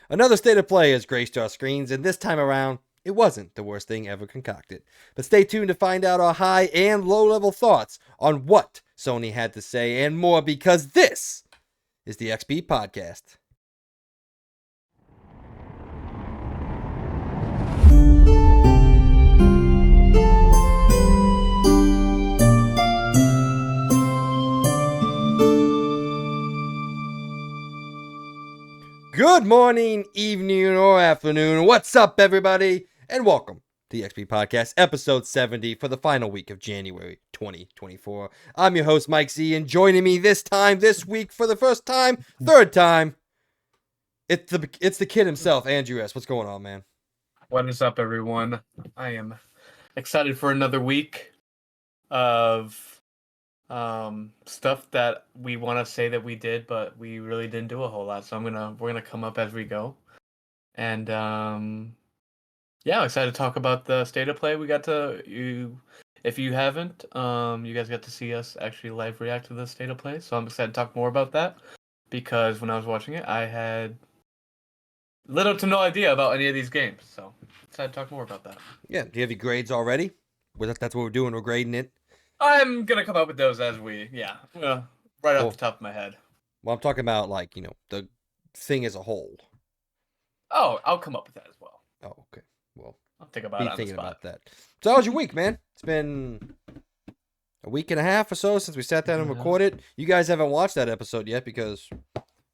Another state of play has graced our screens, and this time around, it wasn't the worst thing ever concocted. But stay tuned to find out our high and low-level thoughts on what Sony had to say and more, because this is the XP Podcast. Good morning, evening, or afternoon. What's up, everybody? And welcome to the XP Podcast, episode 70 for the final week of January 2024. I'm your host, Mike Z, and joining me this week, for the third time, it's the kid himself, Andrew S. What's going on, man? What is up, everyone? I am excited for another week of stuff that we want to say that we did, but we really didn't do a whole lot. So we're gonna come up as we go, and I'm excited to talk about the state of play. If you haven't, you guys got to see us actually live react to the state of play. So I'm excited to talk more about that because when I was watching it, I had little to no idea about any of these games. So excited to talk more about that. Yeah, do you have your grades already? That's what we're doing. We're grading it. I'm gonna come up with those as right off the top of my head. Well, I'm talking about the thing as a whole. Oh, I'll come up with that as well. Oh, okay. Well, I'll think about it on the spot. About that. So how was your week, man? It's been a week and a half or so since we sat down and recorded. You guys haven't watched that episode yet because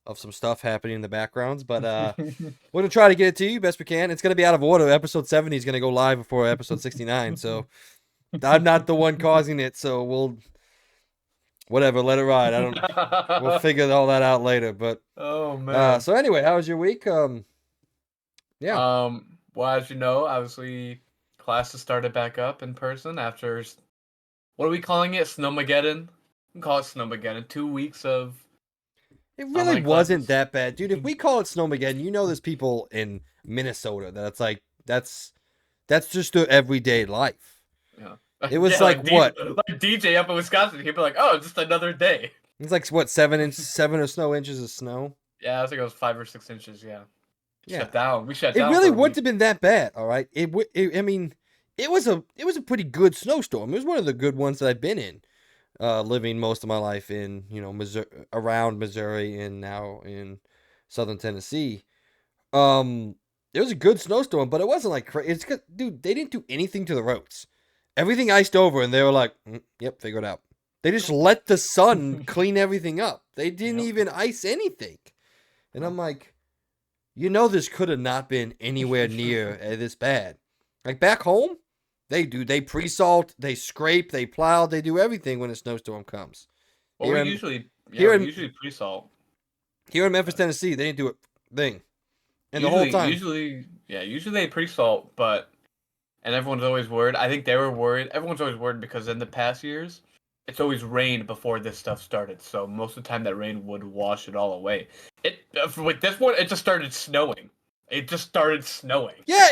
of some stuff happening in the backgrounds, but we're gonna try to get it to you best we can. It's gonna be out of order. Episode 70 is gonna go live before episode 69, so I'm not the one causing it, so we'll let it ride. We'll figure all that out later. But oh man. So anyway, how was your week? Well, as you know, obviously classes started back up in person after, what are we calling it? Snowmageddon? We call it Snowmageddon. 2 weeks of it really wasn't that bad, dude. If we call it Snowmageddon, there's people in Minnesota that's like that's just their everyday life. Yeah. It was like what? Like DJ up in Wisconsin, he'd be like, "Oh, just another day." It's like what, 7 or so inches of snow? Yeah, I think it was 5 or 6 inches. Yeah. Yeah. Shut down. We shut down. It really wouldn't have been that bad. All right. It was a pretty good snowstorm. It was one of the good ones that I've been in, living most of my life in Missouri, around Missouri, and now in southern Tennessee. It was a good snowstorm, but it wasn't like crazy. It's good, dude. They didn't do anything to the roads. Everything iced over, and they were like, "Yep, figure it out." They just let the sun clean everything up. They didn't even ice anything, and I'm like, this could have not been anywhere near this bad. Like back home, they pre-salt, they scrape, they plow, they do everything when a snowstorm comes. Well, we usually pre-salt. Here in Memphis, Tennessee, they didn't do a thing, and the whole time. Usually they pre-salt, and everyone's always worried. I think they were worried. Everyone's always worried because in the past years, it's always rained before this stuff started. So most of the time that rain would wash it all away. With this one, it just started snowing. Yeah,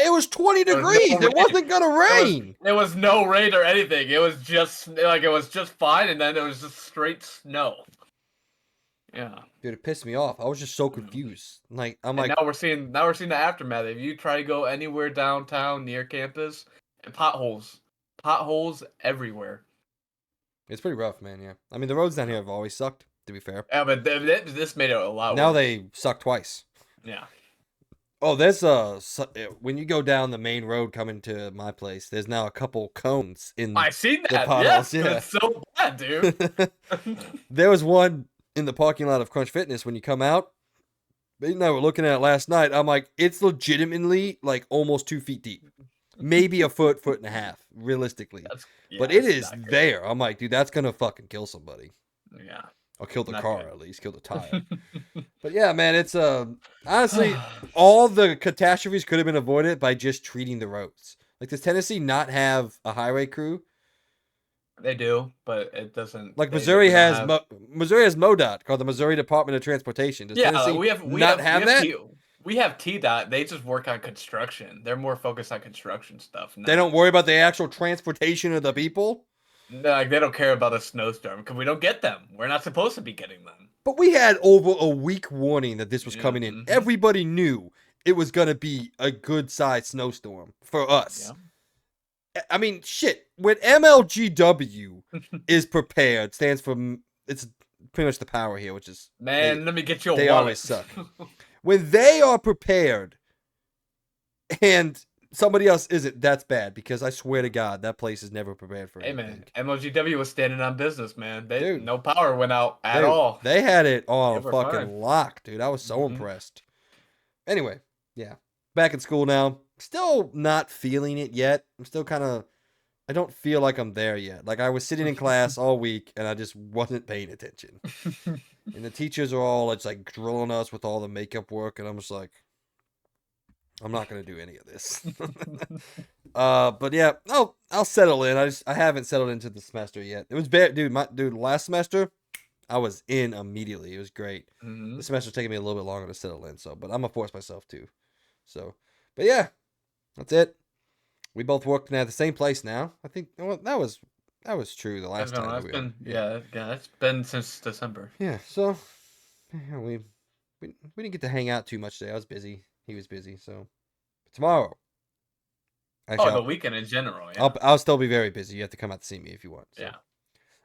it was 20 degrees. It wasn't gonna rain. There was no rain or anything. It was just fine, and then it was just straight snow. Yeah. Dude, it pissed me off. I was just so confused. Now we're seeing the aftermath. If you try to go anywhere downtown near campus, potholes everywhere. It's pretty rough, man. Yeah, I mean the roads down here have always sucked. To be fair. Yeah, but this made it a lot. Now worse. They suck twice. Yeah. Oh, there's when you go down the main road coming to my place, there's now a couple cones in. I seen that. Yes, yeah, it's so bad, dude. There was one in the parking lot of Crunch Fitness when you come out. They and I were looking at it last night. I'm like, it's legitimately like almost 2 feet deep, maybe a foot and a half, realistically. But it is there. I'm like, dude, that's gonna fucking kill somebody. Yeah. Or kill the car, at least kill the tire. But yeah, man, it's honestly all the catastrophes could have been avoided by just treating the roads. Like, does Tennessee not have a highway crew? They do, but it doesn't. Like Missouri has MoDOT, called the Missouri Department of Transportation. Does Tennessee we have that? We have TDOT. They just work on construction. They're more focused on construction stuff. They don't worry about the actual transportation of the people. No, like, they don't care about a snowstorm because we don't get them. We're not supposed to be getting them. But we had over a week warning that this was coming in. Everybody knew it was gonna be a good sized snowstorm for us. Yeah. I mean, shit. When MLGW is prepared, stands for it's pretty much the power here, which is Man, let me get you a they always wallet. suck. When they are prepared and somebody else isn't, that's bad because I swear to God, that place is never prepared for Hey man, anything. MLGW was standing on business, man. Dude, No power went out at dude, all. they had it They on were fine. fucking lock, dude. I was so Hmm. impressed. Anyway, yeah. Back in school now. Still not feeling it yet. I'm still kind of I don't feel like I'm there yet. Like I was sitting in class all week and I just wasn't paying attention. And the teachers are all it's like drilling us with all the makeup work and I'm just like I'm not going to do any of this. But yeah, I'll settle in. I haven't settled into the semester yet. It was bad, dude. Last semester I was in immediately. It was great. Hmm. This semester's taking me a little bit longer to settle in, so but I'm gonna force myself to. So, but yeah, that's it. We both working at the same place now. I think well, that was true the last time that That's we were. been Yeah, yeah, it's been since December. yeah. So yeah, we didn't get to hang out too much today. I was busy. He was busy. So but tomorrow, Oh, actually, the weekend in general, yeah. I'll still be very busy. You have to come out to see me if you want. So,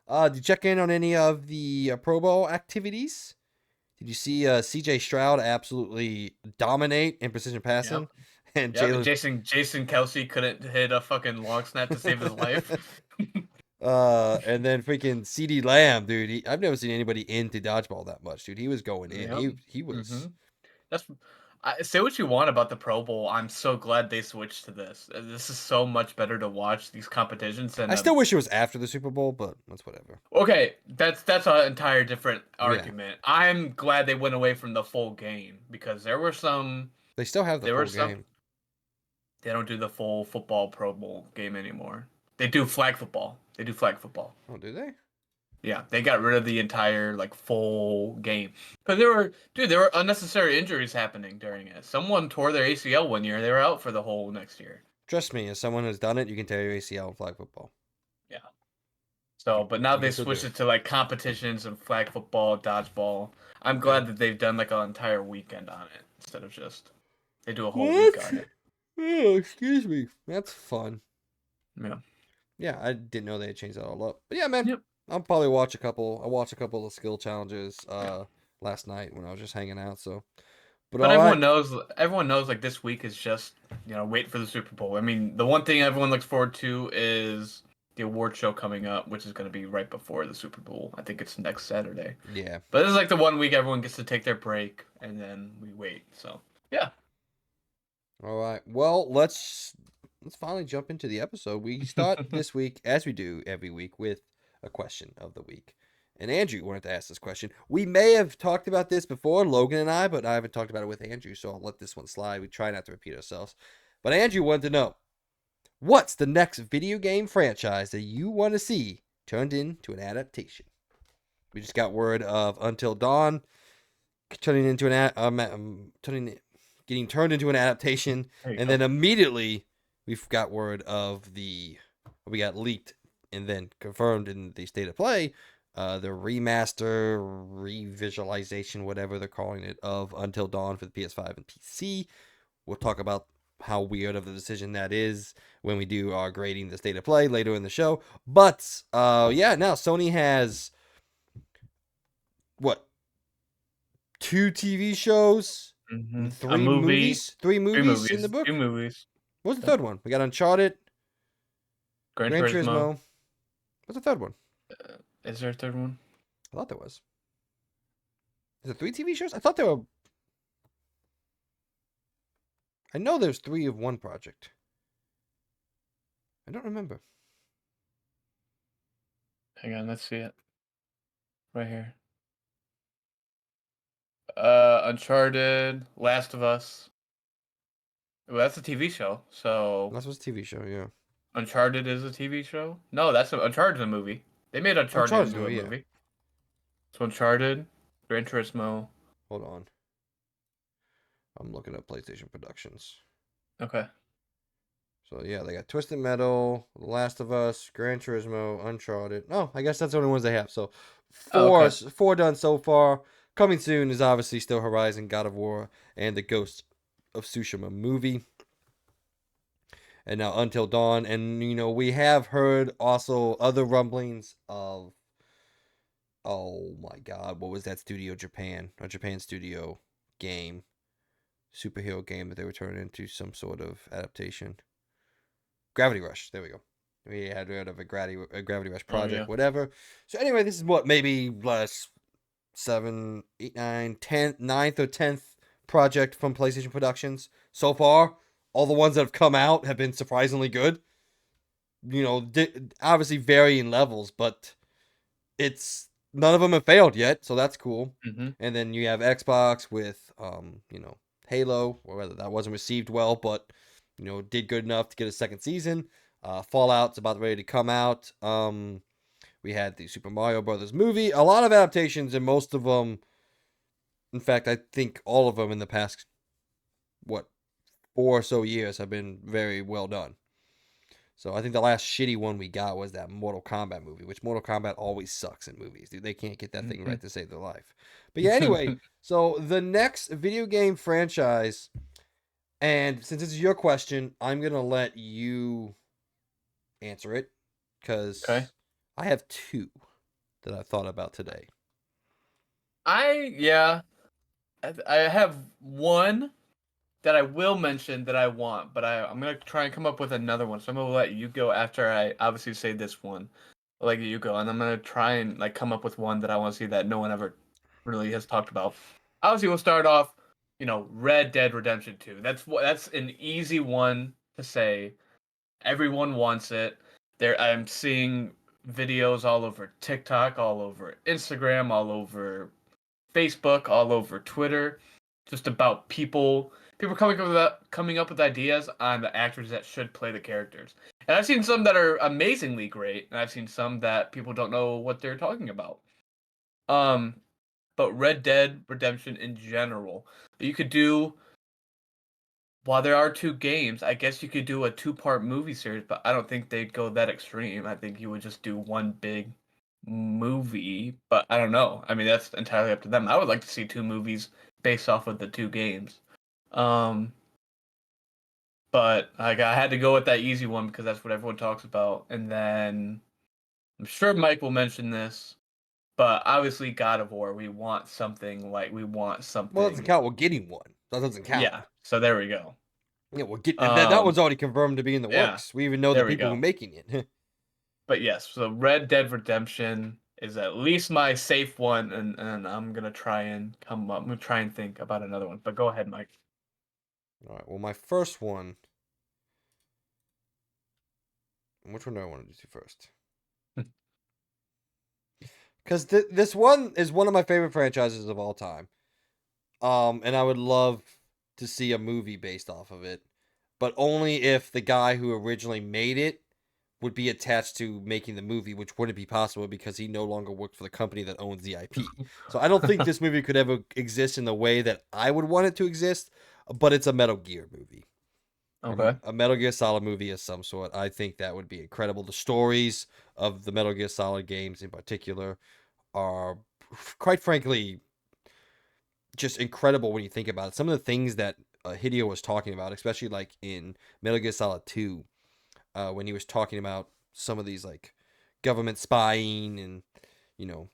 Yeah. did you check in on any of the Pro Bowl activities? Did you see C.J. Stroud absolutely dominate in precision Yep. passing, and Yep. And Jalen Jason Kelsey couldn't hit a fucking long snap to save his life. and then freaking CD Lamb, dude. I've never seen anybody into dodgeball that much, dude. He was going in. Yep. He Hmm. was. That's say what you want about the Pro Bowl. I'm so glad they switched to this. This is so much better to watch these competitions than I still wish it was after the Super Bowl, but that's whatever. okay, that's an entire different Yeah, argument. I'm glad they went away from the full game because they still have the there were full some game. they don't do the full football Pro Bowl game anymore. They do flag football. They do flag football. Oh, do they? Yeah, they got rid of the entire like full game because there were unnecessary injuries happening during it. Someone tore their ACL one year; they were out for the whole next year. Trust me, as someone who's done it, you can tear your ACL in flag football. Yeah. So, but now You they can still do switched it. it to like competitions and flag football, dodgeball. I'm Yeah. glad that they've done like an entire weekend on it instead of just they do a whole week What? on it. Oh, excuse me. That's fun. Yeah. Yeah, I didn't know they had changed that all up. But yeah, man, Yep. I'll probably watch a couple. I watched a couple of skill challenges Yeah. last night when I was just hanging out. So, but But all right. everyone knows like this week is just, wait for the Super Bowl. I mean, the one thing everyone looks forward to is the award show coming up, which is going to be right before the Super Bowl. I think it's next Saturday. Yeah. But this is like the one week everyone gets to take their break and then we wait. So, yeah. All right. Well, let's finally jump into the episode. We start this week as we do every week with a question of the week. And Andrew wanted to ask this question. We may have talked about this before, Logan and I, but I haven't talked about it with Andrew, so I'll let this one slide. We try not to repeat ourselves. But Andrew wanted to know, what's the next video game franchise that you want to see turned into an adaptation? We just got word of Until Dawn turning into getting turned into an adaptation, There you and go. then immediately we've got word of we got leaked and then confirmed in the state of play, the remaster, revisualization, whatever they're calling it, of Until Dawn for the PS5 and PC. We'll talk about how weird of the decision that is when we do our grading the state of play later in the show. But yeah, now Sony has what, two TV shows Mm-hmm. and A movie, three three movies in the movies, two book. movies. What's the Yep. third one? We got Uncharted, Gran Gran Turismo. Turismo. What's the third one? Is there a third one? I thought there was. Is it three TV shows? I thought there were. I know there's three of one project. I don't remember. Hang on, let's see it. Right here. Uncharted, Last of Us. Well, that's a TV show. So That was a TV show, yeah. Uncharted is a TV show. No, Uncharted a movie. They made Uncharted Uncharted's into a movie, yeah. movie. So Uncharted, Gran Turismo. Hold on. I'm looking up PlayStation Productions. Okay. So yeah, they got Twisted Metal, The Last of Us, Gran Turismo, Uncharted. Oh, I guess that's the only ones they have. So Oh, okay. four done so far. Coming soon is obviously still Horizon, God of War, and the Ghost of Tsushima movie, and now Until Dawn. And we have heard also other rumblings of, oh my God, what was that studio? Japan, a Japan studio game, superhero game that they were turning into some sort of adaptation. Gravity Rush. There we go. We had heard of a Gravity Rush Oh project, yeah. whatever. So anyway, this is what, maybe less 7, 8, 9, 10, 9th or 10th project from PlayStation Productions so far. All the ones that have come out have been surprisingly good. Obviously varying levels, but it's none of them have failed yet, so that's cool. Mm-hmm. And then you have Xbox with Halo, or whether that wasn't received well, but did good enough to get a second season. Fallout's about ready to come out. We had the Super Mario Brothers movie, a lot of adaptations, and most of them, in fact, I think all of them in the past, what, 4 or so years have been very well done. So I think the last shitty one we got was that Mortal Kombat movie, which Mortal Kombat always sucks in movies, dude. They can't get that thing right to save their life. But yeah, anyway, so the next video game franchise, and since this is your question, I'm gonna let you answer it Okay. because I have two that I thought about today. Yeah. I have one that I will mention that I want, but I'm gonna try and come up with another one. So I'm gonna let you go after I obviously say this one. I'll let you go, and I'm gonna try and like come up with one that I want to see that no one ever really has talked about. Obviously, we'll start off, Red Dead Redemption 2. That's an easy one to say. Everyone wants it. I'm seeing videos all over TikTok, all over Instagram, all over Facebook, all over Twitter, just about people coming up with ideas on the actors that should play the characters. And I've seen some that are amazingly great, and I've seen some that people don't know what they're talking about. Um, but Red Dead Redemption in general, you could do while there are two games, I guess you could do a two-part movie series, but I don't think they'd go that extreme. I think you would just do one big movie, but I don't know. I mean, that's entirely up to them. I would like to see two movies based off of the two games. Um, but I had to go with that easy one because that's what everyone talks about. And then I'm sure Mike will mention this, but obviously God of War, we want Well, that doesn't something. count. We're getting one. That doesn't count. Yeah, so there we go. Yeah, we're getting that Um, one's already confirmed to be in the yeah, works. We even know the there we people who are go. making it. But yes, so Red Dead Redemption is at least my safe one, and I'm gonna try and come up. I'm gonna try and think about another one. But go ahead, Mike. All right. Well, my first one. Which one do I want to do first? Because this one is one of my favorite franchises of all time. And I would love to see a movie based off of it, but only if the guy who originally made it would be attached to making the movie, which wouldn't be possible because he no longer worked for the company that owns the IP. So I don't think this movie could ever exist in the way that I would want it to exist, but it's a Metal Gear movie. Okay. A Metal Gear Solid movie of some sort. I think that would be incredible. The stories of the Metal Gear Solid games in particular are, quite frankly, just incredible when you think about it. Some of the things that Hideo was talking about, especially like in Metal Gear Solid 2, when he was talking about some of these like government spying and you know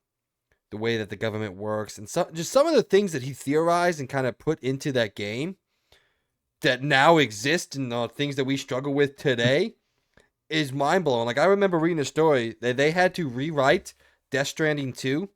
the way that the government works, and just some of the things that he theorized and kind of put into that game that now exist and things that we struggle with today is mind blowing. Like I remember reading a story that they had to rewrite Death Stranding 2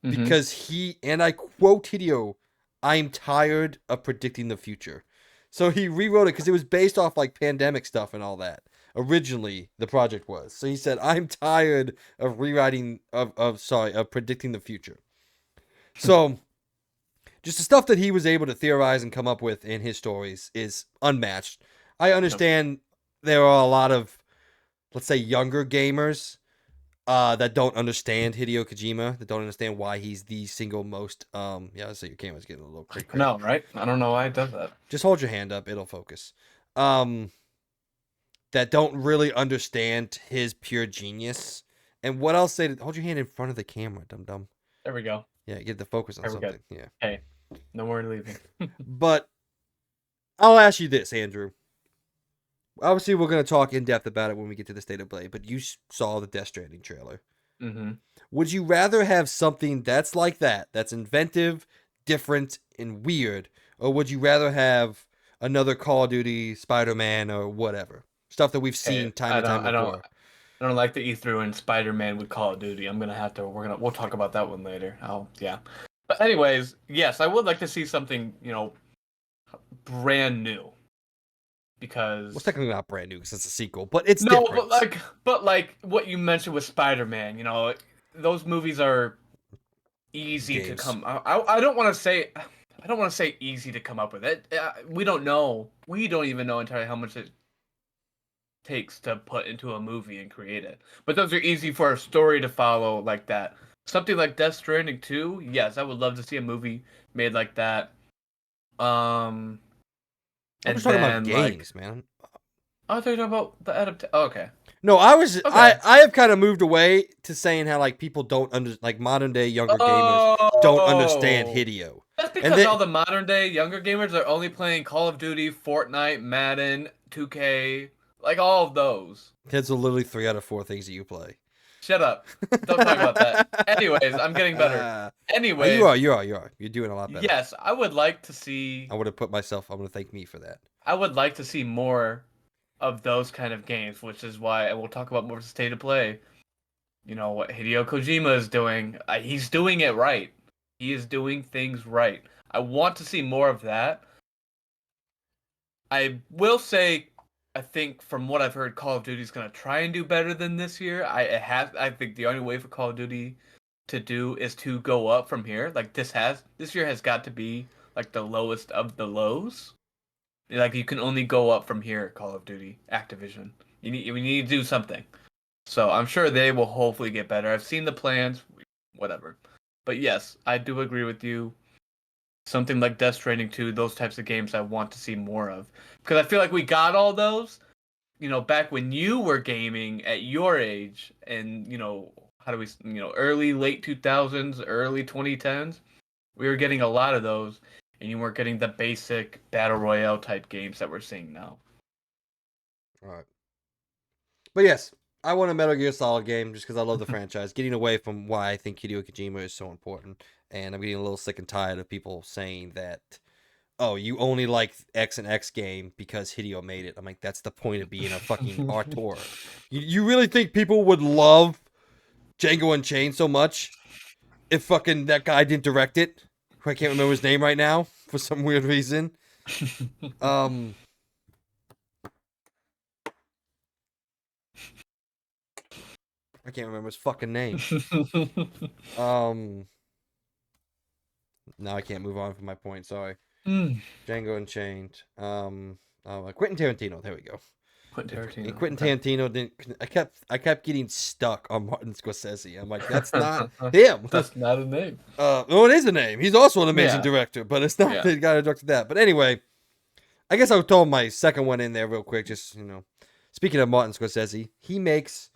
Mm-hmm. because and I quote Hideo, I'm tired of predicting the future. So he rewrote it because it was based off like pandemic stuff and all that. Originally, the project was. So he said, I'm tired of rewriting, of predicting the future. So just the stuff that he was able to theorize and come up with in his stories is unmatched. I Yep. understand there are a lot of, let's say, younger gamers that don't understand Hideo Kojima, that don't understand why he's the single most yeah, so your camera's getting a little cray I cray. know, right? I don't know why it does that. Just hold your hand up, it'll focus. Um that don't really understand his pure genius. And what I'll say to hold your hand in front of the camera, dum dum. There we go. Yeah, get the focus on There we go. something. Yeah. Hey, no more leaving. But I'll ask you this, Andrew. Obviously, we're going to talk in depth about it when we get to the state of play, but you saw the Death Stranding trailer. Mm-hmm. Would you rather have something that's like that, that's inventive, different, and weird, or would you rather have another Call of Duty, Spider-Man, or whatever stuff that we've Okay, seen time and time before? I don't like that you threw in Spider-Man with Call of Duty. I'm gonna have to. We'll talk about that one later. Yeah. But anyways, yes, I would like to see something brand new Well, it's because technically not brand new because it's a sequel, but it's no, different. but like what you mentioned with Spider-Man, those movies are easy to Games. come. I don't want to say. I don't want to say easy to come up with it. We don't know. We don't even know entirely how much it takes to put into a movie and create it. But those are easy for a story to follow like that. Something like Death Stranding 2, yes, I would love to see a movie made like that. Um, I'm and just talking about then like, games, man. oh, I thought you were talking about the adaptation. Oh, okay, No, okay. I have kind of moved away to saying how like people don't like modern day younger gamers don't understand Oh, Hideo. that's And because then all the modern day younger gamers are only playing Call of Duty, Fortnite, Madden, 2K, like all of those. kids are literally 3 out of 4 things that you play. Shut up. Don't talk about that. Anyways, I'm getting better. You Anyways, are, you are, you are. You're doing a lot better. yes, I would like to see. I would have put myself. I'm gonna thank me for that. I would like to see more of those kind of games, which is why we'll talk about more state of play. You know what Hideo Kojima is doing. He's doing it right. He is doing things right. I want to see more of that. I will say, I think from what I've heard, Call of Duty is gonna try and do better than this year. I think the only way for Call of Duty to do is to go up from here. Like this year has got to be like the lowest of the lows. Like you can only go up from here, Call of Duty, Activision. We need to do something. So I'm sure they will hopefully get better. I've seen the plans, whatever. But yes, I do agree with you. Something like Death Stranding 2, those types of games I want to see more of. Because I feel like we got all those, back when you were gaming at your age and, how do we, early, late 2000s, early 2010s. We were getting a lot of those, and you weren't getting the basic battle royale type games that we're seeing now. All right. But yes, I want a Metal Gear Solid game just because I love the franchise. Getting away from why I think Hideo Kojima is so important, and I'm getting a little sick and tired of people saying that, oh, you only like X and X game because Hideo made it. I'm like, that's the point of being a fucking auteur. You really think people would love Django Unchained so much if fucking that guy didn't direct it? I can't remember his name right now for some weird reason. Um, I can't remember his fucking name. Um, now I can't move on from my point. Sorry. Hmm. Django Unchained. Quentin Tarantino. There we go. Quentin And Tarantino. Quentin Okay. Tarantino didn't. I kept getting stuck on Martin Scorsese. I'm like, that's not him. That's not a name. No, it is a name. He's also an amazing Yeah. director, but it's not Yeah. the guy who directed that. But anyway, I guess I'll throw my second one in there real quick. Just speaking of Martin Scorsese, he makes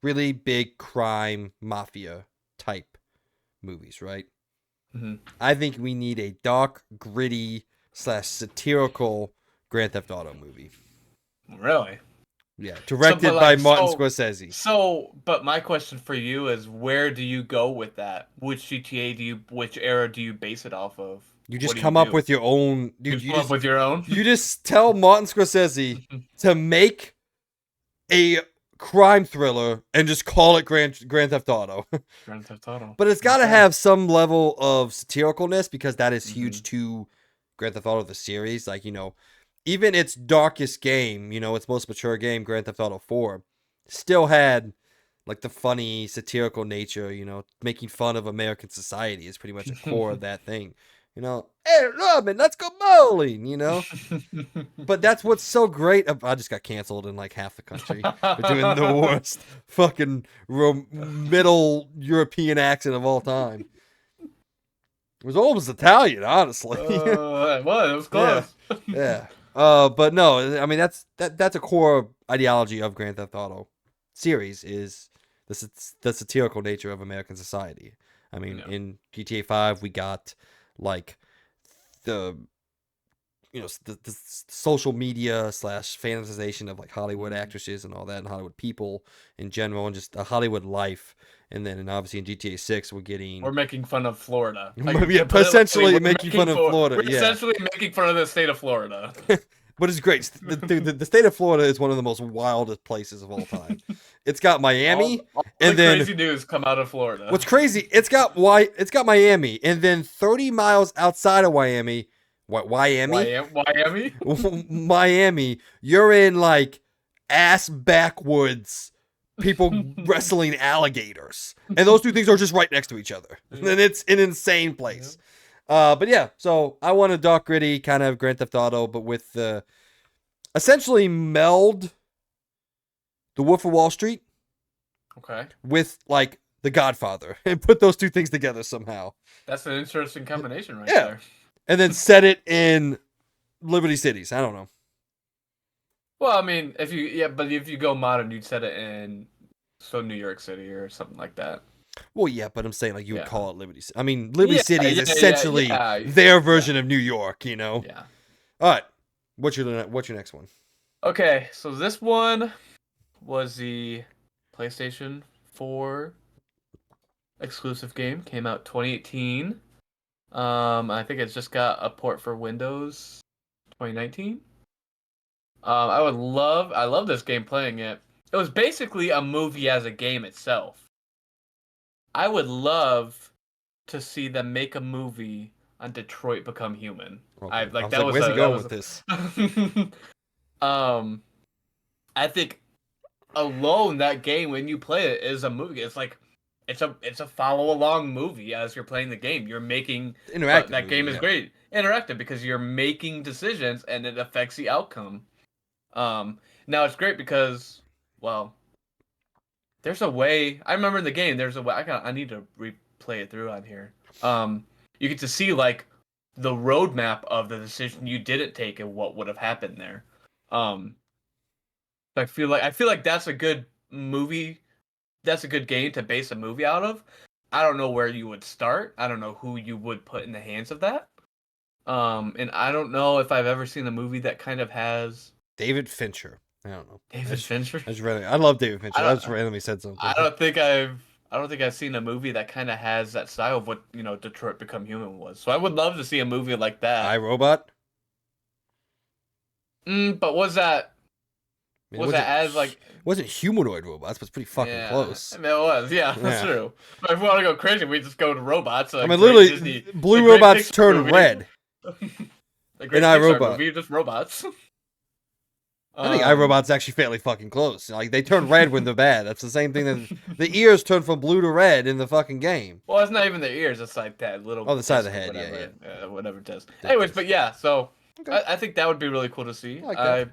really big crime mafia type movies, right? Hmm. I think we need a dark, gritty / satirical Grand Theft Auto movie. Really? Yeah, So, but directed by like, Martin Scorsese. but my question for you is, where do you go with that? Which era do you base it off of? You What just do you come up do? with your own, You dude. just come up with your own? You just tell Martin Scorsese to make a crime thriller and just call it Grand Theft Auto. Grand Theft Auto. But it's got to Okay. have some level of satiricalness because that is Hmm. huge to Grand Theft Auto the series. Like, even its darkest game, its most mature game, Grand Theft Auto 4, still had like the funny satirical nature, making fun of American society is pretty much a core of that thing. Hey Robin, let's go bowling. But that's what's so great. I just got canceled in like half the country for doing the worst fucking middle European accent of all time. It was almost Italian, honestly. Well, it was Yeah, close. yeah. But no, I mean that's a core ideology of Grand Theft Auto series is the satirical nature of American society. I mean, No. in GTA 5 we got like the the social media slash fantasization of like Hollywood Mhm. actresses and all that, and Hollywood people in general, and just a Hollywood life. And obviously in GTA 6, we're getting We're making fun of Florida. Like yeah, to put it lightly, essentially making fun of Florida. we're Yeah, essentially making fun of the state of Florida. but it's great. The state of Florida is one of the most wildest places of all time. It's got Miami, all the and then crazy news come out of Florida. what's crazy? It's got Miami, and then 30 miles outside of Miami, what Miami? Miami? Miami, you're in like ass backwoods, people wrestling alligators, and those two things are just right next to each other, and it's an insane Yeah. place. But yeah, so I want a dark, gritty kind of Grand Theft Auto, but with essentially meld the Wolf of Wall Street Okay. with like the Godfather and put those two things together somehow. That's an interesting combination right Yeah, there. and then set it in Liberty Cities. I don't know. Well, I mean, but if you go modern, you'd set it in New York City or something like that. Well, yeah, but I'm saying like you would Yeah. call it Liberty City. I mean, Liberty City is essentially Yeah, their yeah, version of New York, you know. yeah. All right, what's your next one? Okay, so this one was the PlayStation 4 exclusive game. Came out 2018. I think it's just got a port for Windows 2019. I love this game playing it. It was basically a movie as a game itself. I would love to see them make a movie on Detroit Become Human. I Okay. I like was like, where's he going with this? um I think alone that game when you play it is a movie. It's like it's a follow along movie as you're playing the game. You're making but Interactive that movie, game is yeah. great. Interactive because you're making decisions and it affects the outcome. Now it's great because well, there's a way. I remember in the game there's a way I need to replay it through on here. You get to see like the roadmap of the decision you didn't take and what would have happened there. Um, I feel like that's a good movie. That's a good game to base a movie out of. I don't know where you would start. I don't know who you would put in the hands of that. And I don't know if I've ever seen a movie that kind of has David Fincher. I don't know. David Fincher. I love David I Fincher. I don't. just randomly said I something. don't think I've. I don't think I've seen a movie that kind of has that style of what Detroit Become Human was. So I would love to see a movie like I that. Robot. But I mean, was that as like it wasn't humanoid robots, but it's pretty fucking yeah? I close. mean, it was yeah, that's Yeah. true. But if we want to go crazy, we just go to robots. I A mean, great literally, Disney, a blue great robots Pixar turn movie, red a in great Pixar iRobot. movie, just robots. I think Um, iRobot's actually fairly fucking close. Like they turn red when they're bad. That's the same thing that the ears turn from blue to red in the fucking game. well, it's not even their ears; it's like that little Oh, the side of the disc or head, whatever, yeah. whatever it does. The Anyways, disc. but yeah, so. Okay, I think that would be really cool to see. I like that.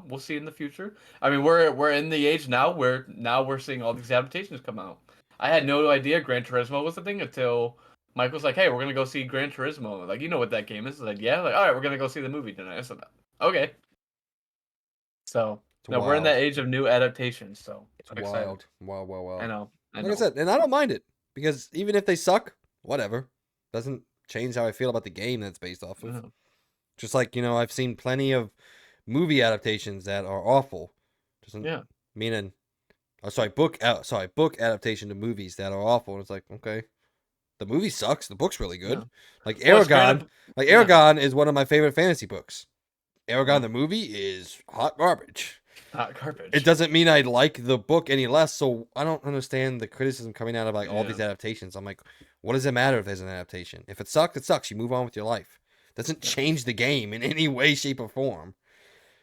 We'll see in the future. I mean, we're in the age now where now we're seeing all these adaptations come out. I had no idea Gran Turismo was the thing until Mike was like, "Hey, we're gonna go see Gran Turismo." Like, you know what that game is? I was like, yeah. Like, all right, we're gonna go see the movie tonight. I said, okay. So It's no, we're in that wild. age of new adaptations. So It's I'm excited. wild. Wild, wild, I wild. know. I Like I know. said, and I don't mind it because even if they suck, whatever. Doesn't change how I feel about the game that's based off of. Yeah. Just like, I've seen plenty of movie adaptations that are awful. Doesn't Yeah. mean an book adaptation to movies that are awful. And it's like, okay, the movie sucks. The book's really Yeah. good. Like Well, it's great. Aragon, Yeah. Aragon is one of my favorite fantasy books. Aragon Yeah. the movie is hot garbage. Hot garbage. It doesn't mean I like the book any less, so I don't understand the criticism coming out of like all Yeah. these adaptations. I'm like, what does it matter if there's an adaptation? If it sucks, it sucks. You move on with your life. It doesn't Yeah. change the game in any way, shape, or form.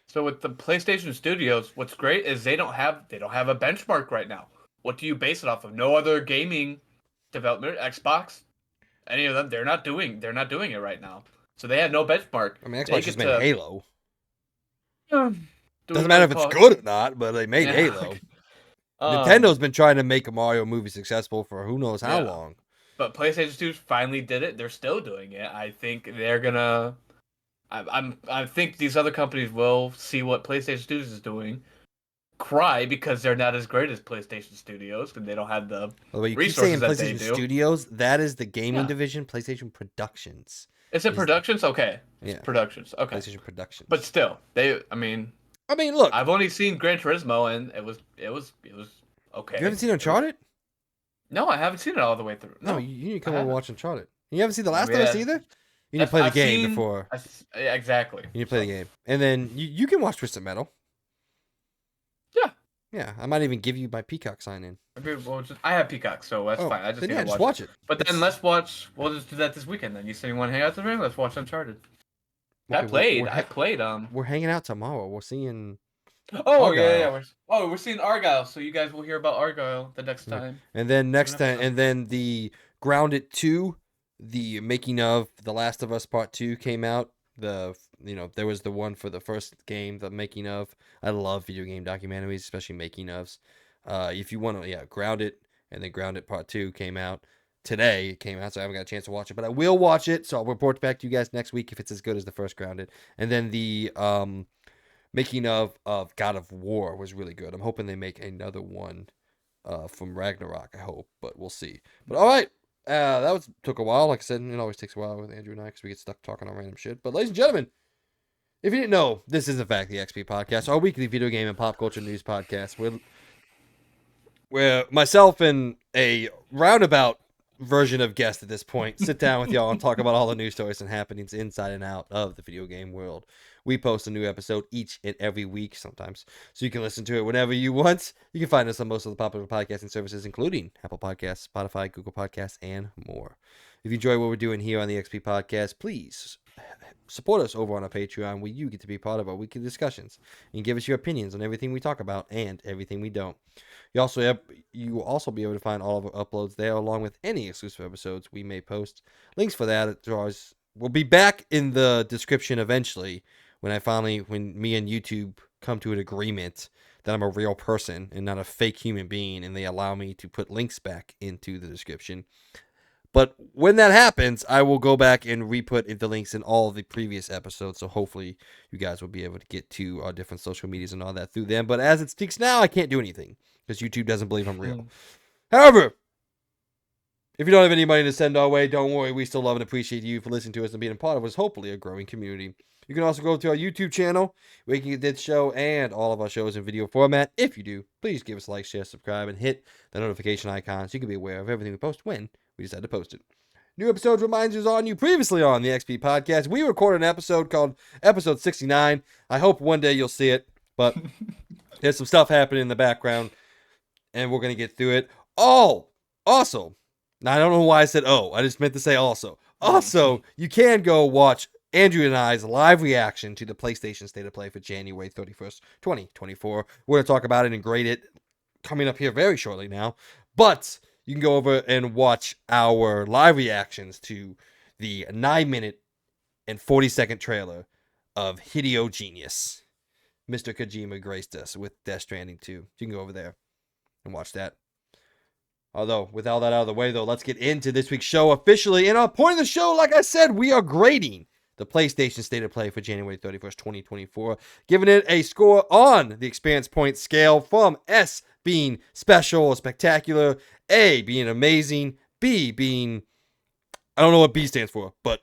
So with the PlayStation Studios, what's great is they don't have a benchmark right now. What do you base it off of? No other gaming development, Xbox, any of them, they're not doing it right now. So they have no benchmark. I mean, They Xbox just get made to Halo. do we Doesn't matter really if it's call good or not, but they made yeah, Halo. um Nintendo's been trying to make a Mario movie successful for who knows how yeah. long. But PlayStation 2 finally did it. They're still doing it. I think they're gonna I think these other companies will see what PlayStation Studios is doing, cry because they're not as great as PlayStation Studios because they don't have the By the way, you keep resources saying that they PlayStation do. Studios. That is the gaming Yeah. division, PlayStation Productions. Is it Productions? Okay, it's Yeah, Productions. Okay, PlayStation but Productions. still, I mean, look, I've only seen Gran Turismo, and it was you haven't okay. seen It was Uncharted? no, I haven't seen it all the way through. No, No, you need to I come over and haven't. watch Uncharted. You haven't seen The I Last mean, of Us either? You need to play the I've game seen. before. Yeah, exactly. You need to play the So game. And then you can watch Twisted Metal. yeah, Yeah, I might even give you my Peacock sign in. maybe I have Peacock, so that's Oh, fine. I just then need yeah, to just watch it. watch it. But then It's let's watch. We'll just do that this weekend. Then you say you want to hang out this weekend? Let's watch Uncharted. okay. I played. We're hanging out tomorrow. We're seeing Oh yeah. Argyle. We're seeing Argyle, so you guys will hear about Argyle the next Yeah. time And then we do an next time, episode. and then the Grounded 2, the making of The Last of Us Part 2 came out. There was the one for the first game, the making of. I love video game documentaries, especially making ofs. If you want to, yeah, Grounded, and then Grounded Part 2 came out today. It came out, so I haven't got a chance to watch it, but I will watch it. So I'll report back to you guys next week if it's as good as the first Grounded. And then the making of God of War was really good. I'm hoping they make another one from Ragnarok. I hope, but we'll see. But all right, took a while. Like I said, it always takes a while with Andrew and I because we get stuck talking on random shit. But ladies and gentlemen, if you didn't know, this is in fact the XP Podcast, our weekly video game and pop culture news podcast. Where myself and a roundabout version of guest at this point sit down with y'all and talk about all the news stories and happenings inside and out of the video game world. We post a new episode each and every week sometimes, so you can listen to it whenever you want. You can find us on most of the popular podcasting services, including Apple Podcasts, Spotify, Google Podcasts, and more. If you enjoy what we're doing here on the XP Podcast, please support us over on our Patreon, where you get to be part of our weekly discussions and give us your opinions on everything we talk about and everything we don't. You will also be able to find all of our uploads there, along with any exclusive episodes we may post. Links for that will be back in the description eventually when me and YouTube come to an agreement that I'm a real person and not a fake human being, and they allow me to put links back into the description. But when that happens, I will go back and re-put the links in all of the previous episodes. So hopefully you guys will be able to get to our different social medias and all that through them. But as it speaks now, I can't do anything because YouTube doesn't believe I'm real. However, if you don't have any money to send our way, don't worry. We still love and appreciate you for listening to us and being a part of what's hopefully a growing community. You can also go to our YouTube channel where you can get this show and all of our shows in video format. If you do, please give us a like, share, subscribe, and hit the notification icon so you can be aware of everything we post when we decide to post it. New episodes reminders on you previously on the XP Podcast. We recorded an episode called Episode 69. I hope one day you'll see it, but there's some stuff happening in the background, and we're going to get through it. Oh, also, now I don't know why I said oh. I just meant to say also. Also, you can go watch Andrew and I's live reaction to the PlayStation State of Play for January 31st, 2024. We're going to talk about it and grade it coming up here very shortly now. But you can go over and watch our live reactions to the 9-minute and 40-second trailer of Hideo Genius. Mr. Kojima graced us with Death Stranding 2. You can go over there and watch that. Although, with all that out of the way, though, let's get into this week's show officially. And on point of the show, like I said, we are grading the PlayStation State of Play for January 31st, 2024, giving it a score on the experience point scale from S being special or spectacular, A being amazing, B being, I don't know what B stands for, but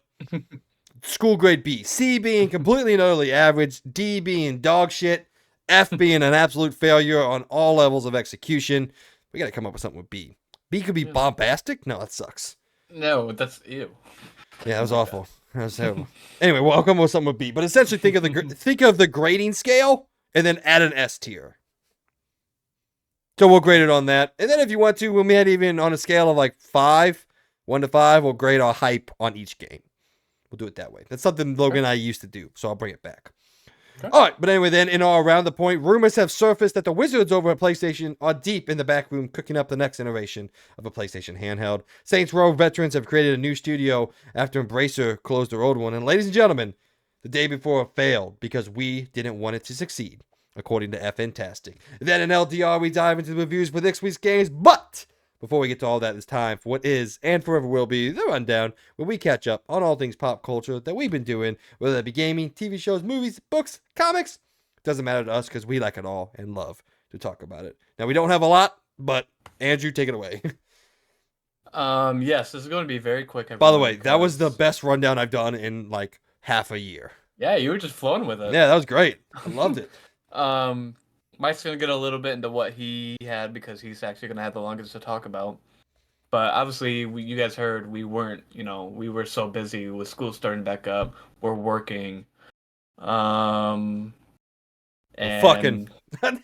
school grade B, C being completely and utterly average, D being dog shit, F being an absolute failure on all levels of execution. We got to come up with something with B. B could be bombastic? No, that sucks. No, that's ew. Yeah, that was awful. That was terrible. Anyway, we'll come up with something with B. But essentially, think of the grading scale and then add an S tier. So we'll grade it on that. And then if you want to, we might even on a scale of like 1 to 5, we'll grade our hype on each game. We'll do it that way. That's something Logan and I used to do, so I'll bring it back. Okay. All right, but anyway, then in our Around the Point, rumors have surfaced that the Wizards over at PlayStation are deep in the back room cooking up the next iteration of a PlayStation handheld. Saints Row veterans have created a new studio after Embracer closed their old one. And ladies and gentlemen, the day before it failed because we didn't want it to succeed, according to FNtastic. Then in LTR, we dive into the reviews for this week's games, but before we get to all that, it's time for what is and forever will be the rundown, where we catch up on all things pop culture that we've been doing, whether that be gaming, TV shows, movies, books, comics. Doesn't matter to us because we like it all and love to talk about it. Now, we don't have a lot, but Andrew, take it away. Yes, this is going to be very quick, By the everyone, way, that was the because best rundown I've done in like half a year. yeah, you were just flowing with it. Yeah, that was great. I loved it. um, Mike's gonna get a little bit into what he had because he's actually gonna have the longest to talk about. But obviously, you guys heard we weren't, we were so busy with school starting back up. We're working, um, We're fucking. and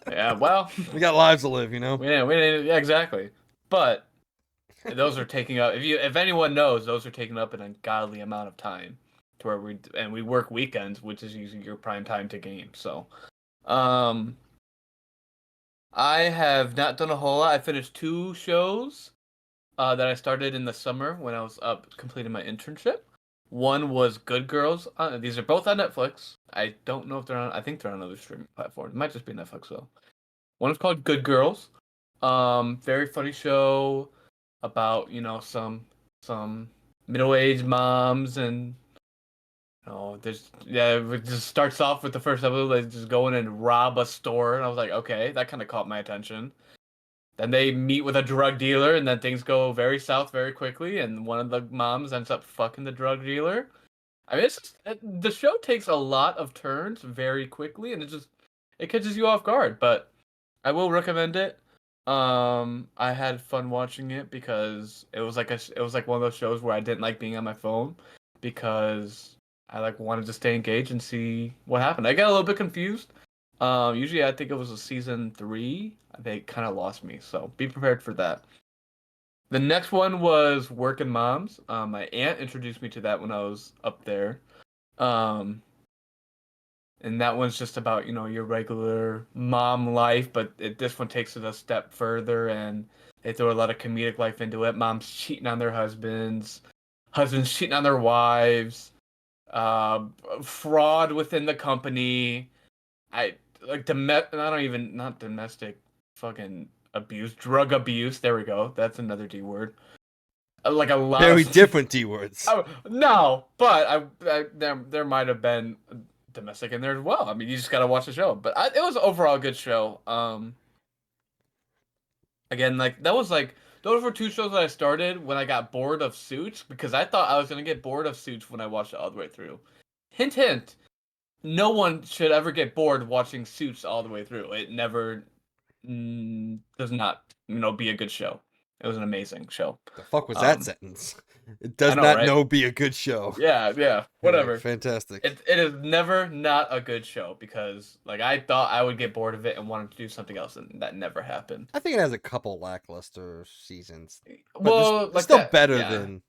yeah, well, We got lives to live, you know. we didn't, yeah, exactly. But those are taking up. If anyone knows, those are taking up an ungodly amount of time, to where we work weekends, which is usually your prime time to game. So, um, I have not done a whole lot. I finished two shows that I started in the summer when I was up completing my internship. One was Good Girls. These are both on Netflix. I don't know if they're on. I think they're on other streaming platforms. It might just be Netflix though. One is called Good Girls. Very funny show about some middle-aged moms and there's yeah it just starts off with the first episode they just go in and rob a store and I was like okay that kind of caught my attention. Then they meet with a drug dealer, and then things go very south very quickly. And one of the moms ends up fucking the drug dealer. I mean, the show takes a lot of turns very quickly, and it catches you off guard. But I will recommend it. I had fun watching it because it was like one of those shows where I didn't like being on my phone because I like wanted to stay engaged and see what happened. I got a little bit confused. Usually I think it was a season 3. They kind of lost me, so be prepared for that. The next one was Working Moms. My aunt introduced me to that when I was up there. Um, and that one's just about your regular mom life, but this one takes it a step further, and they throw a lot of comedic life into it. Moms cheating on their husbands, husbands cheating on their wives, uh, fraud within the company. I like I don't even not domestic, fucking abuse, drug abuse. There we go. That's another D word. Like a lot Very of. different D words. Oh no, but there might have been domestic in there as well. I mean, you just gotta watch the show. But it was overall a good show. Again, like that was like those were two shows that I started when I got bored of Suits because I thought I was gonna get bored of Suits when I watched it all the way through. Hint, hint. No one should ever get bored watching Suits all the way through. It never does not, be a good show. It was an amazing show. The fuck was that Um, sentence? It I does know, not right? know be a good show. Yeah, yeah, Yeah, whatever. fantastic. It is never not a good show because like I thought I would get bored of it and wanted to do something else, and that never happened. I think it has a couple lackluster seasons, but Well, it's like still that, better yeah. than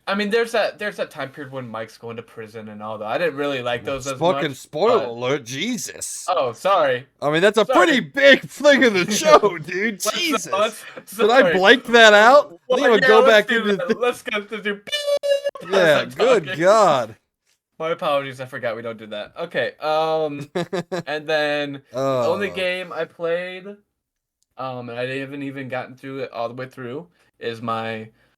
I mean, there's that time period when Mike's going to prison and all that. I didn't really like those as fucking much, spoiler but alert. Jesus. oh, sorry, I mean, that's a pretty sorry. big thing in the show, dude. Let's Jesus. Did I sorry. blank that out? I think I'm Well, gonna yeah, go let's back do into that. Let's get to do as Yeah, I'm good talking. God. My apologies, I forgot we don't do that. Okay, and then the only Oh. game I played, and I haven't even gotten through it all the way through, is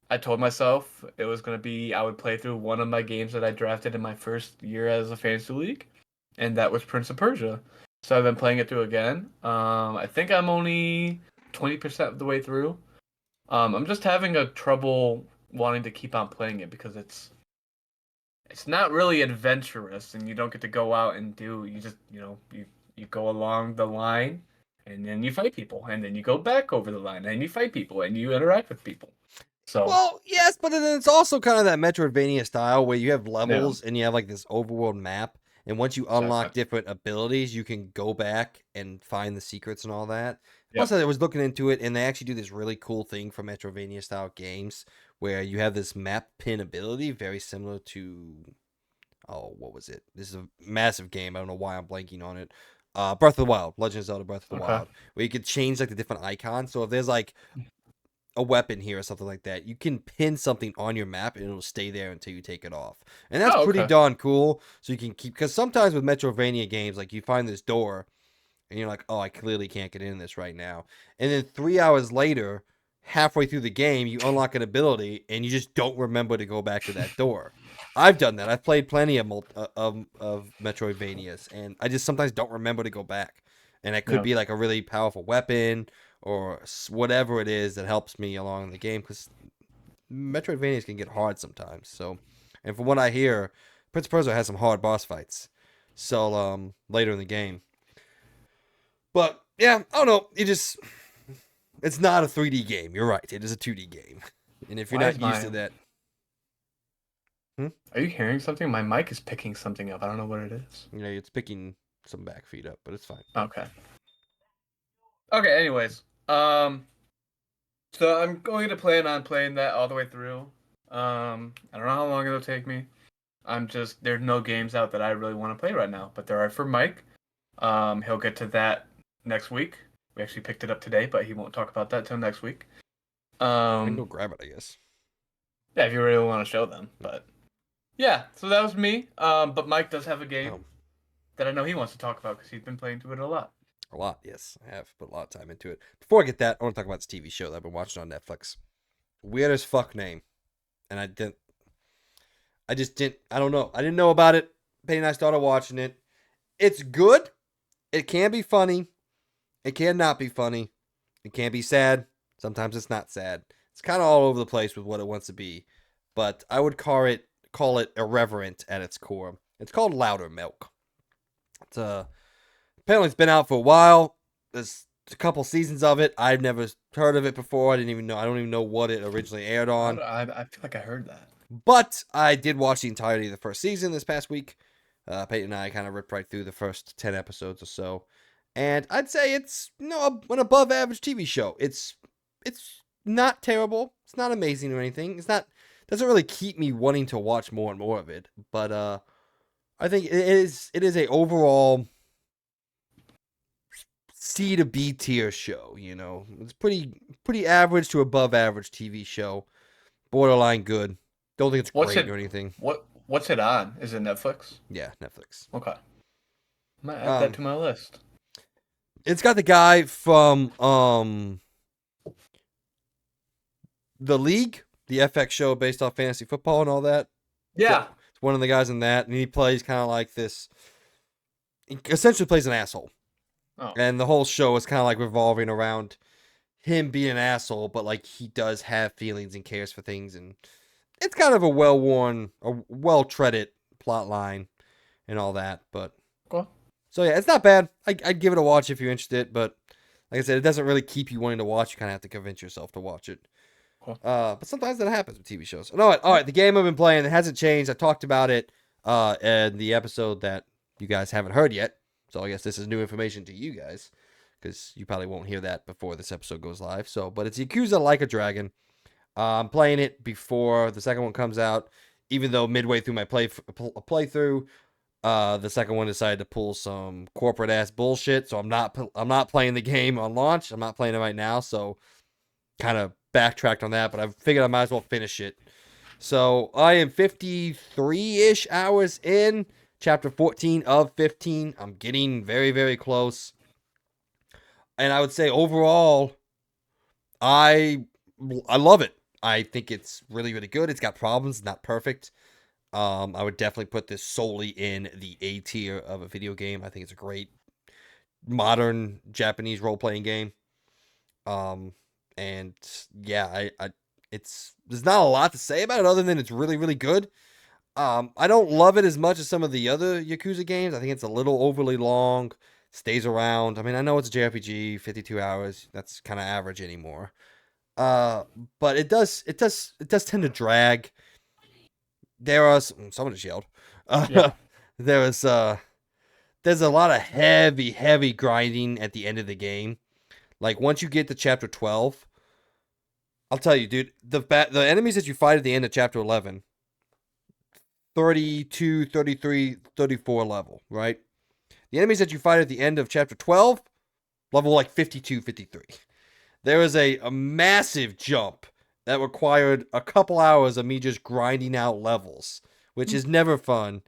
I told myself it was gonna be I would play through one of my games that I drafted in my first year as a fantasy league, and that was Prince of Persia. So I've been playing it through again. I think I'm only 20% of the way through. I'm just having a trouble wanting to keep on playing it because it's not really adventurous and you don't get to go out and do you just you go along the line and then you fight people and then you go back over the line and you fight people and you interact with people. So Well, yes, but then it's also kind of that Metroidvania style where you have yeah, levels and you have like this overworld map, and once you exactly. unlock different abilities, you can go back and find the secrets and all that. Plus, Yep. I was looking into it, and they actually do this really cool thing for Metroidvania style games where you have this map pin ability, very similar to what was it? This is a massive game. I don't know why I'm blanking on it. Breath of the Wild, Legend of Zelda: Breath of the Okay. Wild, where you could change like the different icons. So if there's like a weapon here or something like that, you can pin something on your map and it'll stay there until you take it off. And that's Oh, pretty okay. darn cool. So you can keep, because sometimes with Metrovania games, like you find this door and you're like, oh, I clearly can't get in this right now. And then 3 hours later, halfway through the game, you unlock an ability and you just don't remember to go back to that door. I've done that. I've played plenty of Metroidvanias, and I just sometimes don't remember to go back. And it could Yeah. be like a really powerful weapon or whatever it is that helps me along in the game. Because Metroidvanias can get hard sometimes. So, and from what I hear, Prince of Persia has some hard boss fights. So later in the game, but yeah, I don't know. It's not a 3D game. You're right. It is a 2D game, and if you're Why is not used to my? that, hmm? Are you hearing something? My mic is picking something up. I don't know what it is. It's picking some back feet up, but it's fine. Okay. Okay. Anyways, so I'm going to plan on playing that all the way through. I don't know how long it'll take me. There's no games out that I really want to play right now, but there are for Mike. He'll get to that next week. We actually picked it up today, but he won't talk about that till next week. I can go Um, grab it, I guess. yeah, if you really want to show them, but yeah. So that was me. But Mike does have a game Oh, that I know he wants to talk about because he's been playing through it a lot. a lot. Yes, I have put a lot of time into it. Before I get that, I want to talk about this TV show that I've been watching on Netflix. Weird as fuck name, and I didn't. I just didn't. I don't know. I didn't know about it. Penny and I started watching it. It's good. It can be funny. It can not be funny. It can be sad. Sometimes it's not sad. It's kind of all over the place with what it wants to be, but I would call it irreverent at its core. It's called Louder Milk. It's apparently it's been out for a while. There's a couple seasons of it. I've never heard of it before. I didn't even know. I don't even know what it originally aired on. I feel like I heard that. But I did watch the entirety of the first season this past week. Peyton and I kind of ripped right through the first 10 episodes or so. And I'd say it's an above average TV show. It's not terrible. It's not amazing or anything. It's not doesn't really keep me wanting to watch more and more of it. But I think it is a overall C to B tier show, It's pretty average to above average TV show. Borderline good. Don't think it's What's great it? or anything. What's it on? Is it Netflix? Yeah, Netflix. Okay, I might add that Um, to my list. it's got the guy from The League, the FX show based off fantasy football and all that. Yeah. It's one of the guys in that, and he plays kind of like this. He essentially plays an asshole, Oh. and the whole show is kind of like revolving around him being an asshole, but like he does have feelings and cares for things, and it's kind of a well-treaded plot line and all that. But Cool. so yeah, it's not bad. I'd give it a watch if you're interested, but like I said, it doesn't really keep you wanting to watch. You kind of have to convince yourself to watch it. Cool. But sometimes that happens with TV shows. All right. The game I've been playing, it hasn't changed. I talked about it in the episode that you guys haven't heard yet. So I guess this is new information to you guys because you probably won't hear that before this episode goes live. But it's Yakuza Like a Dragon. I'm playing it before the second one comes out. Even though midway through my playthrough, the second one decided to pull some corporate ass bullshit. So I'm not playing the game on launch. I'm not playing it right now. So kind of backtracked on that, but I figured I might as well finish it. So I am 53-ish hours in, chapter 14 of 15. I'm getting very, very close. And I would say overall, I love it. I think it's really, really good. It's got problems, not perfect. I would definitely put this solely in the A tier of a video game. I think it's a great modern Japanese role-playing game. And yeah, there's not a lot to say about it other than it's really, really good. I don't love it as much as some of the other Yakuza games. I think it's a little overly long, stays around. I mean, I know it's a JRPG, 52 hours. That's kind of average anymore. But it does tend to drag. Someone just yelled. Yeah. There's a lot of heavy, heavy grinding at the end of the game. Like once you get to chapter 12, I'll tell you, dude, the enemies that you fight at the end of chapter 11, 32, 33, 34 level, right? The enemies that you fight at the end of chapter 12, level like 52, 53. There is a massive jump that required a couple hours of me just grinding out levels, which is never fun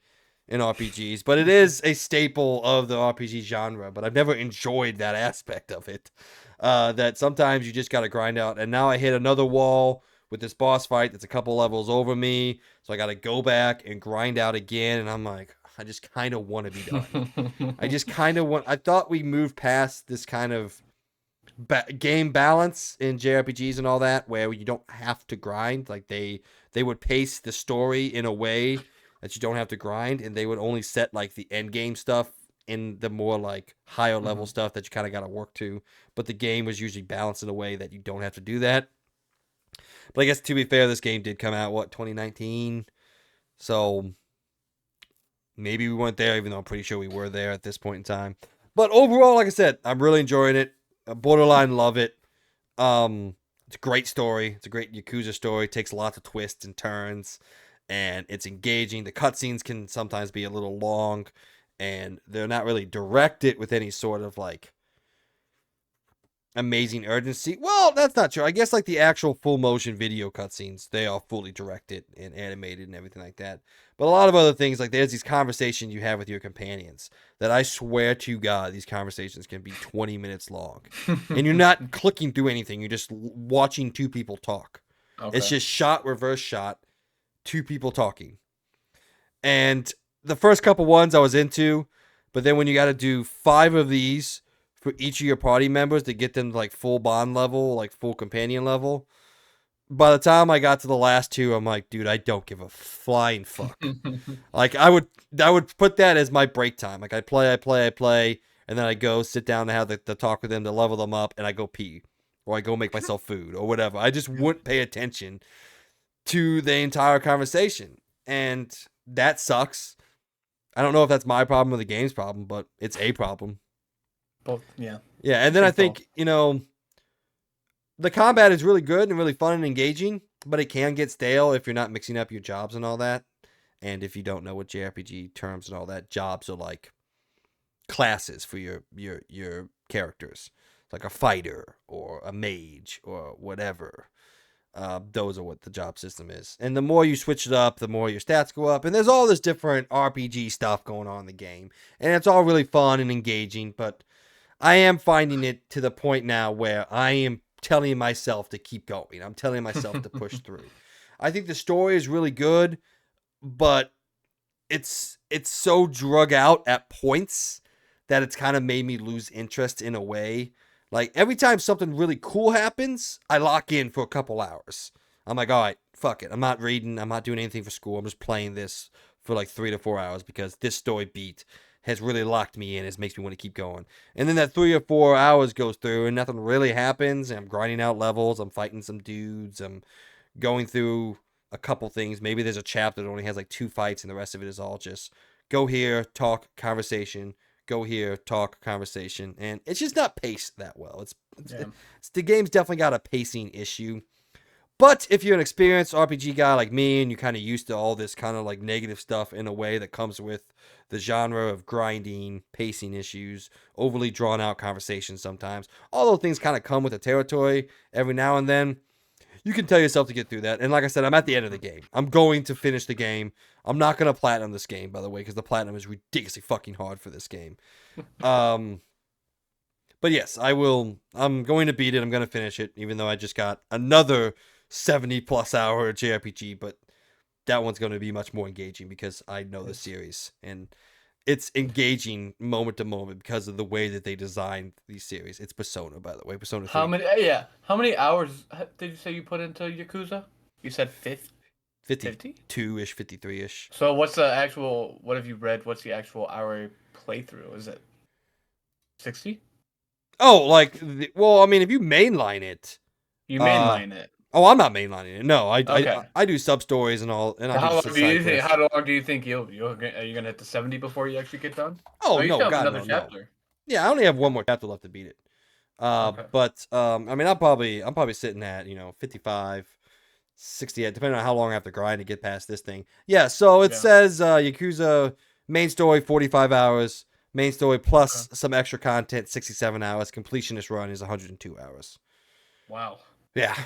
in RPGs, but it is a staple of the RPG genre. But I've never enjoyed that aspect of it. That sometimes you just got to grind out. And now I hit another wall with this boss fight that's a couple levels over me. So I got to go back and grind out again. And I'm like, I just kind of want to be done. I just kind of want. I thought we moved past this kind of game balance in JRPGs and all that, where you don't have to grind. Like they would pace the story in a way that you don't have to grind, and they would only set like the end game stuff in the more like higher level Hmm. stuff that you kind of got to work to. But the game was usually balanced in a way that you don't have to do that. But I guess to be fair, this game did come out 2019, so maybe we weren't there, even though I'm pretty sure we were there at this point in time. But overall, like I said, I'm really enjoying it. I borderline love it. It's a great story. It's a great Yakuza story. It takes lots of twists and turns, and it's engaging. The cutscenes can sometimes be a little long, and they're not really directed with any sort of like amazing urgency. Well, that's not true. I guess like the actual full motion video cutscenes, they are fully directed and animated and everything like that. But a lot of other things, like there's these conversations you have with your companions that I swear to God, these conversations can be 20 minutes long. And you're not clicking through anything, you're just watching two people talk. It's Okay. just shot, reverse shot, two people talking. And the first couple ones I was into, but then when you got to do 5 of these for each of your party members to get them to like full bond level, like full companion level, by the time I got to the last 2, I'm like, dude, I don't give a flying fuck. Like I would put that as my break time. Like I play, and then I go sit down to have the talk with them to level them up, and I go pee, or I go make myself food or whatever. I just wouldn't pay attention to the entire conversation, and that sucks. I don't know if that's my problem or the game's problem, but it's a problem. Both. Yeah. Yeah, and I then I think both. think, the combat is really good and really fun and engaging, but it can get stale if you're not mixing up your jobs and all that. And if you don't know what JRPG terms and all that, jobs are like classes for your characters. It's like a fighter or a mage or whatever. Those are what the job system is. And the more you switch it up, the more your stats go up. And there's all this different RPG stuff going on in the game. And it's all really fun and engaging, but I am finding it to the point now where I am telling myself to keep going. I'm telling myself to push through. I think the story is really good, but it's so drug out at points that it's kind of made me lose interest in a way. Like every time something really cool happens, I lock in for a couple hours. I'm like, all right, fuck it. I'm not reading. I'm not doing anything for school. I'm just playing this for like 3 to 4 hours because this story beat has really locked me in. It makes me want to keep going. And then that 3 or 4 hours goes through and nothing really happens. And I'm grinding out levels. I'm fighting some dudes. I'm going through a couple things. Maybe there's a chapter that only has like 2 fights and the rest of it is all just go here, talk, conversation, go here, talk, conversation, and it's just not paced that well. Yeah. The game's definitely got a pacing issue. But if you're an experienced RPG guy like me and you're kind of used to all this kind of like negative stuff in a way that comes with the genre of grinding, pacing issues, overly drawn out conversations sometimes, all those things kind of come with the territory every now and then. You can tell yourself to get through that. And like I said, I'm at the end of the game. I'm going to finish the game. I'm not going to platinum this game, by the way, because the platinum is ridiculously fucking hard for this game. Um, but yes, I will. I'm going to beat it. I'm going to finish it, even though I just got another 70 plus hour JRPG. But that one's going to be much more engaging because I know the It's series and it's engaging moment to moment because of the way that they designed these series. It's Persona, by the way, Persona how 3. many? Yeah. How many hours did you say you put into Yakuza? You said 50? 50? 52 ish, 53 ish. So what's the actual? What have you read? What's the actual hour playthrough? Is it 60? Oh, like, well, I mean, if you mainline it, You uh, mainline it. oh, I'm not mainlining it. No, Okay. I do sub stories and all, and I So do how long do side you think? quests. How long do you think are you gonna hit the 70 before you actually get done? Oh Oh, you no, still have God, another no, no. chapter. Yeah, I only have one more chapter left to beat it. Okay. But I mean, I'm probably sitting at 55, 68, depending on how long I have to grind to get past this thing. Yeah, so it Yeah. says Yakuza main story 45 hours, main story Okay. plus some extra content 67 hours. Completionist run is 102 hours. Wow. Yeah,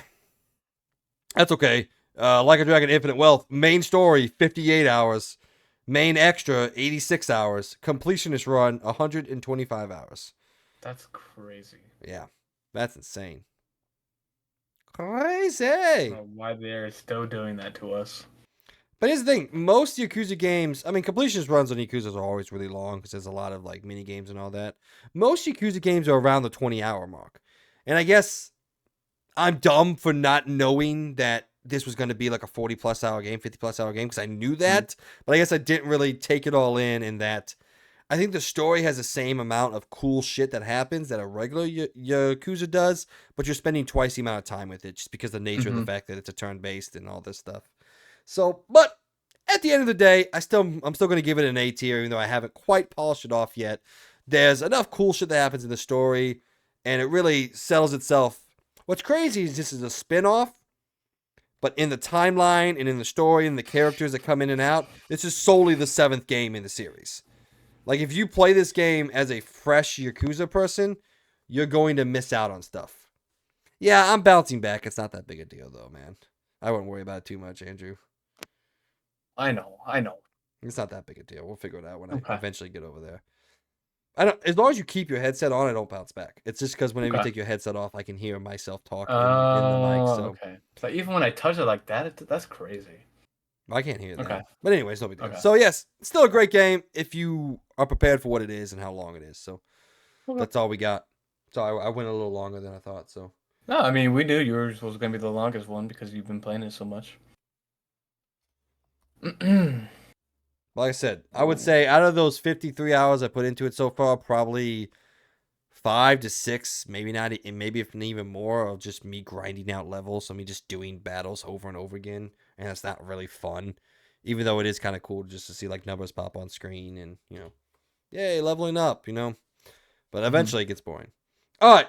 that's okay. Like a Dragon Infinite Wealth, main story 58 hours, main extra 86 hours, completionist run 125 hours. That's crazy. Yeah, that's insane. I don't Crazy. know why they're still doing that to us. But here's the thing: most Yakuza games, I mean, completionist runs on Yakuza are always really long because there's a lot of like mini games and all that. Most Yakuza games are around the 20-hour mark, And I guess I'm dumb for not knowing that this was going to be like a 40 plus hour game, 50 plus hour game, because I knew Mhm. that, but I guess I didn't really take it all in that I think the story has the same amount of cool shit that happens that a regular Yakuza does, but you're spending twice the amount of time with it just because of the nature of the Mhm. fact that it's a turn based and all this stuff. So, but at the end of the day, I'm still going to give it an A tier, even though I haven't quite polished it off yet. There's enough cool shit that happens in the story, and it really sells itself. What's crazy is this is a spin-off, but in the timeline and in the story and the characters that come in and out, this is solely the seventh game in the series. Like, if you play this game as a fresh Yakuza person, you're going to miss out on stuff. Yeah, I'm bouncing back. It's not that big a deal, though, man. I wouldn't worry about it too much, Andrew. I know. I know. It's not that big a deal. We'll figure it out when I Okay. eventually get over there. I don't. As long as you keep your headset on, I don't bounce back. It's just because whenever you Okay. take your headset off, I can hear myself talk in the mic, Oh, so okay. So even when I touch it like that, that's crazy. I can't hear that. Okay. But anyways, no big deal. Okay. So yes, it's still a great game if you are prepared for what it is and how long it is. So Okay. that's all we got. So I went a little longer than I thought. So No, I mean we knew yours was gonna be the longest one because you've been playing it so much. like I said, I would say out of those 53 hours I put into it so far, probably 5 to 6, maybe not, maybe if even more, of just me grinding out levels. So me just doing battles over and over again, and it's not really fun. Even though it is kind of cool just to see like numbers pop on screen and yay, leveling up, But Mhm. eventually it gets boring. All right,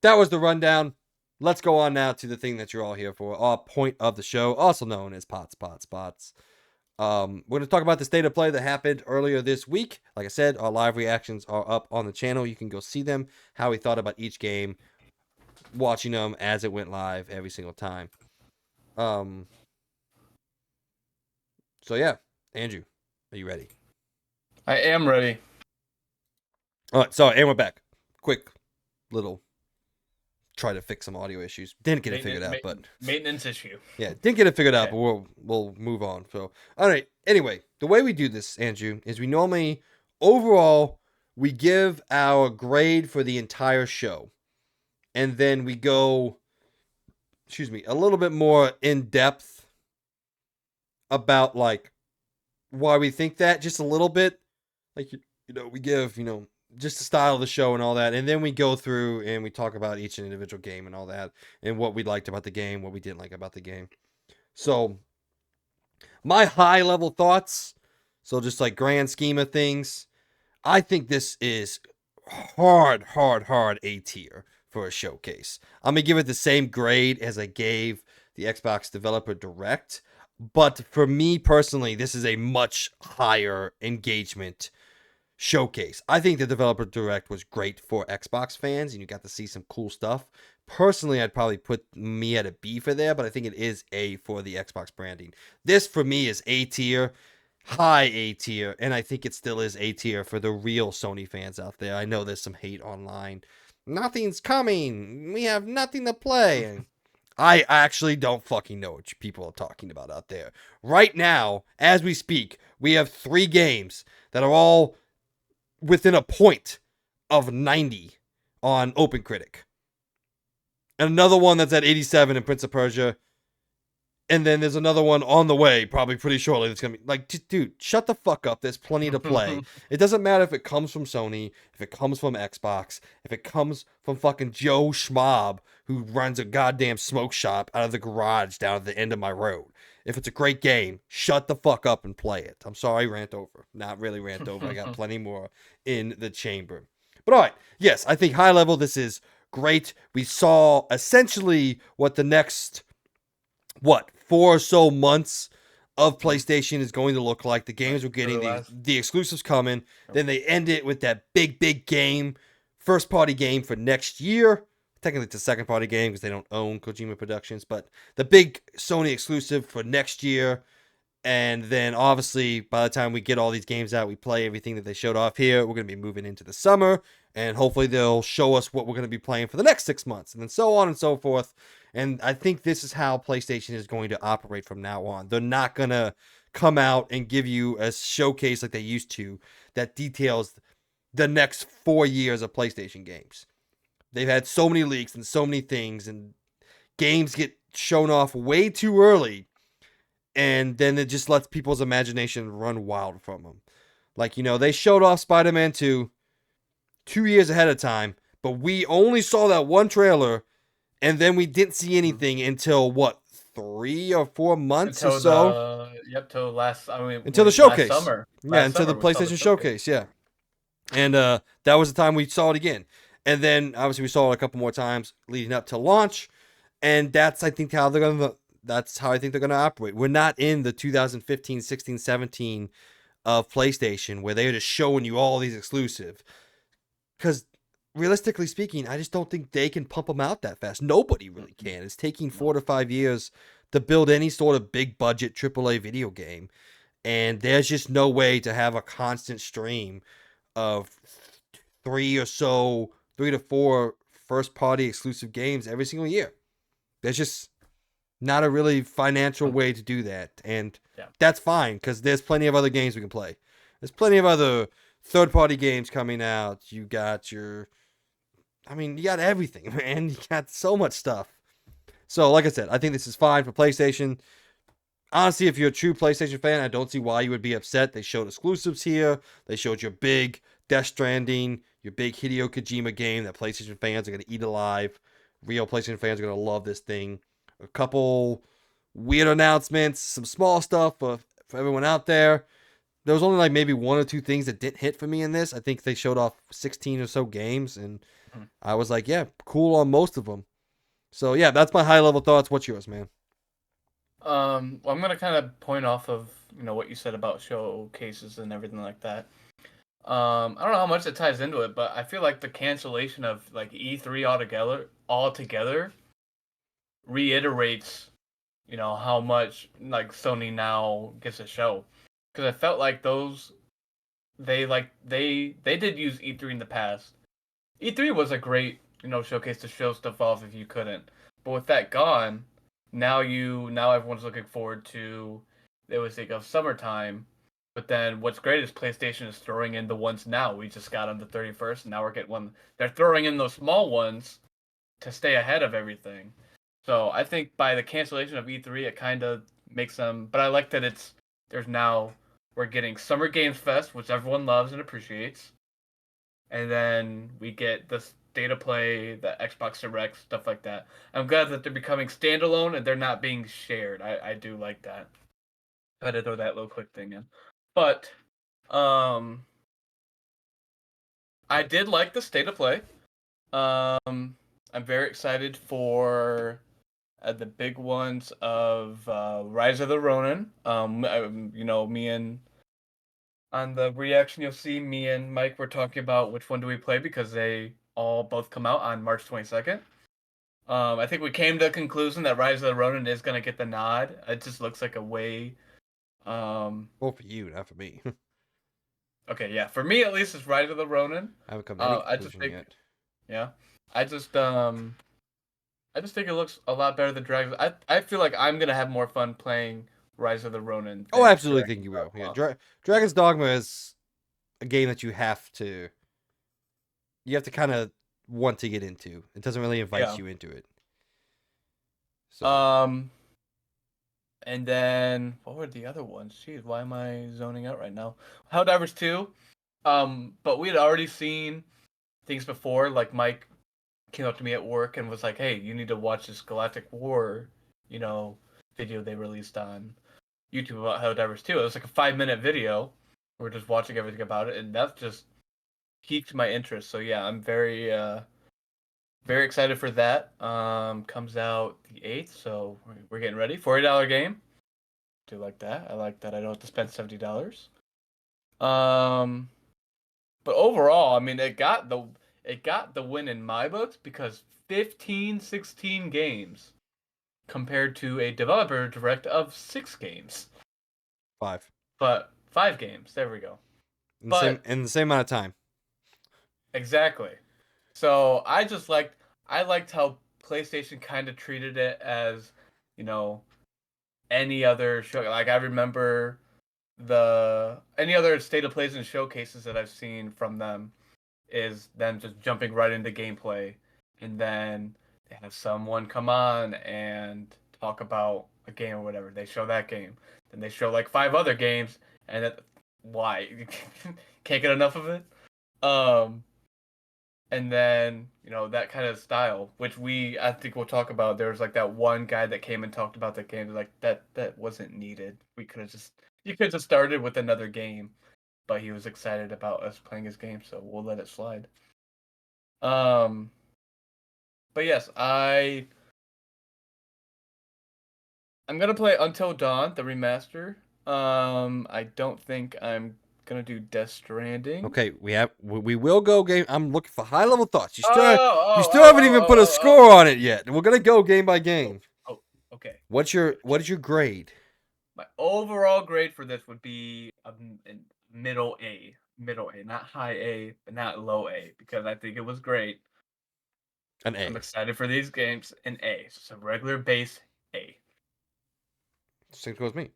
that was the rundown. Let's go on now to the thing that you're all here for, our point of the show, also known as Pots. We're going to talk about the state of play that happened earlier this week. Like I said, our live reactions are up on the channel. You can go see them, how we thought about each game, watching them as it went live every single time. Um, so yeah, Andrew, are you ready? I am ready. All right, sorry, and we're back. Quick little try to fix some audio issues. Didn't get it Maintenance figured out, but maintenance issue. yeah, didn't get it figured out, Okay. but we'll move on. So, all right. Anyway, the way we do this, Andrew, is we normally overall we give our grade for the entire show, and then we go, excuse me, a little bit more in depth about like why we think that, just a little bit. Like we give just the style of the show and all that, and then we go through and we talk about each individual game and all that, and what we liked about the game, what we didn't like about the game. So my high level thoughts. So just like grand scheme of things, I think this is hard A tier for a showcase. I'm gonna give it the same grade as I gave the Xbox Developer Direct, but for me personally, this is a much higher engagement showcase. I think the Developer Direct was great for Xbox fans, and you got to see some cool stuff. Personally, I'd probably put me at a B for there, but I think it is A for the Xbox branding. This for me is A tier, high A tier, and I think it still is A tier for the real Sony fans out there. I know there's some hate online. Nothing's coming. We have nothing to play. I actually don't fucking know what people are talking about out there. Right now, as we speak, we have 3 games that are all within a point of 90 on OpenCritic. And another one that's at 87 in Prince of Persia. And then there's another one on the way, probably pretty shortly. That's gonna be like, dude, shut the fuck up. There's plenty to play. It doesn't matter if it comes from Sony, if it comes from Xbox, if it comes from fucking Joe Schmob, who runs a goddamn smoke shop out of the garage down at the end of my road. If it's a great game, shut the fuck up and play it. I'm sorry, rant over. Not really rant over. I got plenty more in the chamber. But all right, yes, I think high level, this is great. We saw essentially what the next 4 or so months of PlayStation is going to look like. The games we're For the getting, last. the exclusives coming. Then they end it with that big game, first party game for next year. Technically, it's a second party game because they don't own Kojima Productions, but the big Sony exclusive for next year. And then obviously, by the time we get all these games out, we play everything that they showed off here. We're going to be moving into the summer, and hopefully they'll show us what we're going to be playing for the next 6 months, and then so on and so forth. And I think this is how PlayStation is going to operate from now on. They're not going to come out and give you a showcase like they used to that details the next 4 years of PlayStation games. they've had so many leaks and so many things, and games get shown off way too early, and then it just lets people's imagination run wild from them. Like, they showed off Spider-Man 2 2 years ahead of time, but we only saw that one trailer, and then we didn't see Mhm. anything until what, 3 or 4 months or Until so? till last, I mean, Until the when last showcase. summer. Yeah, Last until the summer we saw the PlayStation showcase. showcase, yeah. And that was the time we saw it again. And then obviously we saw it a couple more times leading up to launch. And that's how I think they're gonna operate. We're not in the 2015, 16, 17 of PlayStation where they're just showing you all these exclusive. Because realistically speaking, I just don't think they can pump them out that fast. Nobody really Mm-mm. can. It's taking No. 4 to 5 years to build any sort of big budget AAA video game, and there's just no way to have a constant stream of three to four first party exclusive games every single year. There's just not a really financial way to do that, and Yeah. that's fine because there's plenty of other games we can play. There's plenty of other third party games coming out. You got everything, man. You got so much stuff. So, like I said, I think this is fine for PlayStation. Honestly, if you're a true PlayStation fan, I don't see why you would be upset. They showed exclusives here. They showed your big Death Stranding, your big Hideo Kojima game that PlayStation fans are going to eat alive. Real PlayStation fans are going to love this thing. A couple weird announcements, some small stuff for everyone out there. There was only like maybe one or two things that didn't hit for me in this. I think they showed off 16 or so games, and Mhm. I was like, yeah, cool on most of them. So, yeah, that's my high level thoughts. What's yours, man? Well, I'm gonna kind of point off of what you said about showcases and everything like that. I don't know how much it ties into it, but I feel like the cancellation of like E3 altogether reiterates how much like Sony now gets a show, because I felt like they did use E3 in the past. E3 was a great showcase to show stuff off if you couldn't, but with that gone, now everyone's looking forward to, they always think of summertime. But then what's great is PlayStation is throwing in the ones now. We just got on the 31st, and now we're getting one. They're throwing in those small ones to stay ahead of everything. So I think by the cancellation of E3, it kind of makes them. But I like that there's now, we're getting Summer Games Fest, which everyone loves and appreciates, and then we get the State of Play, the Xbox Direct, stuff like that. I'm glad that they're becoming standalone and they're not being shared. I do like that. I had to throw that little quick thing in, but um, I did like the State of Play. I'm very excited for the big ones of Rise of the Ronin. Me and on the reaction, you'll see me and Mike were talking about which one do we play because they all both come out on March 22nd. I think we came to a conclusion that Rise of the Ronin is gonna get the nod. It just looks like a way. Um, Well, for you, not for me. okay, yeah, for me at least, it's Rise of the Ronin. I haven't come to any I just conclusion think, yet. yeah, I just I just think it looks a lot better than Dragon. I feel like I'm gonna have more fun playing Rise of the Ronin Oh, I than absolutely Dragon. think you will. Yeah, Yeah, Dragon's Dogma is a game that you have to kind of want to get into. It doesn't really invite yeah. you into it. So, Um, and then what were the other ones? Jeez, why am I zoning out right now? Helldivers 2. But we had already seen things before. Like Mike came up to me at work and was like, "Hey, you need to watch this Galactic War, you know, video they released on YouTube about Helldivers 2." It was like a 5-minute video. We're just watching everything about it, and that just piqued my interest. So yeah, I'm very excited for that. Comes out the 8th, so we're getting ready. $40 game. Do like that. I like that I don't have to spend $70. Um, but overall, I mean, it got the win in my books because 15, 16 games compared to a developer direct of 6 games, 5 but 5 games. There we go. in the same But in the same amount of time. exactly. So I liked how PlayStation kind of treated it as, you know, any other show. Like I remember the any other state of plays and showcases that I've seen from them is them just jumping right into gameplay and then they have someone come on and talk about a game or whatever. They show that game, then they show like 5 other games, and why can't get enough of it. Um, and then that kind of style, which I think we'll talk about. There was like that one guy that came and talked about the game, like that wasn't needed. We could have just you could have just started with another game, but he was excited about us playing his game, so we'll let it slide. Um, but yes, I'm gonna play Until Dawn, the remaster. I don't think I'm gonna do Death Stranding. Okay, we will go game. I'm looking for high level thoughts. Oh, You oh, still oh, haven't oh, even put a oh, oh, score on it yet. We're gonna go game by oh, game. oh, okay. What is your grade? My overall grade for this would be a middle A. Middle A, not high A, but not low A, because I think it was great. An I'm A. excited for these games. An A, just a regular base A. Same goes me.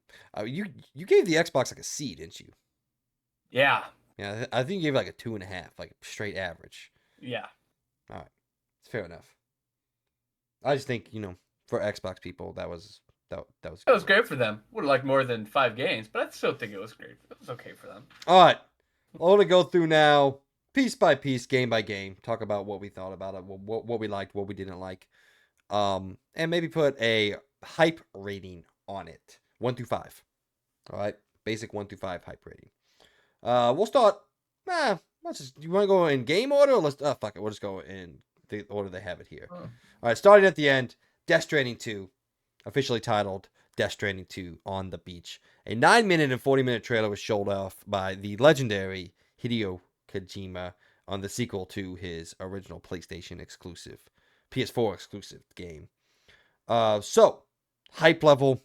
You gave the Xbox like a C, didn't you? Yeah, Yeah, I think you gave it like a 2.5, like straight average. yeah. All right, it's fair enough. I just think for Xbox people that was that was a It good was one. great for them. Would have liked more than 5 games, but I still think it was great. It was okay for them. All right, I want to go through now, piece by piece, game by game, talk about what we thought about it, what we liked, what we didn't like, and maybe put a hype rating on it, 1 through 5. All right, basic 1 through 5 hype rating. We'll start. Let's just. You want to go in game order? Or let's. Fuck it. We'll just go in the order they have it here. Oh. All right, starting at the end. Death Stranding 2, officially titled Death Stranding 2 on the Beach. A 9-minute and 40-minute trailer was showed off by the legendary Hideo Kojima on the sequel to his original PlayStation exclusive, PS4 exclusive game. So hype level.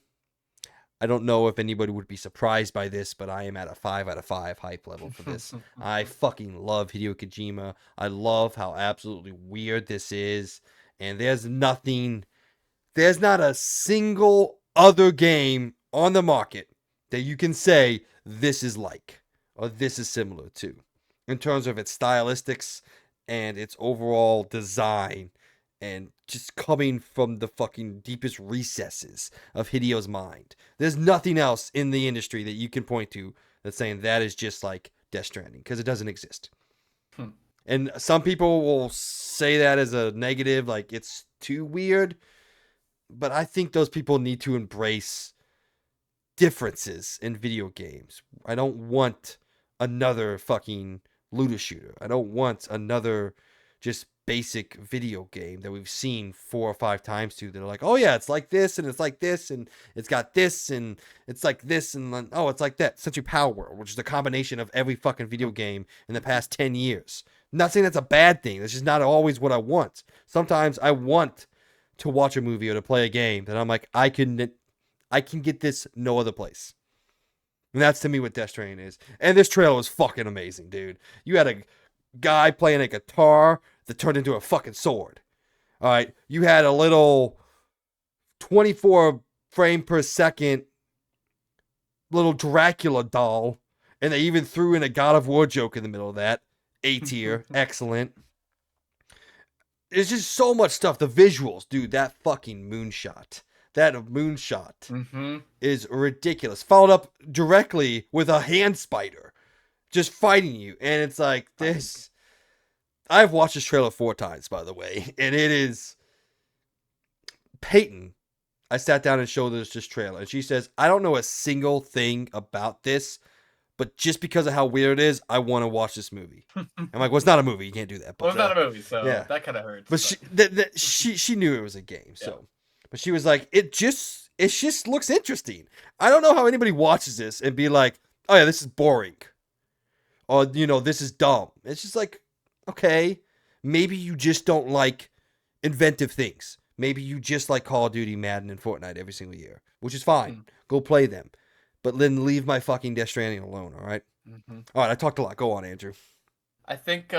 I don't know if anybody would be surprised by this, but I am at a 5 out of 5 hype level for this. I fucking love Hideo Kojima. I love how absolutely weird this is. And there's not a single other game on the market that you can say this is like or this is similar to in terms of its stylistics and its overall design and just coming from the fucking deepest recesses of Hideo's mind. There's nothing else in the industry that you can point to that's saying that is just like Death Stranding because it doesn't exist. And some people will say that as a negative, like it's too weird. But I think those people need to embrace differences in video games. I don't want another fucking looter shooter. I don't want another just basic video game that we've seen 4 or 5 times too. That are like, oh yeah, it's like this and it's like this and it's got this and it's like this and then, oh, it's like that. Essentially Palworld, which is a combination of every fucking video game in the past 10 years. I'm not saying that's a bad thing. That's just not always what I want. Sometimes I want to watch a movie or to play a game that I'm like, I can get this no other place. And that's to me what Death Stranding is. And this trailer was fucking amazing, dude. You had a guy playing a guitar that turned into a fucking sword. All right. You had a little 24 frame per second little Dracula doll. And they even threw in a God of War joke in the middle of that. A tier. Excellent. There's just so much stuff. The visuals, dude, that fucking moonshot. That moonshot is ridiculous. Followed up directly with a hand spider just fighting you. And it's like this. I've watched this trailer 4 times, by the way. And it is Peyton. I sat down and showed this trailer. And she says, I don't know a single thing about this. But just because of how weird it is, I want to watch this movie. I'm like, well, it's not a movie. You can't do that. But, well, it's not a movie, so yeah. that kind of hurts. But she knew it was a game. So, yeah. But she was like, it just looks interesting. I don't know how anybody watches this and be like, oh yeah, this is boring, or this is dumb. It's just like, okay, maybe you just don't like inventive things. Maybe you just like Call of Duty, Madden, and Fortnite every single year, which is fine. Go play them. But then leave my fucking Death Stranding alone, all right? All right, I talked a lot. Go on, Andrew. I think,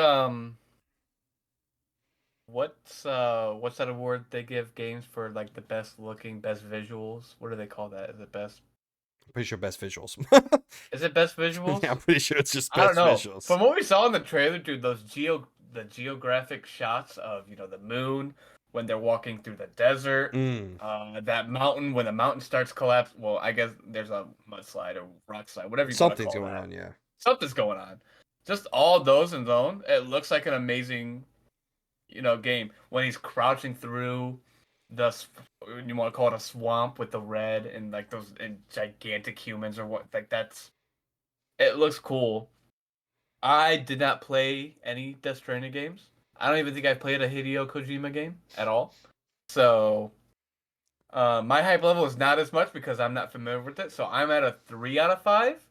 what's that award they give games for, like, the best looking, best visuals? What do they call that? Is it best? I'm pretty sure best visuals. Is it best visuals? Yeah, I'm pretty sure it's just I don't best know. visuals. From what we saw in the trailer, dude, those the geographic shots of the moon when they're walking through the desert, Mm. that mountain when the mountain starts collapse. Well, I guess there's a mudslide or rock slide, whatever you want to Something's call going that. on, yeah. Something's going on. Just all those in zone. It looks like an amazing, game when he's crouching through the you want to call it a swamp with the red and like those and gigantic humans or what like that's it looks cool. I did not play any Death Stranding games. I don't even think I played a Hideo Kojima game at all. So my hype level is not as much because I'm not familiar with it. So I'm at a 3 out of 5.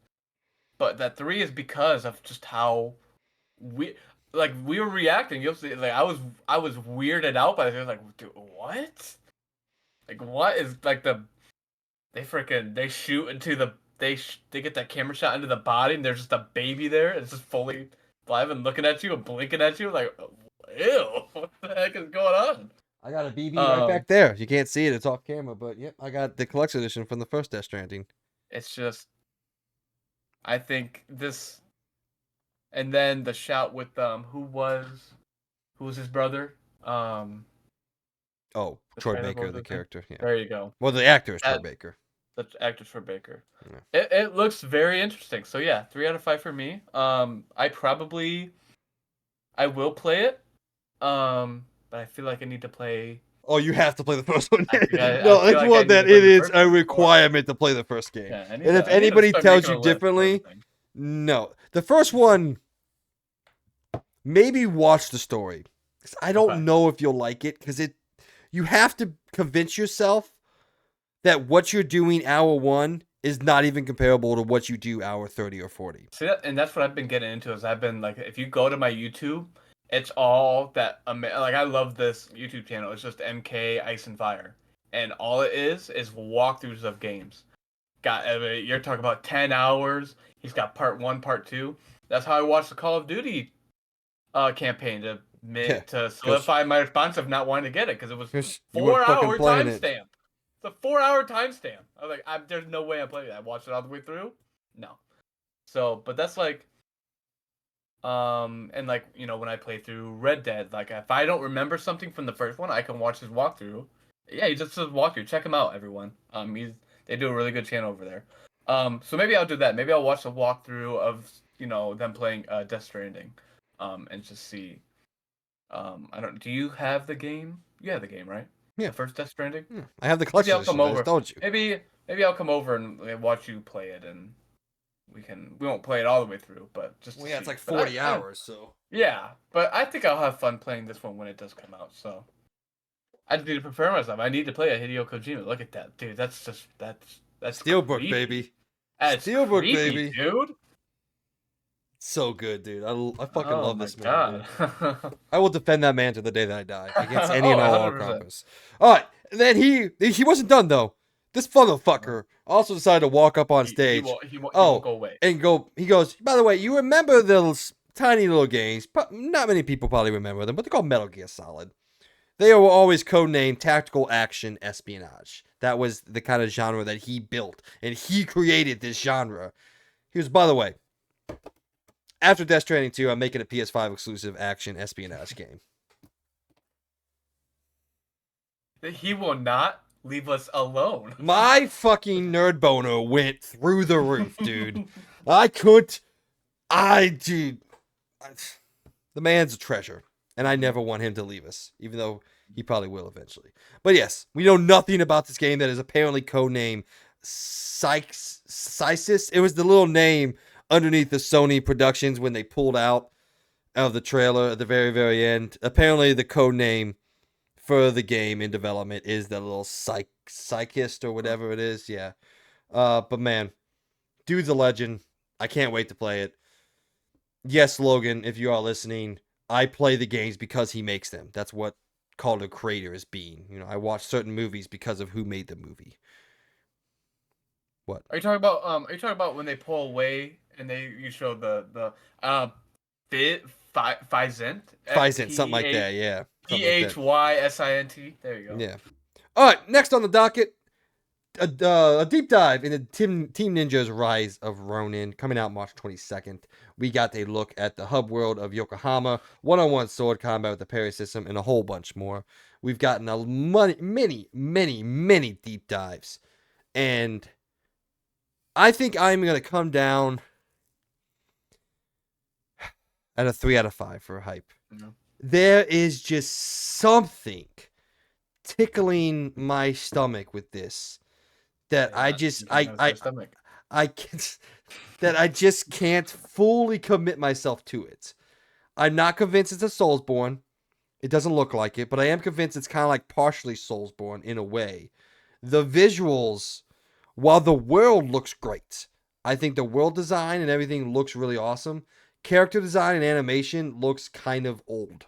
But that 3 is because of just how we we were reacting. You'll see, like I was weirded out by this. Like, dude, what? Like, what is like they shoot into they get that camera shot into the body and there's just a baby there. It's just fully alive and looking at you and blinking at you like, ew, what the heck is going on? I got a BB right Um, back there. You can't see it; it's off camera. But yep, I got the collection edition from the first Death Stranding. it's just I think this and then the shout with who was his brother? Oh, The Troy trailer, what Baker, was the his name? character. Yeah. There you go. Well, the actor is Troy That Baker. the actors for Baker. Yeah. It looks very interesting. So yeah, 3 out of 5 for me. I will play it. But I feel like I need to play. Oh, you have to play the first one. I No, feel it's like I one need to that play it the is first a one before. requirement to play the first game. Yeah, And if I need to anybody start tells making you a list of differently, everything. no. The first one, maybe watch the story. 'Cause I don't Okay. know if you'll like it because you have to convince yourself that what you're doing hour 1 is not even comparable to what you do hour 30 or 40. See that, and that's what I've been getting into. Is I've been like, if you go to my YouTube, it's all that. Like I love this YouTube channel. It's just MK Ice and Fire, and all it is walkthroughs of games. You're talking about 10 hours. He's got part 1, part 2. That's how I watched the Call of Duty campaign Yeah, to solidify my response of not wanting to get it because it was because you weren't fucking 4 hour playing it. timestamp. It's a 4 hour timestamp. I was like, there's no way I'm playing that. I watched it all the way through. No. So, but that's like, and like when I play through Red Dead, like if I don't remember something from the first one, I can watch his walkthrough. Yeah, he just says walkthrough. Check him out, everyone. They do a really good channel over there. So maybe I'll do that. Maybe I'll watch a walkthrough of them playing Death Stranding, and just see. I don't. Do you have the game? You have the game, right? Yeah. The first Death Stranding. Yeah. I have the Maybe collection I'll come edition. I just over. told you. Maybe I'll come over and watch you play it, and we won't play it all the way through, but just Well, to yeah, it's see. like But 40 hours, so. yeah, but I think I'll have fun playing this one when it does come out. So I just need to prepare myself. I need to play a Hideo Kojima. Look at that, dude. That's Steelbook, creepy. baby. That's Steelbook, creepy, baby. dude. So good, dude. I fucking Oh love my this man, god. dude. I will defend that man to the day that I die against any Oh, and all 100%. Carpus. All right, then he wasn't done though. This motherfucker also decided to walk up on He stage. won't go away. and go. He goes. By the way, you remember those tiny little games? Not many people probably remember them, but they're called Metal Gear Solid. They were always codenamed Tactical Action Espionage. That was the kind of genre that he built, and he created this genre. He was, by the way, after Death Stranding 2, I'm making a PS5 exclusive action espionage game. He will not leave us alone. My fucking nerd boner went through the roof, dude. I couldn't. Dude. The man's a treasure, and I never want him to leave us, even though he probably will eventually. But yes, we know nothing about this game that is apparently codenamed Sysis. It was the little name underneath the Sony productions when they pulled out of the trailer at the very, very end. Apparently, the code name for the game in development is the little psychist or whatever it is. Yeah. But man, dude's a legend. I can't wait to play it. Yes, Logan, if you are listening, I play the games because he makes them. That's what called a creator is being. I watch certain movies because of who made the movie. What? Are you talking about when they pull away and you show the Physint? Physint, something like that, yeah. Physint. There you go. Yeah. All right, next on the docket, a deep dive into Team Ninja's Rise of Ronin, coming out March 22nd. We got a look at the hub world of Yokohama, one-on-one sword combat with the parry system, and a whole bunch more. We've gotten many deep dives, and I think I'm gonna come down at a 3 out of 5 for hype. No. There is just something tickling my stomach with this that You're not, you're not a stomach. I can't that I just can't fully commit myself to it. I'm not convinced it's a Soulsborne. It doesn't look like it, but I am convinced it's kind of like partially Soulsborne in a way. The visuals, while the world looks great, I think the world design and everything looks really awesome. Character design and animation looks kind of old.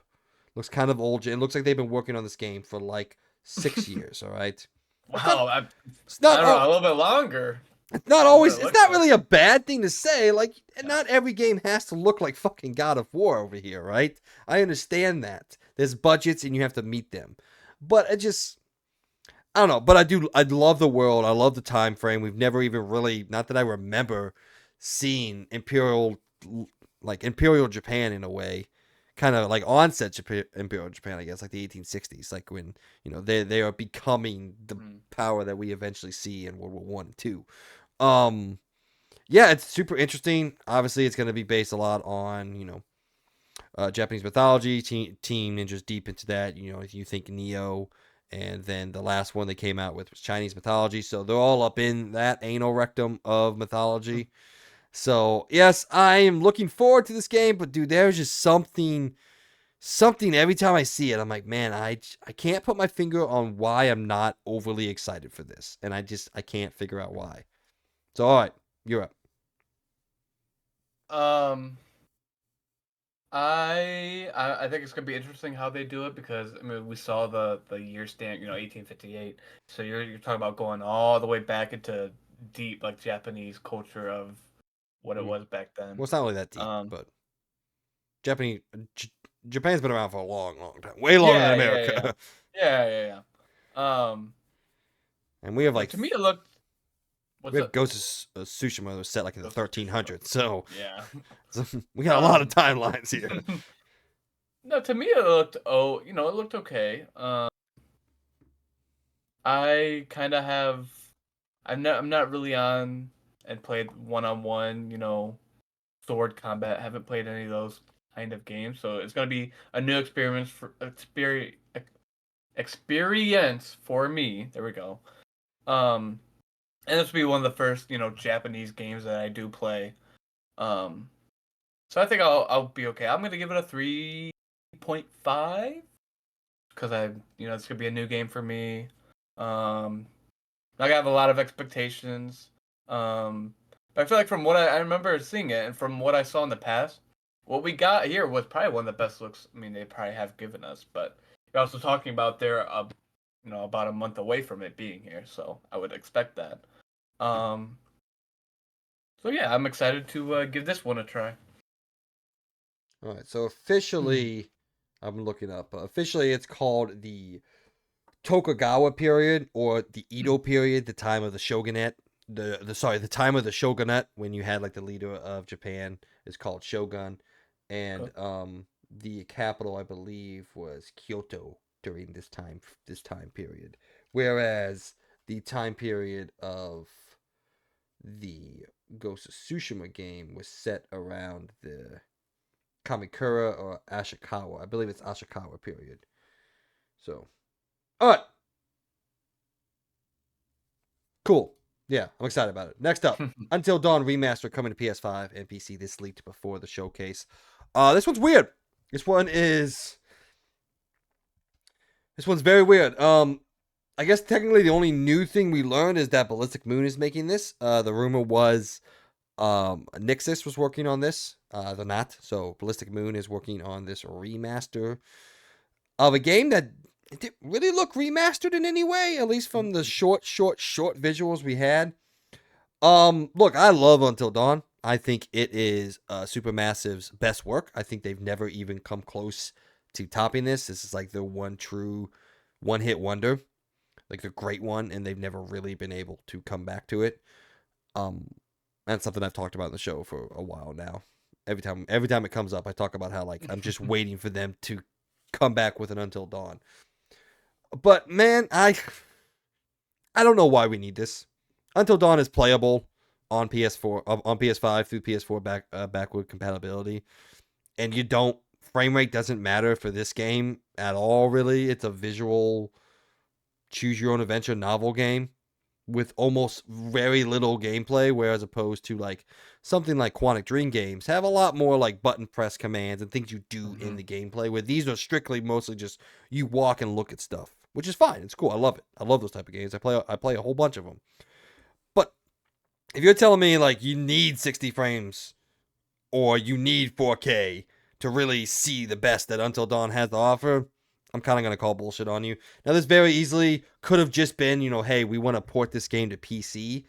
Looks kind of old. It looks like they've been working on this game for like 6 years. All right. That's not. Wow, It's I not. don't know, a little bit longer. It's not That's what always. it It's looks not like. really a bad thing to say. Like, Yeah. not every game has to look like fucking God of War over here, right? I understand that. There's budgets and you have to meet them, but it just. I don't know, but I do. I love the world. I love the time frame. We've never even really, not that I remember, seeing Imperial Japan in a way, kind of like onset Imperial Japan, I guess, like the 1860s, like when they are becoming the power that we eventually see in World War One and Two. Yeah, it's super interesting. Obviously, it's going to be based a lot on Japanese mythology. Team Ninja's deep into that. If you think Neo, and then the last one they came out with was Chinese mythology. So they're all up in that anal rectum of mythology. So yes, I am looking forward to this game, but dude, there's just something every time I see it. I'm like, man, I can't put my finger on why I'm not overly excited for this, and I can't figure out why. So all right, you're up. Um, I think it's gonna be interesting how they do it because I mean we saw the year stamp, 1858. So you're talking about going all the way back into deep like Japanese culture of what it Mm. was back then. Well, it's not really that deep, Um, but Japanese Japan's been around for a long time, way longer than yeah, yeah, yeah, America, yeah, yeah, yeah. and we have Like like to me it looked. we What's have up? Ghost of Tsushima that was set like in the Ghost of Tsushima. 1300s, so, Yeah. so we got a lot of Um. timelines here. No, to me it looked it looked okay. I kind of have. I'm not really on and played one-on-one, sword combat. Haven't played any of those kind of games, so it's gonna be a new experience for me. There we go. Um, and this will be one of the first, Japanese games that I do play. Um, so I think I'll be okay. I'm gonna give it a 3.5 because it's gonna be a new game for me. Um, I have a lot of expectations. But I feel like from what I remember seeing it and from what I saw in the past, what we got here was probably one of the best looks. I mean, they probably have given us, but you're also talking about they're about a month away from it being here, so I would expect that. Um, so yeah, I'm excited to give this one a try. All right, so officially, I'm looking up. Officially, it's called the Tokugawa period or the Edo period, the time of the shogunate. The time of the shogunate when you had like the leader of Japan is called shogun, and Okay. the capital I believe was Kyoto during this time period. Whereas the time period of the Ghost of Tsushima game was set around the Kamakura or Ashikawa. I believe it's Ashikawa period. So, all right, cool. Yeah, I'm excited about it. Next up, Until Dawn Remaster coming to PS5 and PC. This leaked before the showcase. This one's weird. This one is. This one's very weird. I guess technically the only new thing we learned is that Ballistic Moon is making this. The rumor was Nixis was working on this. They're not. So Ballistic Moon is working on this remaster of a game that it didn't really look remastered in any way, at least from the short visuals we had. Look, I love Until Dawn. I think it is Supermassive's best work. I think they've never even come close to topping this. This is like the one true one hit wonder. like the great one, and they've never really been able to come back to it. Um, that's something I've talked about in the show for a while now. Every time it comes up, I talk about how like I'm just waiting for them to come back with an Until Dawn. But man, I don't know why we need this. Until Dawn is playable on PS4, on PS5 through PS4 backward compatibility, and you don't frame rate doesn't matter for this game at all. Really, it's a visual choose your own adventure novel game with almost very little gameplay, whereas opposed to like something like Quantic Dream games have a lot more like button press commands and things you do in the gameplay, where these are strictly mostly just you walk and look at stuff, which is fine. It's cool. I love it. I love those type of games. I play a whole bunch of them. But if you're telling me like you need 60 frames or you need 4K to really see the best that Until Dawn has to offer, I'm kind of going to call bullshit on you. Now, this very easily could have just been, hey, we want to port this game to PC.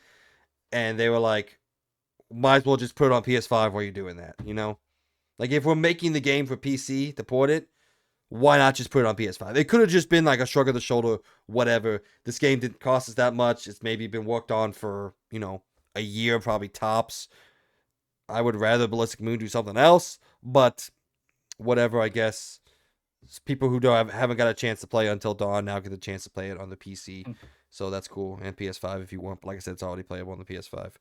And they were like, might as well just put it on PS5 while you're doing that. Like, if we're making the game for PC to port it, why not just put it on PS5? It could have just been like a shrug of the shoulder, whatever. This game didn't cost us that much. It's maybe been worked on for, a year, probably tops. I would rather Ballistic Moon do something else, but whatever, I guess. People who haven't got a chance to play Until Dawn now get the chance to play it on the PC. So that's cool. And PS5 if you want. But like I said, it's already playable on the PS5.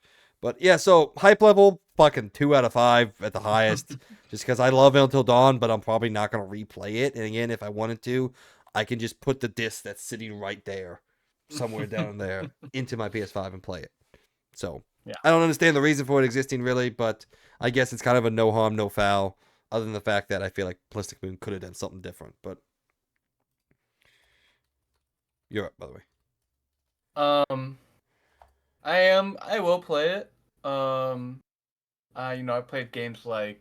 But yeah, so hype level, fucking 2 out of 5 at the highest. Just because I love Until Dawn, but I'm probably not going to replay it. And again, if I wanted to, I can just put the disc that's sitting right there, somewhere down there, into my PS5 and play it. So Yeah. I don't understand the reason for it existing really, but I guess it's kind of a no harm, no foul. Other than the fact that I feel like Ballistic Moon could have done something different, but you're up, by the way. I will play it. I played games like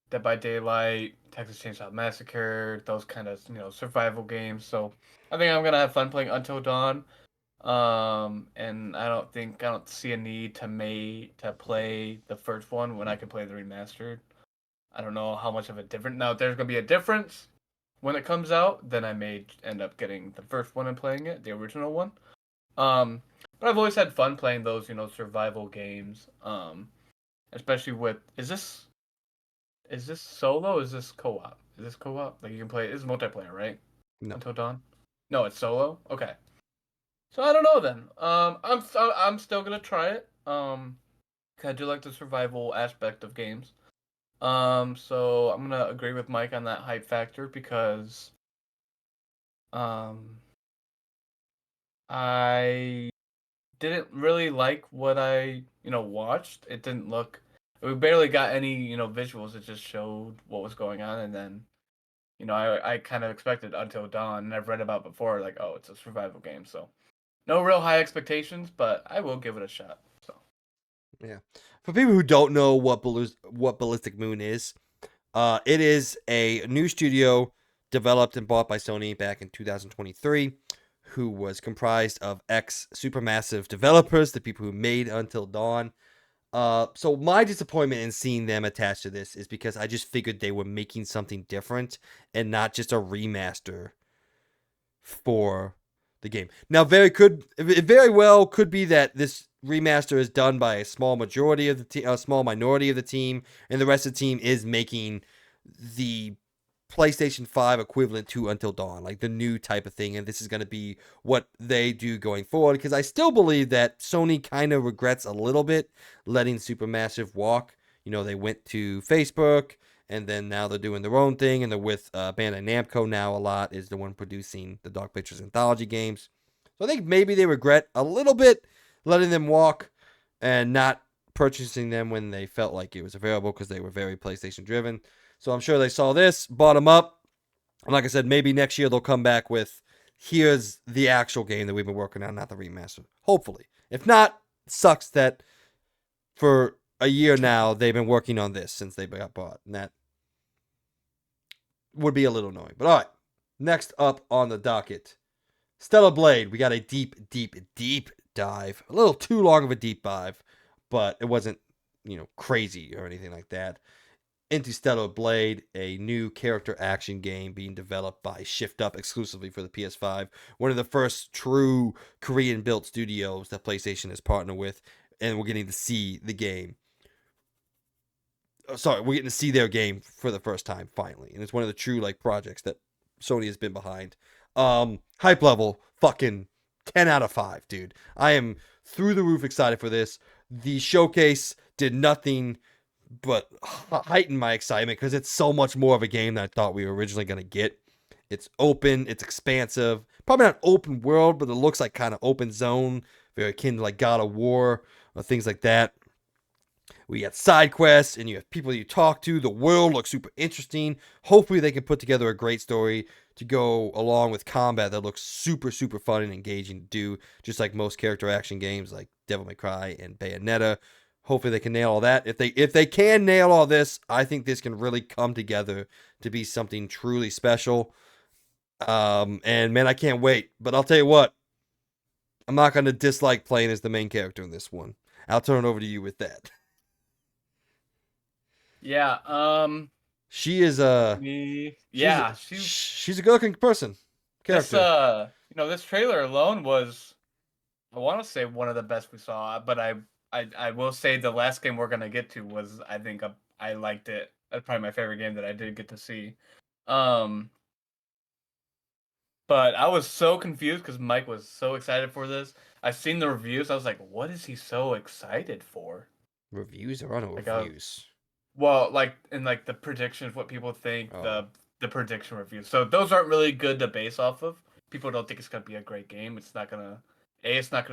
Dead by Daylight, Texas Chainsaw Massacre, those kind of survival games. So I think I'm gonna have fun playing Until Dawn. And I don't see a need to play the first one when I can play the remastered. I don't know how much of a difference. Now, if there's gonna be a difference when it comes out, then I may end up getting the first one and playing it, the original one. But I've always had fun playing those, survival games. Especially with is this solo? Or is this co-op? Is this co-op? Like you can play. It's multiplayer, right? No. Until Dawn. No, it's solo. Okay. So I don't know then. I'm still gonna try it. 'Cause I do like the survival aspect of games. So I'm gonna agree with Mike on that hype factor because um I didn't really like what I watched. It didn't look. We barely got any visuals. It just showed what was going on, and then I kind of expected Until Dawn, and I've read about before like, oh, it's a survival game, so no real high expectations, but I will give it a shot. So Yeah. For people who don't know what Ballistic Moon is, it is a new studio developed and bought by Sony back in 2023, who was comprised of ex Supermassive developers, the people who made Until Dawn. So my disappointment in seeing them attached to this is because I just figured they were making something different and not just a remaster for the game. Now, it very well could be that this remaster is done by a small majority of the team, a small minority of the team, and the rest of the team is making the PlayStation 5 equivalent to Until Dawn, like the new type of thing, and this is going to be what they do going forward, because I still believe that Sony kind of regrets a little bit letting Supermassive walk. They went to Facebook, and then now they're doing their own thing, and they're with Bandai Namco now a lot, is the one producing the Dark Pictures anthology games. So I think maybe they regret a little bit letting them walk and not purchasing them when they felt like it was available, because they were very PlayStation driven. So I'm sure they saw this, bought them up. And like I said, maybe next year they'll come back with, here's the actual game that we've been working on, not the remaster. Hopefully. If not, sucks that for a year now they've been working on this since they got bought. And that would be a little annoying. But all right. Next up on the docket, Stellar Blade. We got a deep, deep, deep dive. A little too long of a deep dive, but it wasn't, crazy or anything like that. Interstellar Blade, a new character action game being developed by Shift Up exclusively for the PS5. One of the first true Korean built studios that PlayStation has partnered with, and we're getting to see the game. Sorry, we're getting to see their game for the first time finally, and it's one of the true like projects that Sony has been behind. Hype level, fucking 10 out of 5, dude. I am through the roof excited for this. The showcase did nothing but heighten my excitement because it's so much more of a game than I thought we were originally going to get. It's open, it's expansive, probably not open world, but it looks like kind of open zone, very akin to like God of War or things like that. We got side quests and you have people you talk to. The world looks super interesting. Hopefully, they can put together a great story to go along with combat that looks super, super fun and engaging to do, just like most character action games like Devil May Cry and Bayonetta. Hopefully, they can nail all that. If they can nail all this, I think this can really come together to be something truly special. And man, I can't wait. But I'll tell you what, I'm not going to dislike playing as the main character in this one. I'll turn it over to you with that. Yeah. She is she's Yeah. she's a good looking person This character. this trailer alone was, I want to say, one of the best we saw. But I will say the last game we're gonna get to was, I think, I liked it. That's probably my favorite game that I did get to see. Um, but I was so confused because Mike was so excited for this. I've seen the reviews. I was like, what is he so excited for? Reviews or no Like, reviews? well, like, and like the predictions, what people think, Oh, the prediction reviews. So those aren't really good to base off of. People don't think it's gonna be a great game. It's not gonna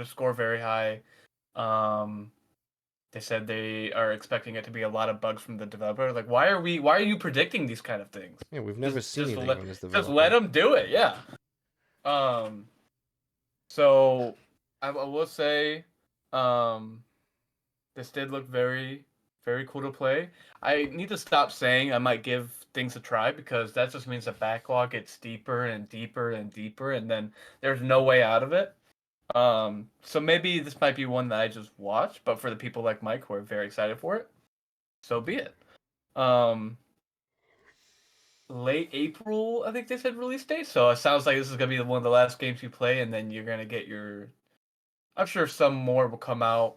score very high. Um, they said they are expecting it to be a lot of bugs from the developer. Like, why are you predicting these kind of things? yeah, we've never Just seen just anything let from this just let developer. them do it. Yeah. Um. So I will say, um, this did look very, very cool to play. I need to stop saying I might give things a try, because that just means the backlog gets deeper and deeper and deeper, and then there's no way out of it. So maybe this might be one that I just watch, but for the people like Mike who are very excited for it, so be it. Um, Late April, I think they said release date. So it sounds like this is gonna be one of the last games you play, and then you're gonna get your. I'm sure some more will come out.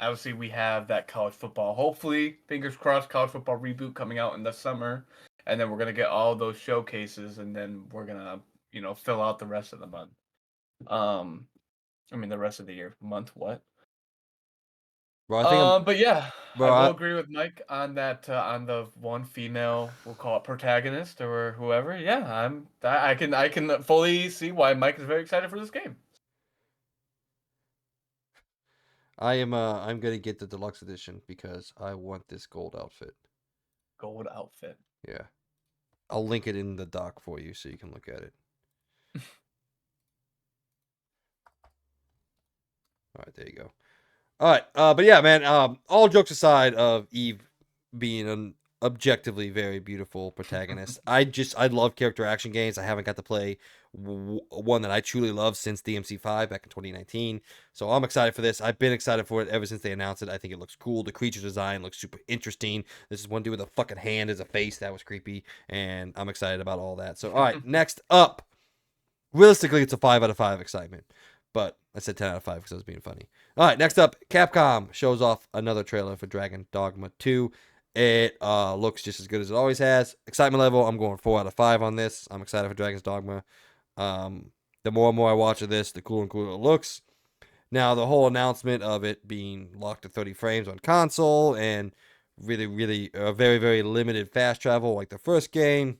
Obviously, we have that college football. Hopefully, fingers crossed, college football reboot coming out in the summer, and then we're gonna get all those showcases, and then we're gonna, fill out the rest of the month. Um, I mean, the rest of the year. Month what? Bro, I think I'm But yeah, I bro. will agree with Mike on that. On the one female, we'll call it protagonist or whoever. Yeah, I can fully see why Mike is very excited for this game. I'm gonna get the deluxe edition because I want this gold outfit. Gold outfit. Yeah, I'll link it in the doc for you so you can look at it. All right, there you go. All right, but yeah, man. All jokes aside of Eve being an objectively very beautiful protagonist, I love character action games. I haven't got to play one that I truly love since DMC5 back in 2019. So I'm excited for this. I've been excited for it ever since they announced it. I think it looks cool. The creature design looks super interesting. This is one dude with a fucking hand as a face that was creepy, and I'm excited about all that. So all right, next up, realistically, it's a 5 out of 5 excitement. But I said 10 out of 5 because I was being funny. All right, next up, Capcom shows off another trailer for Dragon Dogma 2. It looks just as good as it always has. Excitement level, I'm going 4 out of 5 on this. I'm excited for Dragon's Dogma. Um, the more and more I watch of this, the cooler and cooler it looks. Now, the whole announcement of it being locked to 30 frames on console and really, really very, very limited fast travel like the first game,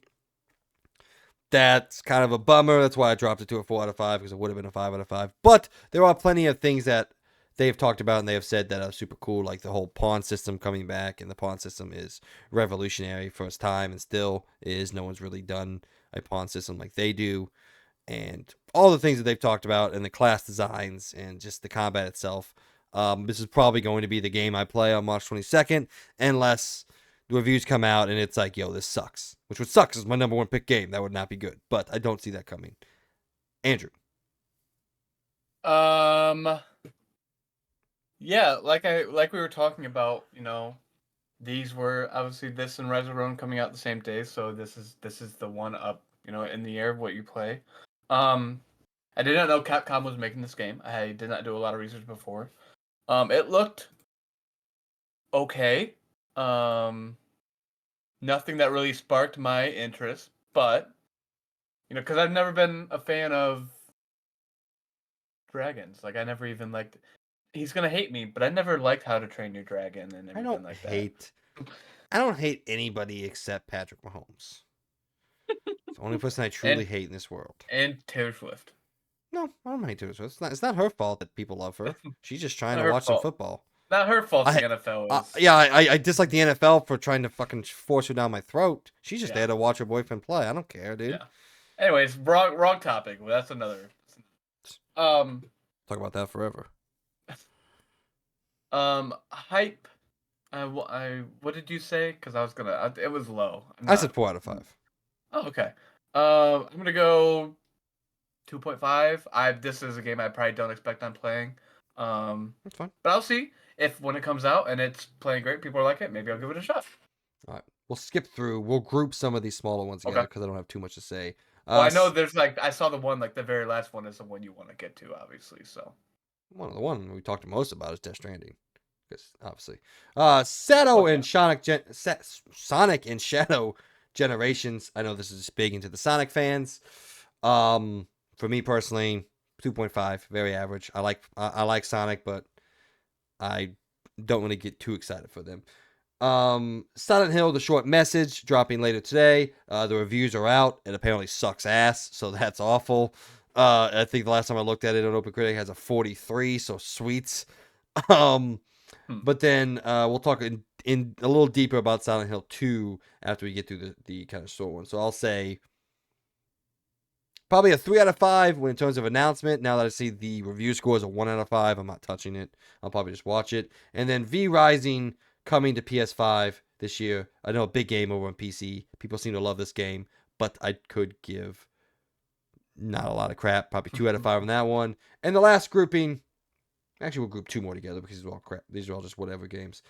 that's kind of a bummer. That's why I dropped it to a 4 out of 5 because it would have been a 5 out of 5. But there are plenty of things that they've talked about and they have said that are super cool, like the whole pawn system coming back. And the pawn system is revolutionary for its time and still is. No one's really done a pawn system like they do. And all the things that they've talked about and the class designs and just the combat itself. This is probably going to be the game I play on March 22nd, unless the reviews come out and it's like, yo, this sucks. Which would suck is my number one pick game. That would not be good. But I don't see that coming. Andrew. Um, yeah, like we were talking about, these were obviously this and Rise of Rome coming out the same day, so this is the one up, in the air of what you play. Um, I did not know Capcom was making this game. I did not do a lot of research before. It looked okay. Um, Nothing that really sparked my interest, but because I've never been a fan of dragons. Like I never even liked. He's gonna hate me, but I never liked How to Train Your Dragon and I everything don't like that. hate. I don't hate anybody except Patrick Mahomes. It's the only person I truly and hate in this world. and Taylor Swift. No, I don't hate Taylor Swift. It's not her fault that people love her. She's just trying Not to her watch some fault. football. Not her fault. The I, NFL is. yeah, I dislike the NFL for trying to fucking force her down my throat. She's just Yeah, there to watch her boyfriend play. I don't care, dude. yeah. Anyways, wrong topic. Well, that's another. Um, Talk about that forever. Hype. What did you say? Because I was gonna. It was low. I'm I said not. 4 out of 5. Oh, okay. I'm gonna go 2.5. This is a game I probably don't expect on playing. That's fine. But I'll see if when it comes out and it's playing great, people are like it. Maybe I'll give it a shot. All right, we'll skip through. We'll group some of these smaller ones together Okay. because I don't have too much to say. Well, I know there's I saw the one the very last one is the one you want to get to, obviously. So. The one we talked the most about is Death Stranding, because obviously, Shadow Fuck and yeah. Sonic and Shadow Generations. I know this is big into the Sonic fans. For me personally, 2.5, very average. I like Sonic, but I don't want to get too excited for them. Silent Hill, the short message, dropping later today. The reviews are out. It apparently sucks ass, so that's awful. I think the last time I looked at it on OpenCritic, it has a 43, so sweets. Um, but then we'll talk in a little deeper about Silent Hill 2 after we get through the kind of short one. So I'll say probably a 3 out of 5 when in terms of announcement. Now that I see the review score is a 1 out of 5, I'm not touching it. I'll probably just watch it. And then V Rising coming to PS5 this year. I know a big game over on PC. People seem to love this game, but I could give not a lot of crap. Probably 2 out of 5 on that one. And the last grouping, actually we'll group 2 more together because these are all crap. These are all just whatever games.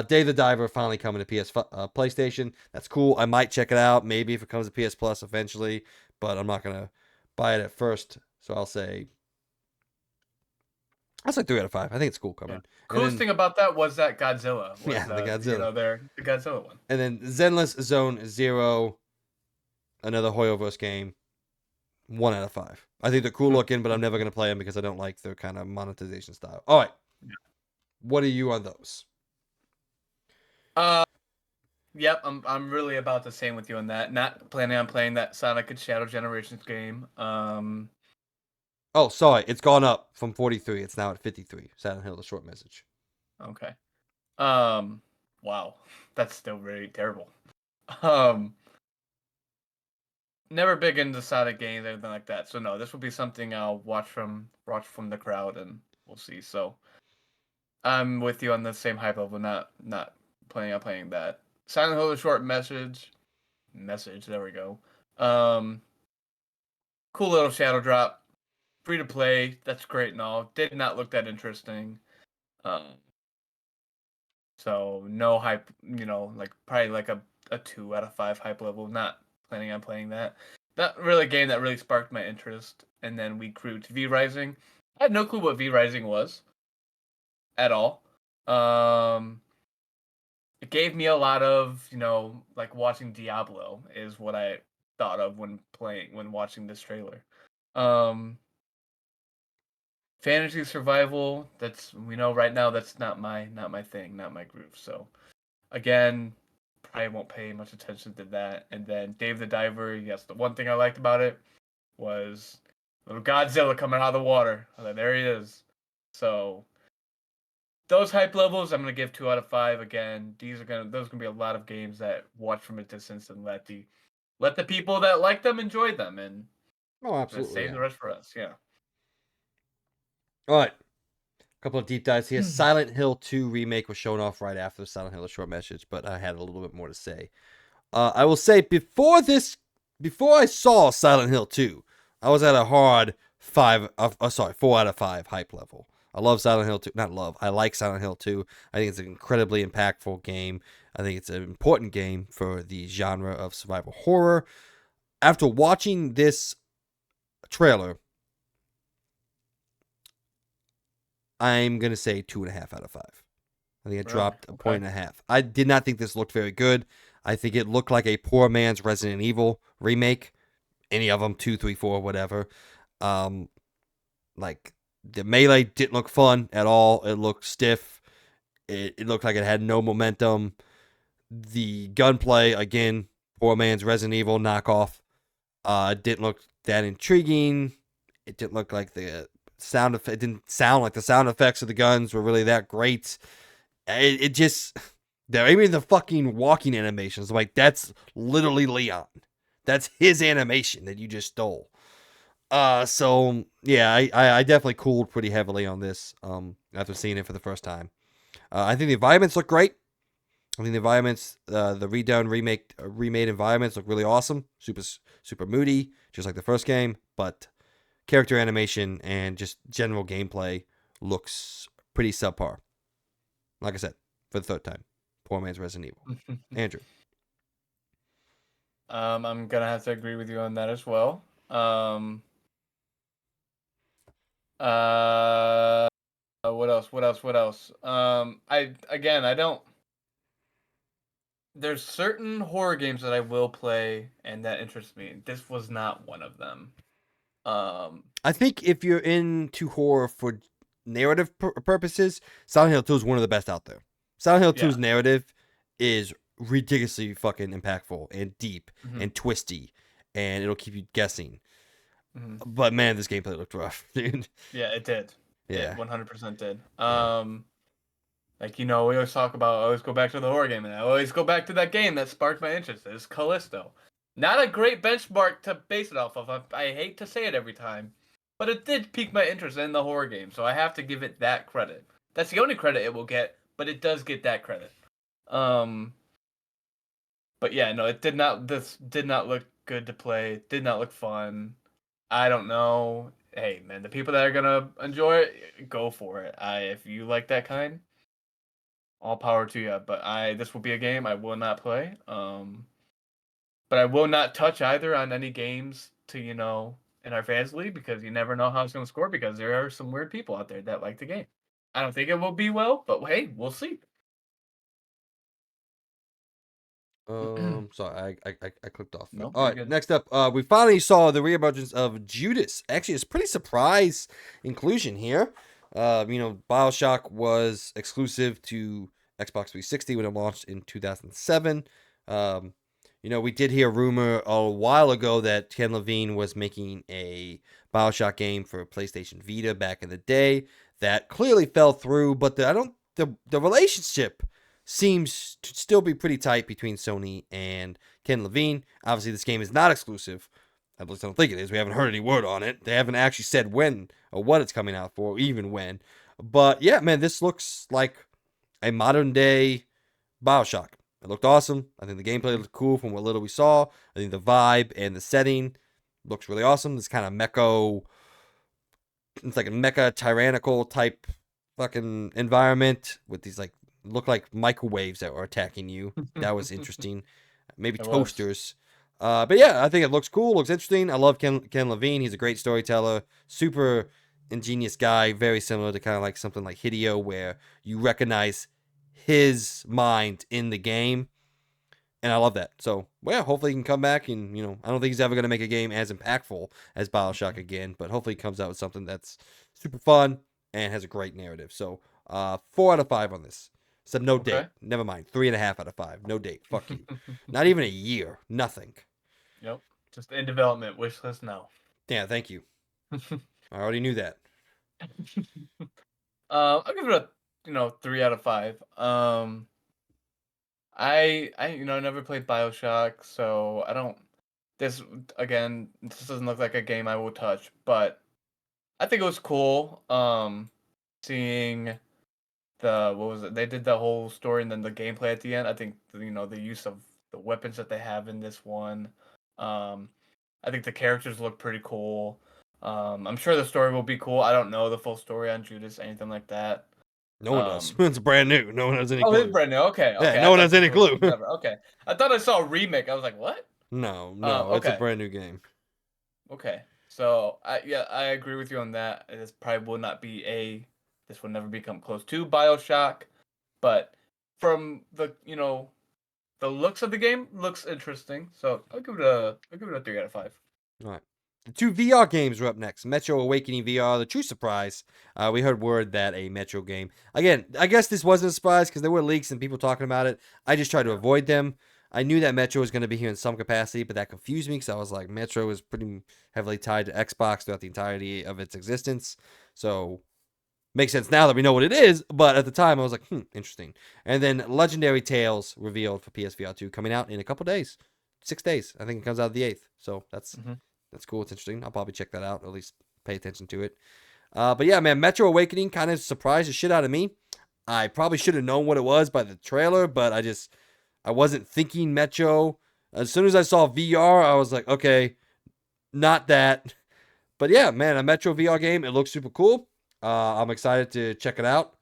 Dave the Diver finally coming to PlayStation. That's cool. I might check it out. Maybe if it comes to PS Plus eventually, but I'm not gonna buy it at first. So I'll say 3 out of 5. I think it's cool coming. Yeah. And Coolest then thing about that was that Godzilla was yeah, the Godzilla. the Godzilla one. And then Zenless Zone Zero, another Hoyoverse game. 1 out of 5. I think they're cool looking, but I'm never gonna play them because I don't like their kind of monetization style. All right, what are you on those? Yep, I'm really about the same with you on that. Not planning on playing that Sonic and Shadow Generations game. Oh, sorry, it's gone up from 43. It's now at 53. Silent Hill, the short message. Okay. Wow, that's still really terrible. Um, Never big into Sonic games or anything like that. So no, this will be something I'll watch from the crowd and we'll see. So I'm with you on the same hype level. Not planning on playing that. Silent Hill, the short message. There we go. Um, cool little shadow drop. Free to play. That's great and all. Did not look that interesting. Um, so no hype. Probably like a 2 out of 5 hype level. Not planning on playing that. Not really a game that really sparked my interest. And then we grew to V Rising. I had no clue what V Rising was at all. It gave me a lot of, like watching Diablo is what I thought of when watching this trailer. Fantasy survival, that's we know right now that's not my thing, not my groove. So again, probably won't pay much attention to that. And then Dave the Diver, yes, the one thing I liked about it was little Godzilla coming out of the water. I was like, there he is. So those hype levels, I'm gonna give 2 out of 5 again. Those gonna be a lot of games that watch from a distance and let the people that like them enjoy them, and Oh, absolutely. save Yeah. the rest for us. Yeah. All right. A couple of deep dives here. Silent Hill 2 remake was shown off right after the Silent Hill short message, but I had a little bit more to say. I will say before I saw Silent Hill 2, I was at a hard 4 out of 5 hype level. I love Silent Hill 2. Not love. I like Silent Hill 2. I think it's an incredibly impactful game. I think it's an important game for the genre of survival horror. After watching this trailer, I'm gonna say 2.5 out of 5. I think I Really? dropped a Okay. point and a half. I did not think this looked very good. I think it looked like a poor man's Resident Evil remake. Any of them, two, three, four, whatever. Um, like the melee didn't look fun at all. It looked stiff. It looked like it had no momentum. The gunplay, again, poor man's Resident Evil knockoff. Didn't look that intriguing. It didn't look like the it didn't sound like the sound effects of the guns were really that great. It just, even the fucking walking animations, like that's literally Leon. That's his animation that you just stole. So yeah, I definitely cooled pretty heavily on this. After seeing it for the first time. I think the environments look great. I think the environments, the redone, remade environments look really awesome. Super moody, just like the first game. But character animation and just general gameplay looks pretty subpar. Like I said, for the third time, poor man's Resident Evil. Andrew. I'm gonna have to agree with you on that as well. Uh, what else? What else? What else? I don't. There's certain horror games that I will play and that interest me. This was not one of them. Um, I think if you're into horror for narrative purposes, Silent Hill 2 is one of the best out there. Silent Hill yeah. 2's narrative is ridiculously fucking impactful and deep Hmm. and twisty, and it'll keep you guessing. Hmm. But man, this gameplay looked rough, dude. Yeah, it did. It Yeah, 100% did. yeah. Like, we always talk about, I always go back to the horror game, and I always go back to that game that sparked my interest. It's Callisto. Not a great benchmark to base it off of. I hate to say it every time, but it did pique my interest in the horror game, so I have to give it that credit. That's the only credit it will get, but it does get that credit. Um, but yeah, no, it did not. This did not look good to play. It did not look fun. I don't know. Hey, man, the people that are gonna enjoy it, go for it. If you like that kind, all power to you. But this will be a game I will not play. But I will not touch either on any games to in our fans league because you never know how it's gonna score because there are some weird people out there that like the game. I don't think it will be well, but hey, we'll see. Sorry, I clicked off. No, All you're right, good. next up, we finally saw the reemergence of Judas. Actually, it's a pretty surprise inclusion here. Bioshock was exclusive to Xbox 360 when it launched in 2007. Um, we did hear a rumor a while ago that Ken Levine was making a Bioshock game for PlayStation Vita back in the day. That clearly fell through, but I don't the relationship seems to still be pretty tight between Sony and Ken Levine. Obviously, this game is not exclusive. At least I don't think it is. We haven't heard any word on it. They haven't actually said when or what it's coming out for, or even when. But yeah, man, this looks like a modern day Bioshock. It looked awesome. I think the gameplay Hmm. looked cool from what little we saw. I think the vibe and the setting looks really awesome. This kind of mecha, it's like a mecha tyrannical type fucking environment with these like look like microwaves that were attacking you. That was interesting. Maybe It was. toasters. But yeah, I think it looks cool. Looks interesting. I love Ken Levine. He's a great storyteller. Super ingenious guy. Very similar to kind of like something like Hideo, where you recognize his mind in the game, and I love that. So, well, yeah, hopefully he can come back and, I don't think he's ever going to make a game as impactful as BioShock again, but hopefully he comes out with something that's super fun and has a great narrative. So, 4 out of 5 on this. Except no Okay. date. Never mind. 3.5 out of 5. No date. Fuck you. Not even a year. Nothing. Yep. Just in development. Wish list now. Yeah, thank you. I already knew that. I'll give it a 3 out of 5. I never played Bioshock, so I don't. This again, this doesn't look like a game I will touch, but I think it was cool. Seeing what was it? They did the whole story and then the gameplay at the end. I think the use of the weapons that they have in this one. Um, I think the characters look pretty cool. I'm sure the story will be cool. I don't know the full story on Judas, anything like that. No one does. It's brand new. No one has any Oh, it's clue. brand new. Okay, Yeah, okay. I no one thought has this any was clue. never. Okay, I thought I saw a remake. I was like, what? No, it's a Okay, brand new game. okay. So I agree with you on that. This probably will not be a. This will never become close to BioShock, but from the looks of the game looks interesting. So I'll give it a 3 out of 5. All right. The two VR games are up next. Metro Awakening VR, the true surprise. We heard word that a Metro game. Again, I guess this wasn't a surprise because there were leaks and people talking about it. I just tried to Yeah. avoid them. I knew that Metro was going to be here in some capacity, but that confused me because I was like, Metro is pretty heavily tied to Xbox throughout the entirety of its existence. So makes sense now that we know what it is, but at the time I was like, interesting. And then Legendary Tales revealed for PSVR 2 coming out in a couple days. 6 days. I think it comes out the 8th. So Mm-hmm. that's cool. It's interesting. I'll probably check that out, at least pay attention to it. But yeah, man, Metro Awakening kind of surprised the shit out of me. I probably should have known what it was by the trailer, but I wasn't thinking Metro. As soon as I saw VR, I was like, okay, not that. But yeah, man, a Metro VR game. It looks super cool. I'm excited to check it out.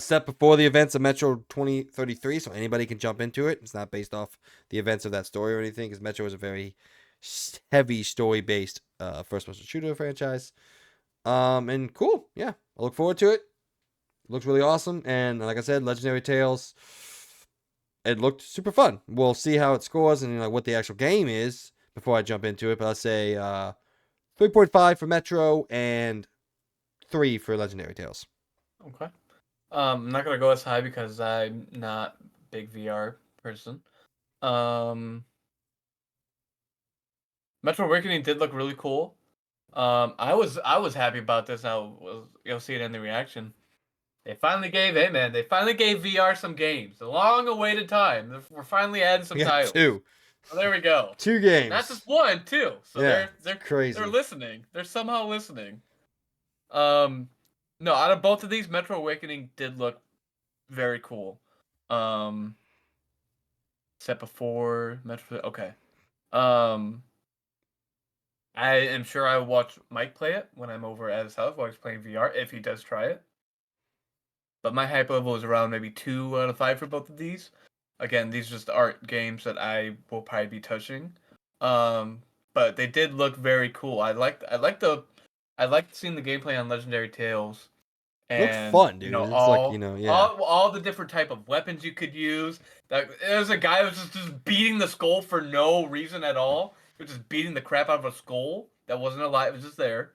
Set before the events of Metro 2033, so anybody can jump into it. It's not based off the events of that story or anything, because Metro is a very heavy story-based first-person shooter franchise. And cool, yeah, I look forward to it. Looks really awesome, and like I said, Legendary Tales. It looked super fun. We'll see how it scores and what the actual game is before I jump into it. But I'll say 3.5 for Metro and 3 for Legendary Tales. Okay. I'm not gonna go as high because I'm not a big VR person. Um, Metro Awakening did look really cool. I was happy about this. You'll see it in the reaction. They finally gave VR some games. The long awaited time. We're finally adding some We got titles. two. So there we go. Two Not just games. one, two. So Yeah, they're it's they're they're crazy. listening. They're somehow listening. Um, no, out of both of these, Metro Awakening did look very cool. Um, Set before Metro. Okay. Um, I am sure I will watch Mike play it when I'm over at his house while he's playing VR if he does try it. But my hype level is around maybe 2 out of 5 for both of these. Again, these just aren't games that I will probably be touching. Um, but they did look very cool. I liked seeing the gameplay on Legendary Tales, It looked and fun, dude. It's like, yeah. all the different type of weapons you could use. There's a guy who was just beating the skull for no reason at all. He was just beating the crap out of a skull that wasn't alive. It was just there.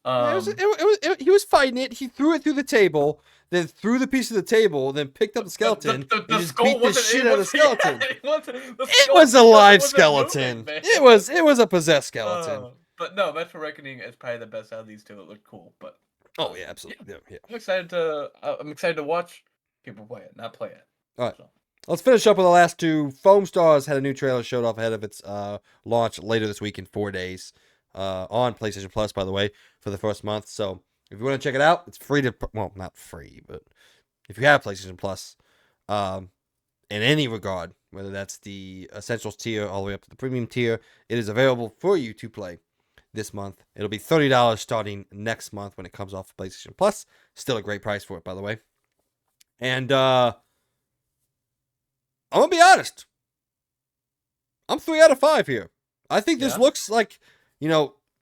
Yeah, Um, he was fighting it. He threw it through the table, then threw the piece of the table, then picked up the skeleton and the just skull beat the wasn't. shit It out of the was yeah, skeleton. it wasn't, the It skull was a skeleton live wasn't moving, skeleton. man. It was a possessed skeleton. But no, Metro Reckoning is probably the best out of these two. It looked cool, but Oh yeah, yeah, absolutely. Yeah. I'm excited to watch people play it, not play it. All right. So Let's finish up with the last two. Foam Stars had a new trailer showed off ahead of its launch later this week in 4 days on PlayStation Plus, by the way, for the first month. So if you want to check it out, it's free to, well, not free, but if you have PlayStation Plus, in any regard, whether that's the Essentials tier all the way up to the Premium tier, it is available for you to play this month. It'll be $30 starting next month when it comes off of PlayStation Plus. Still a great price for it, by the way. And I'm gonna be honest. I'm 3 out of 5 here. I think this yeah, looks like,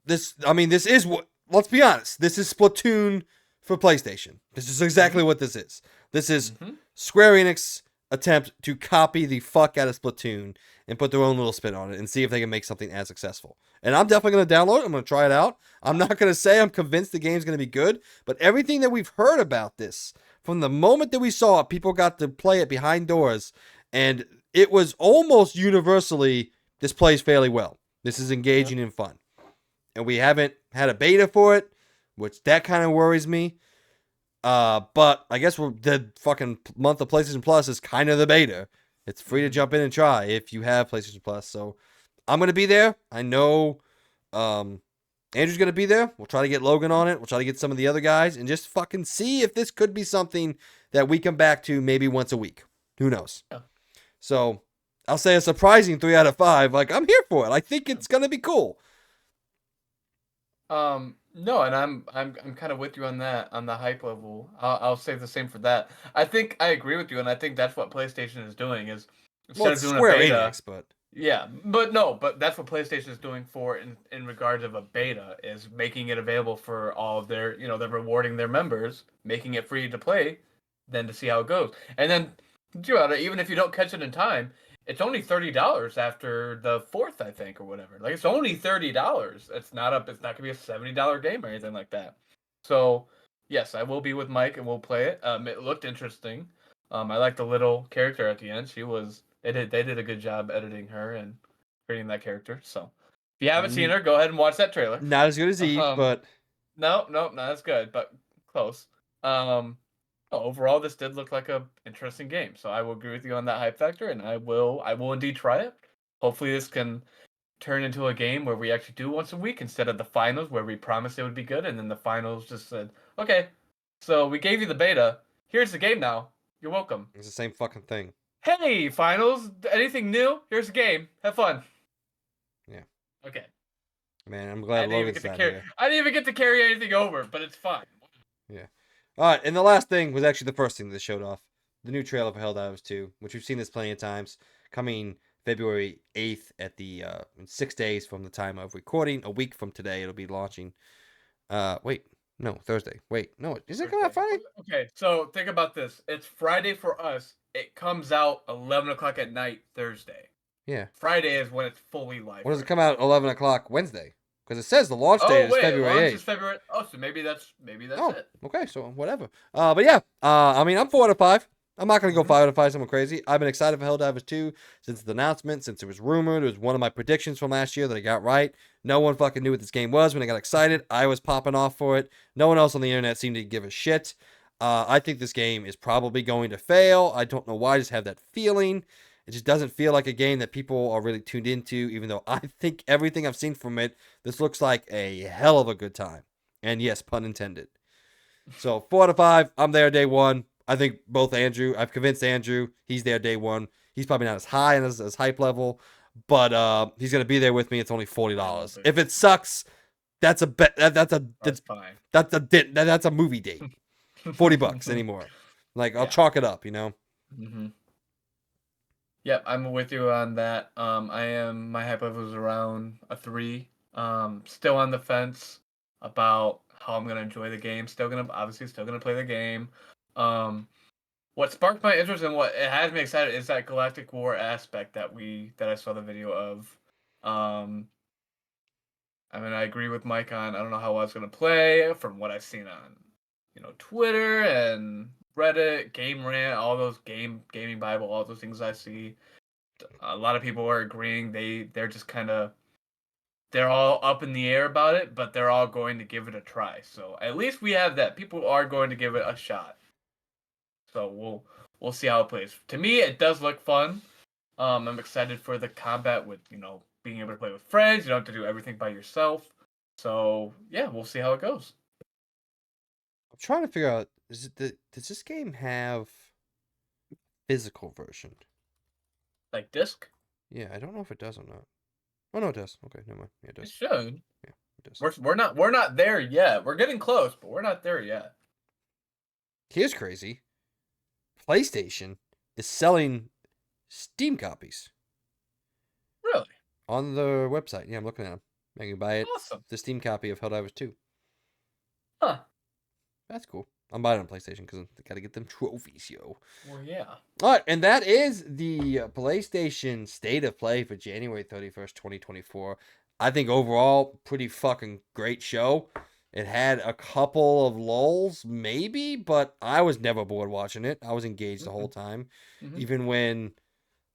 this. I mean, this is what. Let's be honest. This is Splatoon for PlayStation. This is exactly what this is. This is Square Enix attempt to copy the fuck out of Splatoon and put their own little spin on it and see if they can make something as successful. And I'm definitely going to download it. I'm going to try it out. I'm not going to say I'm convinced the game's going to be good, but everything that we've heard about this, from the moment that we saw it, people got to play it behind doors, and it was almost universally, this plays fairly well. This is engaging and fun. And we haven't had a beta for it, which that kind of worries me. But I guess the fucking month of PlayStation Plus is kind of the beta. It's free to jump in and try if you have PlayStation Plus. So I'm gonna be there. I know Andrew's gonna be there. We'll try to get Logan on it. We'll try to get some of the other guys and just fucking see if this could be something that we come back to maybe once a week. Who knows? Yeah. So I'll say a surprising 3 out of 5. Like, I'm here for it. I think it's gonna be cool. No, and I'm kind of with you on that on the hype level. I'll say the same for that. I think I agree with you, and I think that's what PlayStation is doing is Well, instead of it's doing a Square beta. Enix, but Yeah, but no, but that's what PlayStation is doing for in regards of a beta is making it available for all of their, they're rewarding their members, making it free to play, then to see how it goes. And then even if you don't catch it in time, it's only $30 after the fourth, I think, or whatever. Like it's only $30. It's not gonna be a $70 game or anything like that. So yes, I will be with Mike and we'll play it. It looked interesting. I like the little character at the end. They did a good job editing her and creating that character. So if you haven't seen n- her, go ahead and watch that trailer. not as good as Eve. Um, But no, no, not as good, but close. Um, Overall, this did look like a interesting game. So I will agree with you on that hype factor, and I will indeed try it. Hopefully, this can turn into a game where we actually do once a week instead of the finals where we promised it would be good, and then the finals just said, okay, so we gave you the beta. Here's the game now. You're welcome. it's the same fucking thing. Hey, finals! Anything new? Here's a game. Have fun. Yeah, Okay. man, I'm glad Logan's not here. I didn't even get to carry anything over, but it's fine. Yeah. All right, and the last thing was actually the first thing that showed off the new trailer for Helldivers 2, which we've seen this plenty of times, coming February 8th at the in 6 days from the time of recording. A week from today, it'll be launching. Wait, no, Thursday. Wait, no, is it coming out Thursday. Friday? Okay, so think about this. It's Friday for us. It comes out 11 o'clock at night Thursday. Yeah. Friday is when it's fully live. When does For it come out? 11 o'clock Wednesday. Because it says the launch date Oh is wait, February launch is 8th. February. Oh, so maybe that's Oh, it. okay, so whatever. But yeah, I mean, I'm 4 out of 5. I'm not gonna go Mm-hmm. 5 out of 5. Someone crazy. I've been excited for Helldivers 2 since the announcement, since it was rumored. It was one of my predictions from last year that I got right. No one fucking knew what this game was when I got excited. I was popping off for it. No one else on the internet seemed to give a shit. I think this game is probably going to fail. I don't know why. I just have that feeling. It just doesn't feel like a game that people are really tuned into. Even though I think everything I've seen from it, this looks like a hell of a good time. And yes, pun intended. So 4 out of 5. I'm there day one. I think both Andrew. I've convinced Andrew. He's there day one. He's probably not as high and as hype level, but he's gonna be there with me. It's only I will $40. be. If it sucks, that's a bet. That's fine. That's a movie date. $40 anymore. Like I'll Yeah. chalk it up. You know. Mm-hmm. Yep, I'm with you on that. My hype level is around a 3. Still on the fence about how I'm gonna enjoy the game. Still gonna play the game. Um, what sparked my interest and what it has me excited is that Galactic War aspect that I saw the video of. Um, I mean, I agree with Mike on I don't know how I was gonna play from what I've seen on, Twitter and Reddit, Game Rant, all those gaming Bible, all those things I see. A lot of people are agreeing they're just kind of they're all up in the air about it, but they're all going to give it a try. So at least we have that. People are going to give it a shot. So we'll see how it plays. To me, it does look fun. I'm excited for the combat with being able to play with friends. You don't have to do everything by yourself. So yeah, we'll see how it goes. I'm trying to figure out. Does this game have physical version? Like disc, Yeah, I don't know if it does or not. Oh no, it does. Okay, never mind. Yeah, it it does. should. Yeah, it does. We're not there yet. We're getting close, but we're not there yet. Here's crazy. PlayStation is selling Steam copies Really on their website. Yeah, I'm looking at them. I can buy it, awesome. the Steam copy of Helldivers 2. Huh. That's cool. I'm buying it on PlayStation because I got to get them trophies, yo. Well, yeah. All right, and that is the PlayStation State of Play for January 31st, 2024. I think overall, pretty fucking great show. It had a couple of lulls, maybe, but I was never bored watching it. I was engaged the whole time. Mm-hmm. Even when,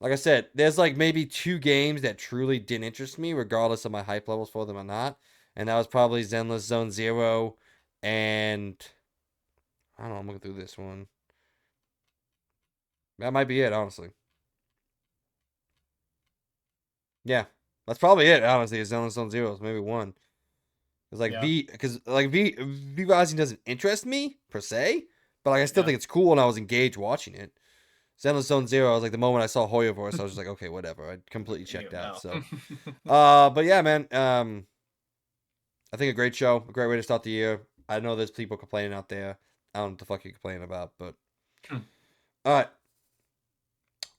like I said, there's like maybe 2 games that truly didn't interest me, regardless of my hype levels for them or not. And that was probably Zenless Zone Zero and I don't know, I'm looking through this one. That might be it, honestly. Yeah, that's probably it. Honestly, is Zenless Zone Zeros, maybe one. It's like Yeah. V Rising doesn't interest me per se, but like I still Yeah. think it's cool, and I was engaged watching it. Zenless Zone Zero, I was like the moment I saw Hoya Voice, I was just like, okay, whatever. I completely checked out. No. So, but yeah, man. I think a great show, a great way to start the year. I know there's people complaining out there. I don't know what the fuck you're complaining about, but Hmm. all right.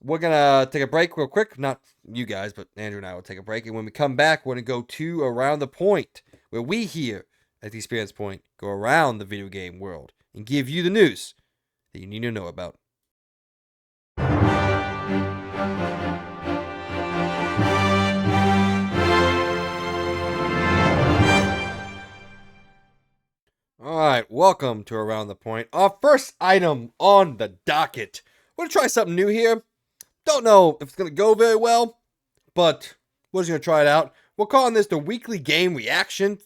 We're gonna take a break real quick. Not you guys, but Andrew and I will take a break. And when we come back, we're gonna go to Around the Point, where we here at the Experience Point go around the video game world and give you the news that you need to know about. All right, welcome to Around the Point. Our first item on the docket. We're gonna try something new here. Don't know if it's gonna go very well, but we're just gonna try it out. We're calling this the weekly game reaction.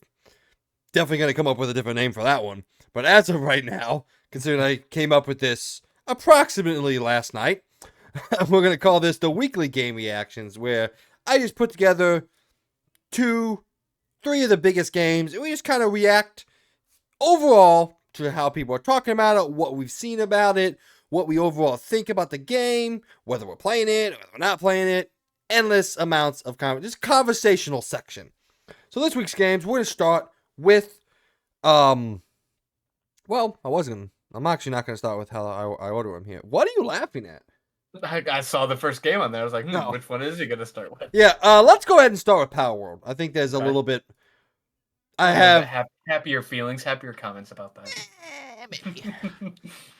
Definitely gonna come up with a different name for that one. But as of right now, considering I came up with this approximately last night, we're gonna call this the weekly game reactions, where I just put together 3 of the biggest games, and we just kind of react overall to how people are talking about it, what we've seen about it, what we overall think about the game, whether we're playing it, whether we're not playing it. Endless amounts of just conversational section. So this week's games, we're gonna start with well, I'm actually not gonna start with how I order them here. What are you laughing at? I saw the first game on there. I was like, No. which one is he gonna start with? Yeah, let's go ahead and start with Palworld. I think there's a little bit. I have happier feelings, happier comments about that.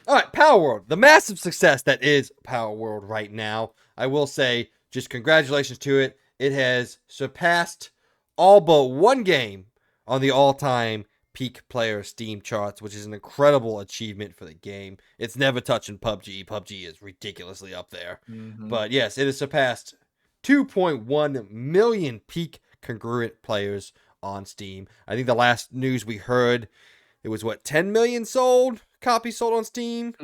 All right, Palworld, the massive success that is Palworld right now. I will say, just congratulations to it. It has surpassed all but one game on the all-time peak player Steam charts, which is an incredible achievement for the game. It's never touching PUBG. PUBG is ridiculously up there. Mm-hmm. But yes, it has surpassed 2.1 million peak congruent players on Steam. I think the last news we heard, it was 10 million copies sold on Steam?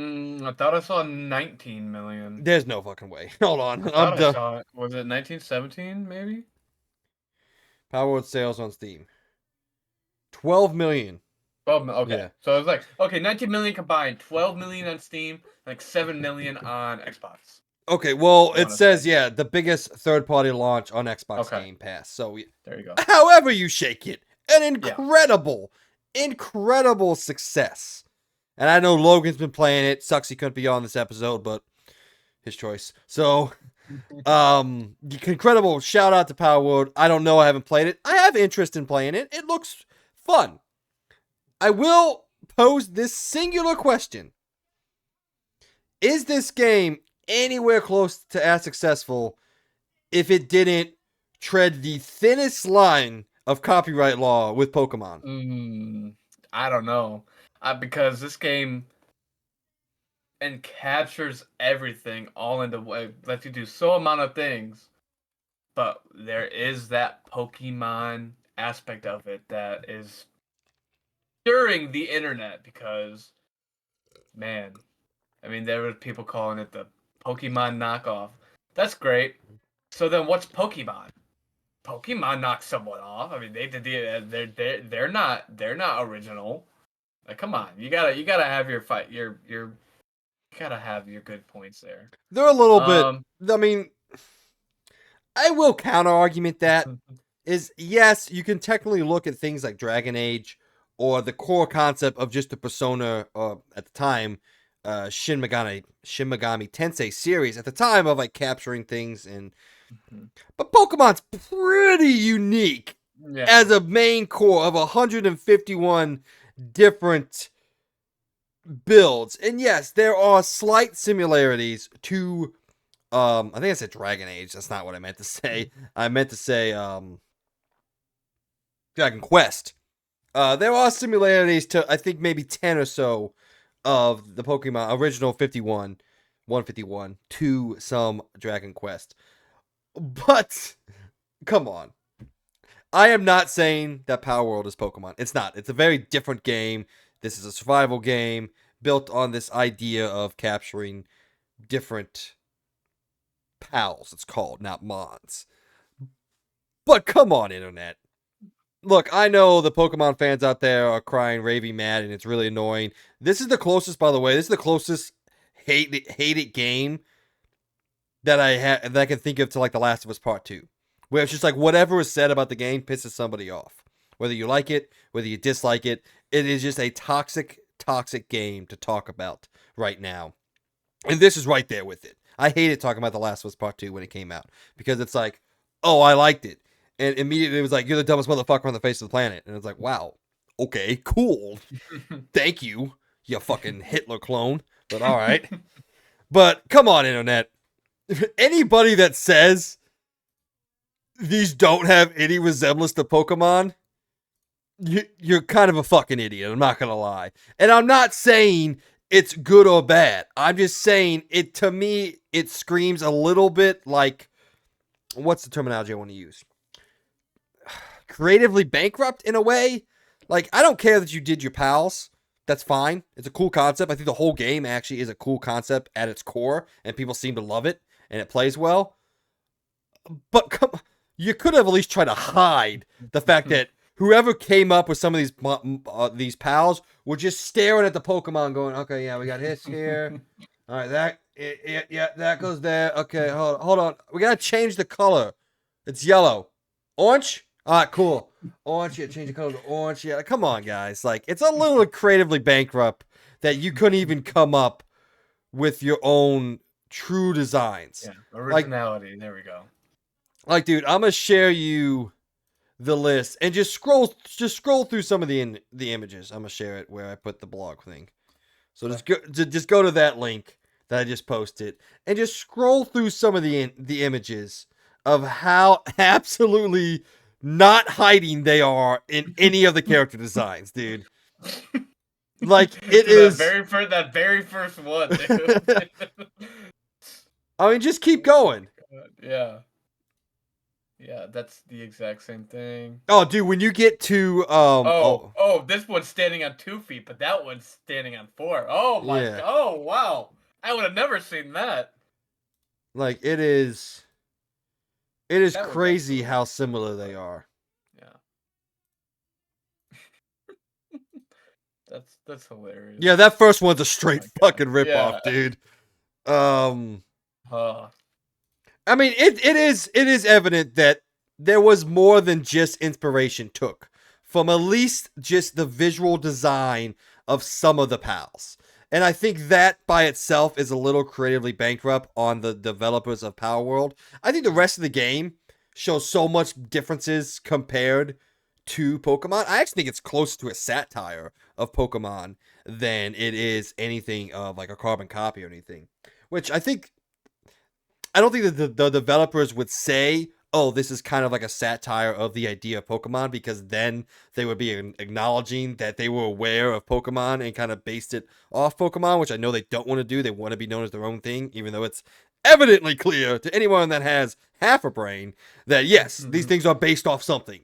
I thought I saw 19 million. There's no fucking way. Hold on. I thought I saw it. Was it 1917 maybe? Palworld sales on Steam. 12 million. 12 million. Okay. Yeah. So it was like, 19 million combined, 12 million on Steam, like 7 million on Xbox. Okay, well, it says, the biggest third-party launch on Xbox Game Pass. So, there you go. However you shake it, an incredible success. And I know Logan's been playing it. Sucks he couldn't be on this episode, but his choice. So, incredible shout out to Palworld. I don't know. I haven't played it. I have interest in playing it. It looks fun. I will pose this singular question. Is this game anywhere close to as successful if it didn't tread the thinnest line of copyright law with Pokemon? I don't know. Because this game captures everything all into way, lets you do so amount of things, but there is that Pokemon aspect of it that is stirring the internet because, man, I mean, there were people calling it the Pokemon knockoff. That's great. So then, what's Pokemon? Pokemon knocked someone off. I mean, they did they're not original. Like, come on, you gotta have your fight. You gotta have your good points there. They're a little bit. I mean, I will counter argument that is, yes, you can technically look at things like Dragon Age or the core concept of just the Persona, at the time, Shin Megami Tensei series at the time of like capturing things but Pokemon's pretty unique as a main core of 151 different builds. And yes, there are slight similarities to I think I said Dragon Age. That's not what I meant to say. I meant to say Dragon Quest. There are similarities to, I think, maybe 10 or so of the Pokemon original 151 to some Dragon Quest. But come on. I am not saying that Palworld is Pokemon. It's not. It's a very different game. This is a survival game built on this idea of capturing different pals, it's called, not mons. But come on, internet. Look, I know the Pokemon fans out there are crying, raving mad, and it's really annoying. This is the closest, by the way, this is the closest hated game that that I can think of to like The Last of Us Part 2. Where it's just like whatever is said about the game pisses somebody off. Whether you like it, whether you dislike it, it is just a toxic, toxic game to talk about right now. And this is right there with it. I hated talking about The Last of Us Part 2 when it came out because it's like, oh, I liked it. And immediately it was like, you're the dumbest motherfucker on the face of the planet. And it's like, wow, okay, cool. Thank you, you fucking Hitler clone. But all right. But come on, internet. Anybody that says these don't have any resemblance to Pokemon, you're kind of a fucking idiot. I'm not going to lie. And I'm not saying it's good or bad. I'm just saying it, to me, it screams a little bit like, what's the terminology I want to use? Creatively bankrupt in a way. Like, I don't care that you did your pals. That's fine. It's a cool concept. I think the whole game actually is a cool concept at its core, and people seem to love it, and it plays well. But you could have at least tried to hide the fact that whoever came up with some of these pals were just staring at the Pokemon going, okay, yeah, we got hits here. All right, that goes there. Okay, hold on. We got to change the color. It's yellow. Orange? All right, cool. Orange, yeah, change the color to orange. Yeah, come on, guys. Like, it's a little creatively bankrupt that you couldn't even come up with your own true designs. Yeah, originality. There we go. Like, dude, I'm gonna share you the list and just scroll through some of the images. I'm gonna share it where I put the blog thing. So just go to that link that I just posted and just scroll through some of the images of how absolutely not hiding they are in any of the character designs, dude. Like, it is that very first one, dude. I mean, just keep going. Yeah. Yeah, that's the exact same thing. Oh, dude, when you get to this one's standing on 2 feet, but that one's standing on 4. Oh my yeah. Oh wow. I would have never seen that. Like, it is crazy how similar they are. Yeah. That's hilarious. Yeah, that first one's a straight fucking ripoff, dude. I mean, it is evident that there was more than just inspiration took from at least just the visual design of some of the pals. And I think that by itself is a little creatively bankrupt on the developers of Palworld. I think the rest of the game shows so much differences compared to Pokemon. I actually think it's closer to a satire of Pokemon than it is anything of like a carbon copy or anything. Which I don't think that the developers would say, oh, this is kind of like a satire of the idea of Pokemon, because then they would be acknowledging that they were aware of Pokemon and kind of based it off Pokemon, which I know they don't want to do. They want to be known as their own thing, even though it's evidently clear to anyone that has half a brain that, yes, these things are based off something.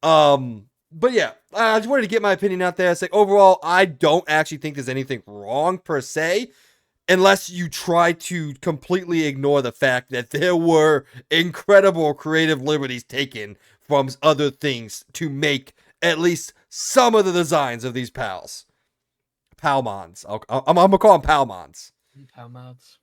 But yeah, I just wanted to get my opinion out there. It's like, overall, I don't actually think there's anything wrong per se, unless you try to completely ignore the fact that there were incredible creative liberties taken from other things to make at least some of the designs of these pals. Palmons. I'm going to call them Palmons. Palmons.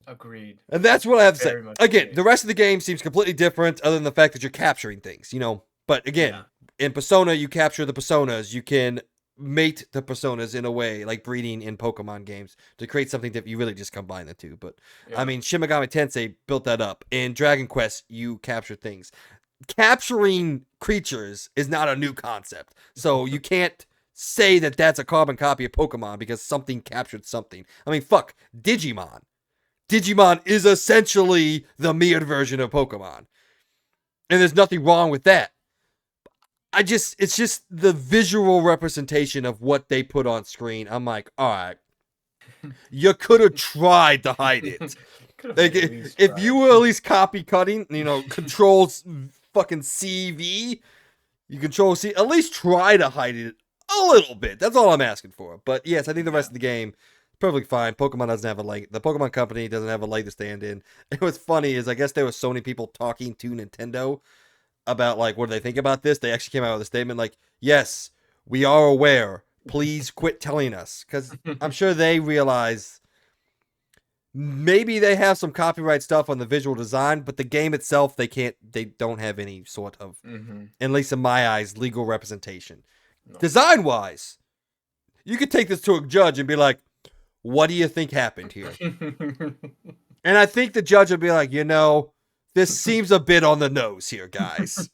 Agreed. And that's what I have to say. Again, agreed. The rest of the game seems completely different other than the fact that you're capturing things, you know. But again, in Persona, you capture the personas. You can mate the personas in a way like breeding in Pokemon games to create something that you really just combine the two. But I mean, Shin Megami Tensei built that up. In Dragon Quest, you capture things. Capturing creatures is not a new concept, so you can't say that that's a carbon copy of Pokemon because something captured something. I mean, fuck, Digimon. Digimon is essentially the mirrored version of Pokemon, and there's nothing wrong with that. It's just the visual representation of what they put on screen. I'm like, all right, you could have tried to hide it. Like, if you were at least copy cutting, you know, controls fucking CV, you control C, at least try to hide it a little bit. That's all I'm asking for. But yes, I think the rest of the game is perfectly fine. Pokemon doesn't have a leg. The Pokemon company doesn't have a leg to stand in. And what's funny is I guess there were Sony people talking to Nintendo about, like, what do they think about this. They actually came out with a statement like, yes, we are aware, please quit telling us, because I'm sure they realize Maybe they have some copyright stuff on the visual design, but the game itself, they don't have any sort of, Mm-hmm. at least in my eyes, legal representation. No. Design wise, you could take this to a judge and be like, what do you think happened here? And I think the judge would be like, this seems a bit on the nose here, guys.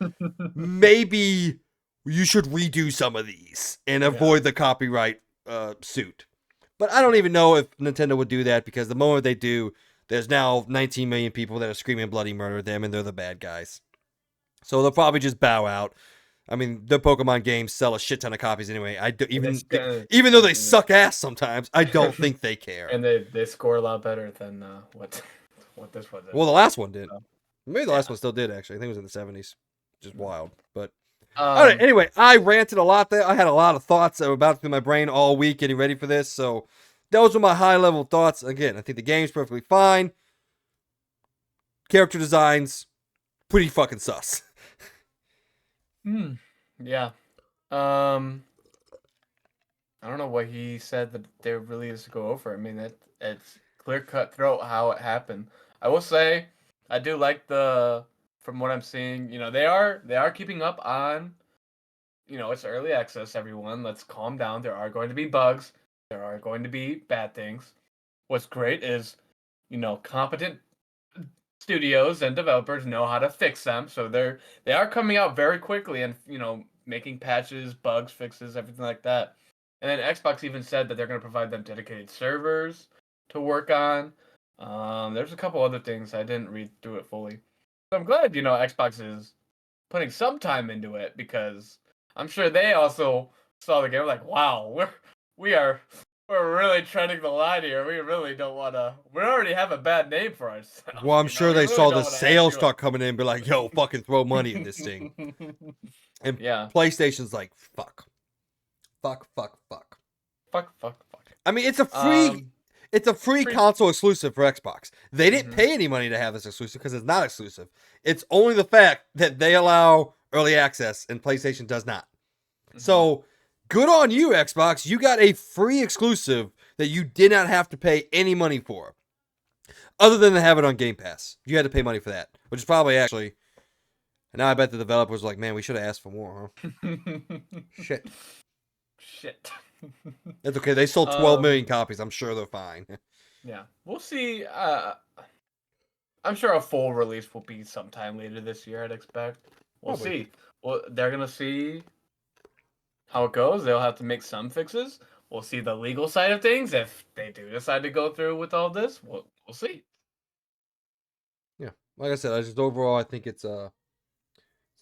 Maybe you should redo some of these and Yeah. avoid the copyright suit. But I don't even know if Nintendo would do that, because the moment they do, there's now 19 million people that are screaming bloody murder at them, and they're the bad guys. So they'll probably just bow out. I mean, the Pokemon games sell a shit ton of copies anyway. Even though they suck ass sometimes, I don't think they care. And they score a lot better than what this one did. Well, the last one did. So, Maybe the yeah. last one still did, actually. I think it was in the 70s. Just wild. But all right. Um, Anyway, I ranted a lot there. I had a lot of thoughts that were about through my brain all week getting ready for this. So those were my high level thoughts. Again, I think the game's perfectly fine. Character designs, pretty fucking sus. yeah. I don't know what he said that there really is to go over. I mean, it's clear cut throat how it happened. I will say, I do like from what I'm seeing, they are keeping up on, it's early access. Everyone, let's calm down. There are going to be bugs. There are going to be bad things. What's great is, competent studios and developers know how to fix them. So they are coming out very quickly and making patches, bugs, fixes, everything like that. And then Xbox even said that they're going to provide them dedicated servers to work on. There's a couple other things I didn't read through it fully. So I'm glad Xbox is putting some time into it, because I'm sure they also saw the game like, wow, we're really treading the line here. We really don't want to. We already have a bad name for ourselves. Well, I'm sure We they really saw the don't want to add sales to start coming in and be like, yo, fucking throw money in this thing. it. And Yeah. PlayStation's like, fuck. Fuck, fuck, fuck. Fuck, fuck, fuck. I mean, it's a free console exclusive for Xbox. They didn't Mhm. pay any money to have this exclusive because it's not exclusive. It's only the fact that they allow early access and PlayStation does not. So good on you, Xbox. You got a free exclusive that you did not have to pay any money for, other than to have it on Game Pass. You had to pay money for that, which is probably actually. And now I bet the developers were like, man, we should have asked for more, huh? Shit. Shit. That's okay. They sold 12 million copies. I'm sure they're fine. Yeah, we'll see. I'm sure a full release will be sometime later this year, I'd expect. We'll Probably. see. Well, they're gonna see how it goes. They'll have to make some fixes. We'll see the legal side of things. If they do decide to go through with all this, we'll see. Yeah. Like I said, overall, I think it's a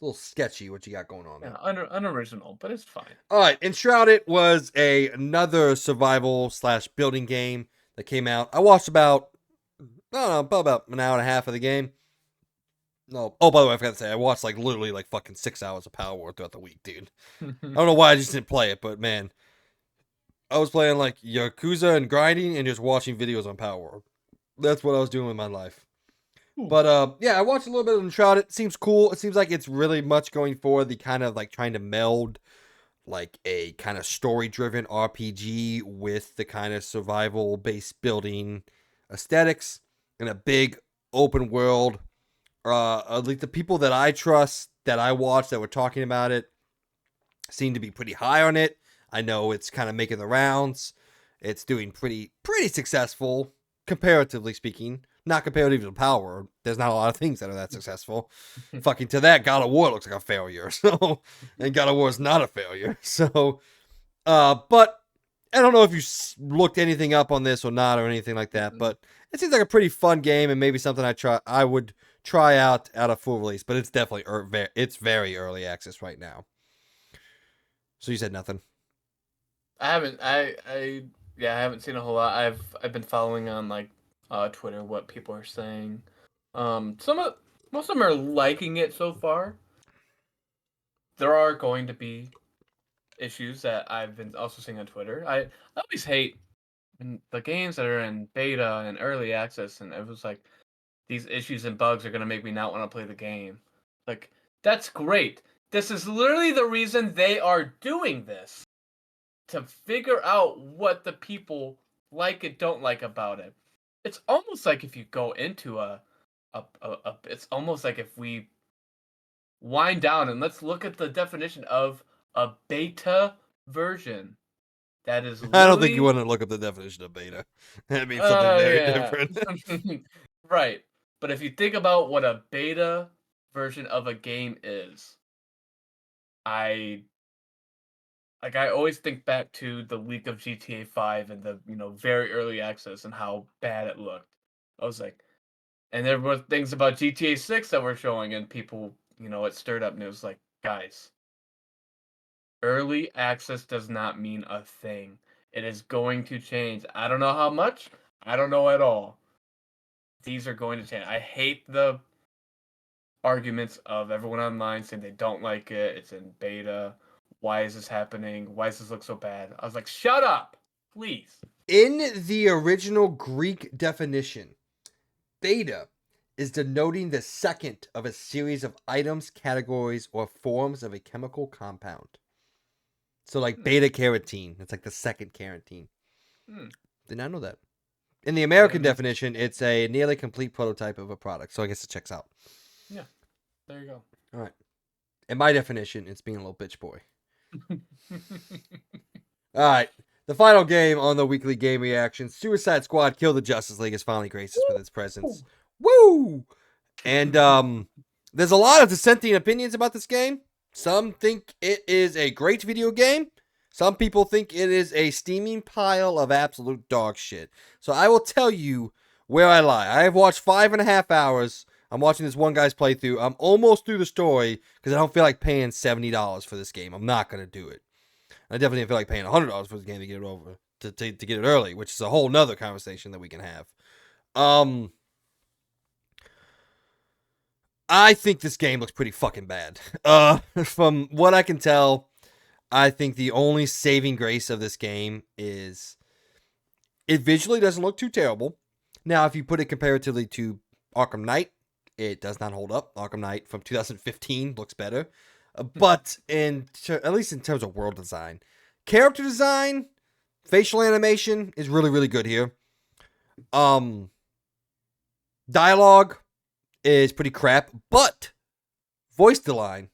little sketchy what you got going on there. Yeah, unoriginal, but it's fine. All right, Enshrouded was another survival / building game that came out. I watched about an hour and a half of the game. No, oh, by the way, I forgot to say, I watched literally fucking 6 hours of Palworld throughout the week, dude. I don't know why I just didn't play it, but man, I was playing Yakuza and grinding and just watching videos on Palworld. That's what I was doing with my life. Ooh. But yeah, I watched a little bit of Enshrouded. It seems cool. It seems like it's really much going for the kind of trying to meld a kind of story-driven RPG with the kind of survival-based building aesthetics in a big open world. Like the people that I trust, that I watch, that were talking about it, seem to be pretty high on it. I know it's kind of making the rounds. It's doing pretty successful, comparatively speaking. Not comparative to Power. There's not a lot of things that are that successful. Fucking to that, God of War looks like a failure. So, and God of War is not a failure. So, but I don't know if you looked anything up on this or not or anything like that. But it seems like a pretty fun game and maybe something I would try out at a full release. But it's definitely it's very early access right now. So you said nothing. I haven't. Yeah, I haven't seen a whole lot. I've been following on Twitter what people are saying. Most of them are liking it so far. There are going to be issues that I've been also seeing on Twitter. I always hate when the games that are in beta and early access, and it was like these issues and bugs are gonna make me not want to play the game. Like, that's great. This is literally the reason they are doing this, to figure out what the people like and don't like about it. it's almost like if you go into it's almost like if we wind down and let's look at the definition of a beta version. That is I don't think you literally want to look up the definition of beta. That means something very yeah. different. Right. But if you think about what a beta version of a game is, I I always think back to the leak of GTA 5 and the, very early access and how bad it looked. I was like, and there were things about GTA 6 that were showing and people, it stirred up and it was like, guys, early access does not mean a thing. It is going to change. I don't know how much. I don't know at all. These are going to change. I hate the arguments of everyone online saying they don't like it. It's in beta. Why is this happening? Why does this look so bad? I was like, shut up, please. In the original Greek definition, beta is denoting the second of a series of items, categories, or forms of a chemical compound. So, like Hmm. beta carotene, it's like the second carotene. Hmm. Did not know that. In the Yeah, American definition, it's a nearly complete prototype of a product. So I guess it checks out. yeah. There you go. All right. In my definition, it's being a little bitch boy. All right. The final game on the weekly game reaction, Suicide Squad Kill the Justice League, has finally graced us with its presence. Woo! And there's a lot of dissenting opinions about this game. Some think it is a great video game. Some people think it is a steaming pile of absolute dog shit. So I will tell you where I lie. I have watched 5.5 hours. I'm watching this one guy's playthrough. I'm almost through the story because I don't feel like paying $70 for this game. I'm not going to do it. I definitely didn't feel like paying $100 for this game to get it over, to get it early, which is a whole nother conversation that we can have. I think this game looks pretty fucking bad. From what I can tell, I think the only saving grace of this game is it visually doesn't look too terrible. Now, if you put it comparatively to Arkham Knight, it does not hold up. Arkham Knight from 2015 looks better, but at least in terms of world design, character design, facial animation is really really good here. Dialogue is pretty crap, but voice delivery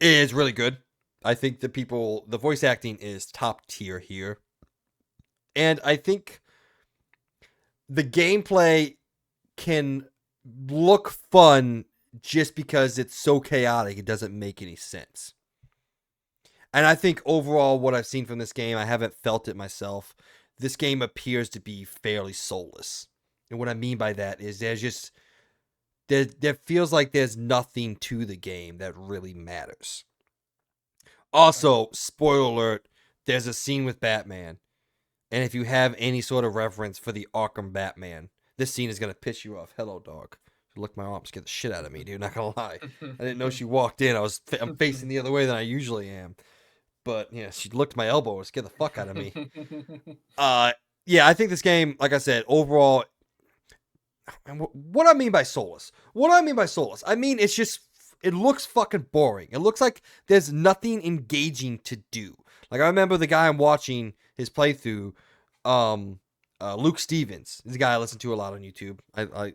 is really good. I think the voice acting is top tier here. And I think the gameplay can look fun just because it's so chaotic, it doesn't make any sense. And I think overall, what I've seen from this game, I haven't felt it myself. This game appears to be fairly soulless. And what I mean by that is there feels like there's nothing to the game that really matters. Also, spoiler alert, there's a scene with Batman. And if you have any sort of reverence for the Arkham Batman, this scene is going to piss you off. Hello, dog. She licked my arm, scared the shit out of me, dude. Not going to lie. I didn't know she walked in. I'm facing the other way than I usually am. But, yeah, she licked my elbow and scared the fuck out of me. Yeah, I think this game, like I said, overall, and what I mean by soulless? I mean, it looks fucking boring. It looks like there's nothing engaging to do. Like, I remember the guy I'm watching his playthrough, Luke Stevens. This is a guy I listen to a lot on YouTube.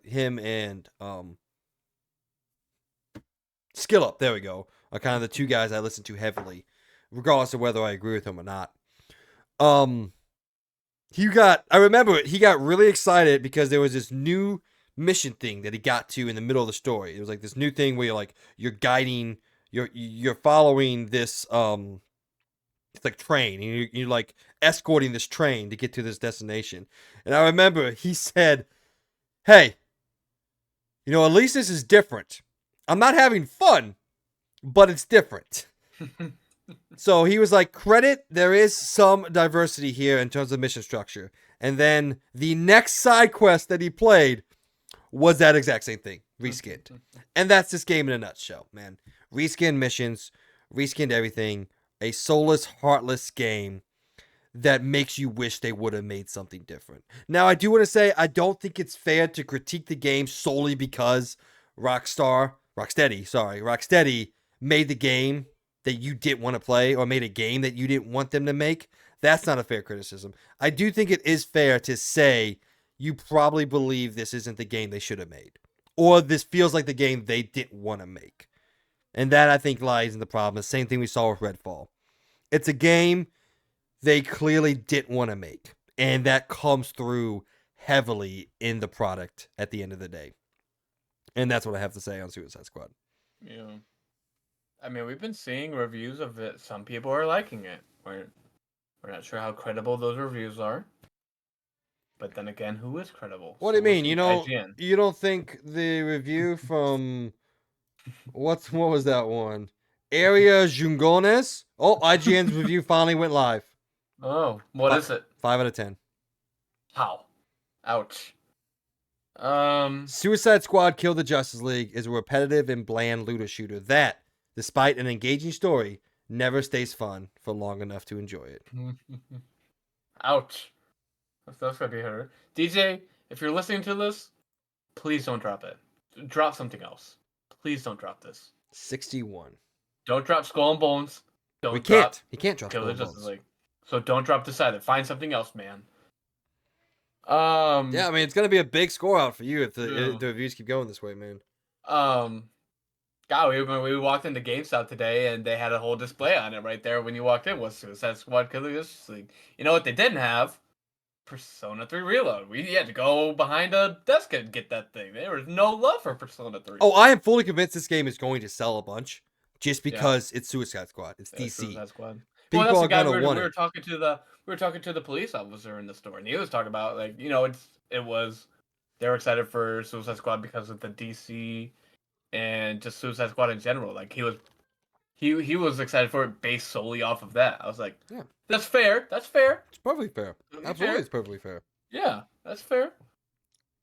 Him and Skill Up, there we go, are kind of the two guys I listen to heavily, regardless of whether I agree with him or not. I remember he got really excited because there was this new mission thing that he got to in the middle of the story. It was like this new thing where you're guiding, you're following this it's like train, and you're like escorting this train to get to this destination. And I remember he said, "Hey, at least this is different. I'm not having fun, but it's different." So he was like, credit, there is some diversity here in terms of mission structure. And then the next side quest that he played was that exact same thing, reskinned. And that's this game in a nutshell, man. Reskinned missions, reskinned everything, a soulless, heartless game that makes you wish they would have made something different. Now, I do want to say, I don't think it's fair to critique the game solely because Rocksteady made the game that you didn't want to play, or made a game that you didn't want them to make. That's not a fair criticism. I do think it is fair to say you probably believe this isn't the game they should have made, or this feels like the game they didn't want to make. And that, I think, lies in the problem. The same thing we saw with Redfall. It's a game they clearly didn't want to make, and that comes through heavily in the product at the end of the day. And that's what I have to say on Suicide Squad. Yeah. I mean, we've been seeing reviews of it. Some people are liking it. We're not sure how credible those reviews are. But then again, who is credible? What do you We'll mean? see. IGN. You don't think the review from what was that one? Area Jungones? Oh, IGN's review finally went live. Oh, what is it? 5 out of 10. How? Ouch. Suicide Squad Kill the Justice League is a repetitive and bland looter shooter that, despite an engaging story, never stays fun for long enough to enjoy it. Ouch. That's gonna be hurt. DJ, if you're listening to this, please don't drop it. Drop something else. Please don't drop this. 61. Don't drop Skull and Bones. Don't We can't. drop He can't drop Kill Skull the and Justice Bones. League. So don't drop Decided. Find something else, man. Yeah, I mean, it's going to be a big score out for you if the Yeah. reviews keep going this way, man. God, we walked into GameStop today and they had a whole display on it right there when you walked in was Suicide Squad Kill the Justice League. You know what they didn't have? Persona 3 Reload. We had to go behind a desk and get that thing. There was no love for Persona 3. Oh, I am fully convinced this game is going to sell a bunch just because it's Suicide Squad. It's DC. Suicide Squad. People Well, are going to want we it. were talking to the police officer in the store, and he was talking about like they were excited for Suicide Squad because of the DC and just Suicide Squad in general. Like he was excited for it based solely off of that. I was like, Yeah. That's fair. That's fair. It's perfectly fair. Absolutely, it's perfectly fair. Yeah, that's fair.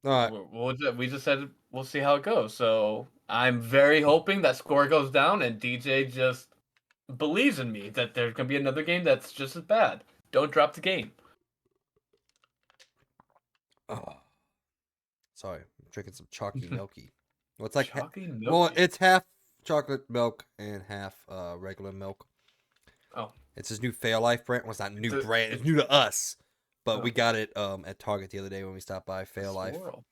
All right. We just said we'll see how it goes. So I'm very hoping that score goes down and DJ just believes in me that there's gonna be another game that's just as bad. Don't drop the game. Oh. Sorry, I'm drinking some chalky milky. Well, it's like Chalky milky? well, it's half chocolate milk and half regular milk. Oh. It's his new Fairlife brand. Well, it's not a new It's brand. It's new to us. But Oh. we got it at Target the other day when we stopped by Fairlife. Swirl.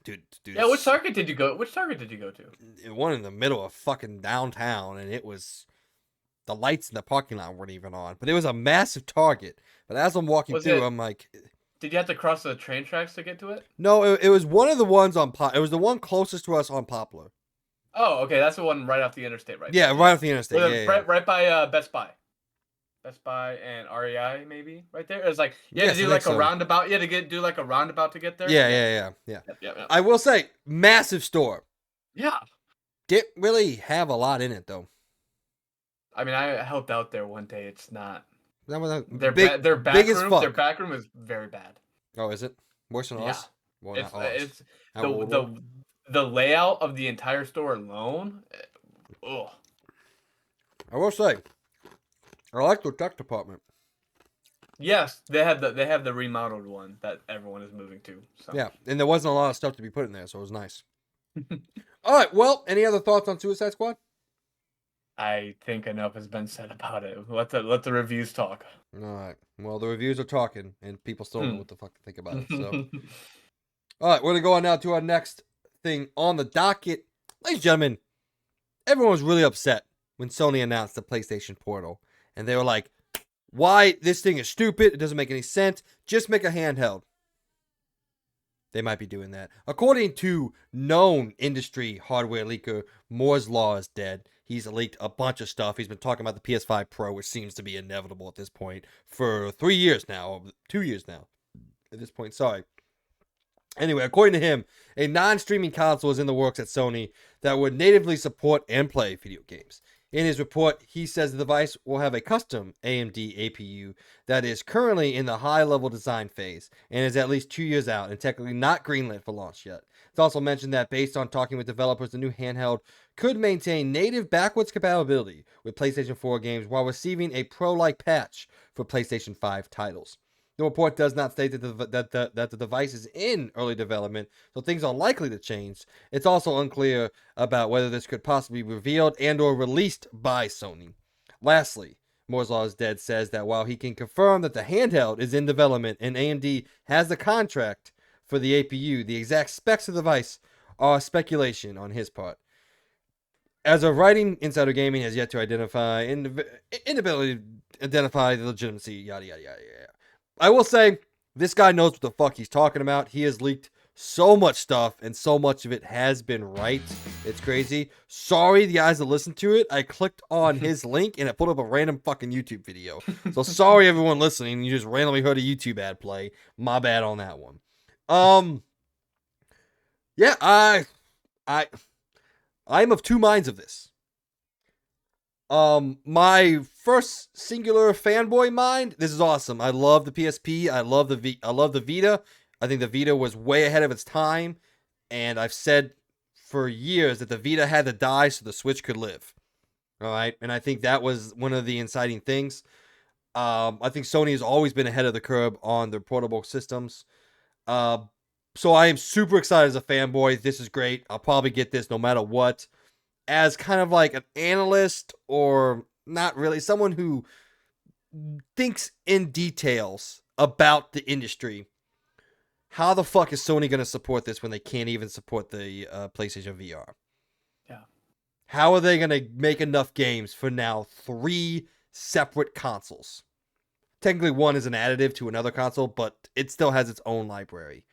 Dude. Yeah, which Target did you go? Which Target did you go to? One in the middle of fucking downtown, and it was the lights in the parking lot weren't even on. But it was a massive Target. But as I'm walking through, I'm like, did you have to cross the train tracks to get to it? no, it was one of the ones on It was the one closest to us on Poplar. Oh, okay, that's the one right off the interstate, right? Yeah, right off the interstate. Right by Best Buy. Best Buy and REI, maybe right there. It's like you had to do like a roundabout. You had to do like a roundabout to get there. Yeah. Yep. I will say, massive store. Yeah. Didn't really have a lot in it though. I mean, I helped out there one day. It's not. That was Their back big as room. fuck. Their back room is very bad. Oh, is it worse than us? Well, It's the layout of the entire store alone. Oh. I will say, I like the tech department. Yes, they have the remodeled one that everyone is moving to. So. Yeah, and there wasn't a lot of stuff to be put in there, so it was nice. All right, well, any other thoughts on Suicide Squad? I think enough has been said about it. Let the reviews talk. All right. Well, the reviews are talking, and people still don't know what the fuck to think about it. So, all right, we're gonna go on now to our next thing on the docket, ladies and gentlemen. Everyone was really upset when Sony announced the PlayStation Portal, and they were like, "Why this thing is stupid? It doesn't make any sense. Just make a handheld." They might be doing that. According to known industry hardware leaker, Moore's Law is dead. He's leaked a bunch of stuff. He's been talking about the PS5 Pro, which seems to be inevitable at this point, for 3 years now, or 2 years now. At this point, sorry. Anyway, according to him, a non-streaming console is in the works at Sony that would natively support and play video games. In his report, he says the device will have a custom AMD APU that is currently in the high-level design phase and is at least 2 years out and technically not greenlit for launch yet. It's also mentioned that based on talking with developers, the new handheld could maintain native backwards compatibility with PlayStation 4 games while receiving a Pro-like patch for PlayStation 5 titles. The report does not state that the device is in early development, so things are likely to change. It's also unclear about whether this could possibly be revealed and or released by Sony. Lastly, Moore's Law is Dead says that while he can confirm that the handheld is in development and AMD has the contract for the APU, the exact specs of the device are speculation on his part. As of writing, Insider Gaming has yet to identify inability to identify the legitimacy. Yada yada yada yada. I will say this guy knows what the fuck he's talking about. He has leaked so much stuff, and so much of it has been right. It's crazy. Sorry, the guys that listened to it. I clicked on his link and it put up a random fucking YouTube video. So sorry, everyone listening. You just randomly heard a YouTube ad play. My bad on that one. Yeah, I'm of two minds of this. My first singular fanboy mind. This is awesome. I love the PSP. I love the Vita. I think the Vita was way ahead of its time, and I've said for years that the Vita had to die so the Switch could live. All right, and I think that was one of the inciting things. I think Sony has always been ahead of the curve on their portable systems. So I am super excited as a fanboy. This is great. I'll probably get this no matter what. As kind of like an analyst, or not really, someone who thinks in details about the industry, how the fuck is Sony going to support this when they can't even support the PlayStation VR? Yeah. How are they going to make enough games for now 3 separate consoles? Technically, one is an additive to another console, but it still has its own library.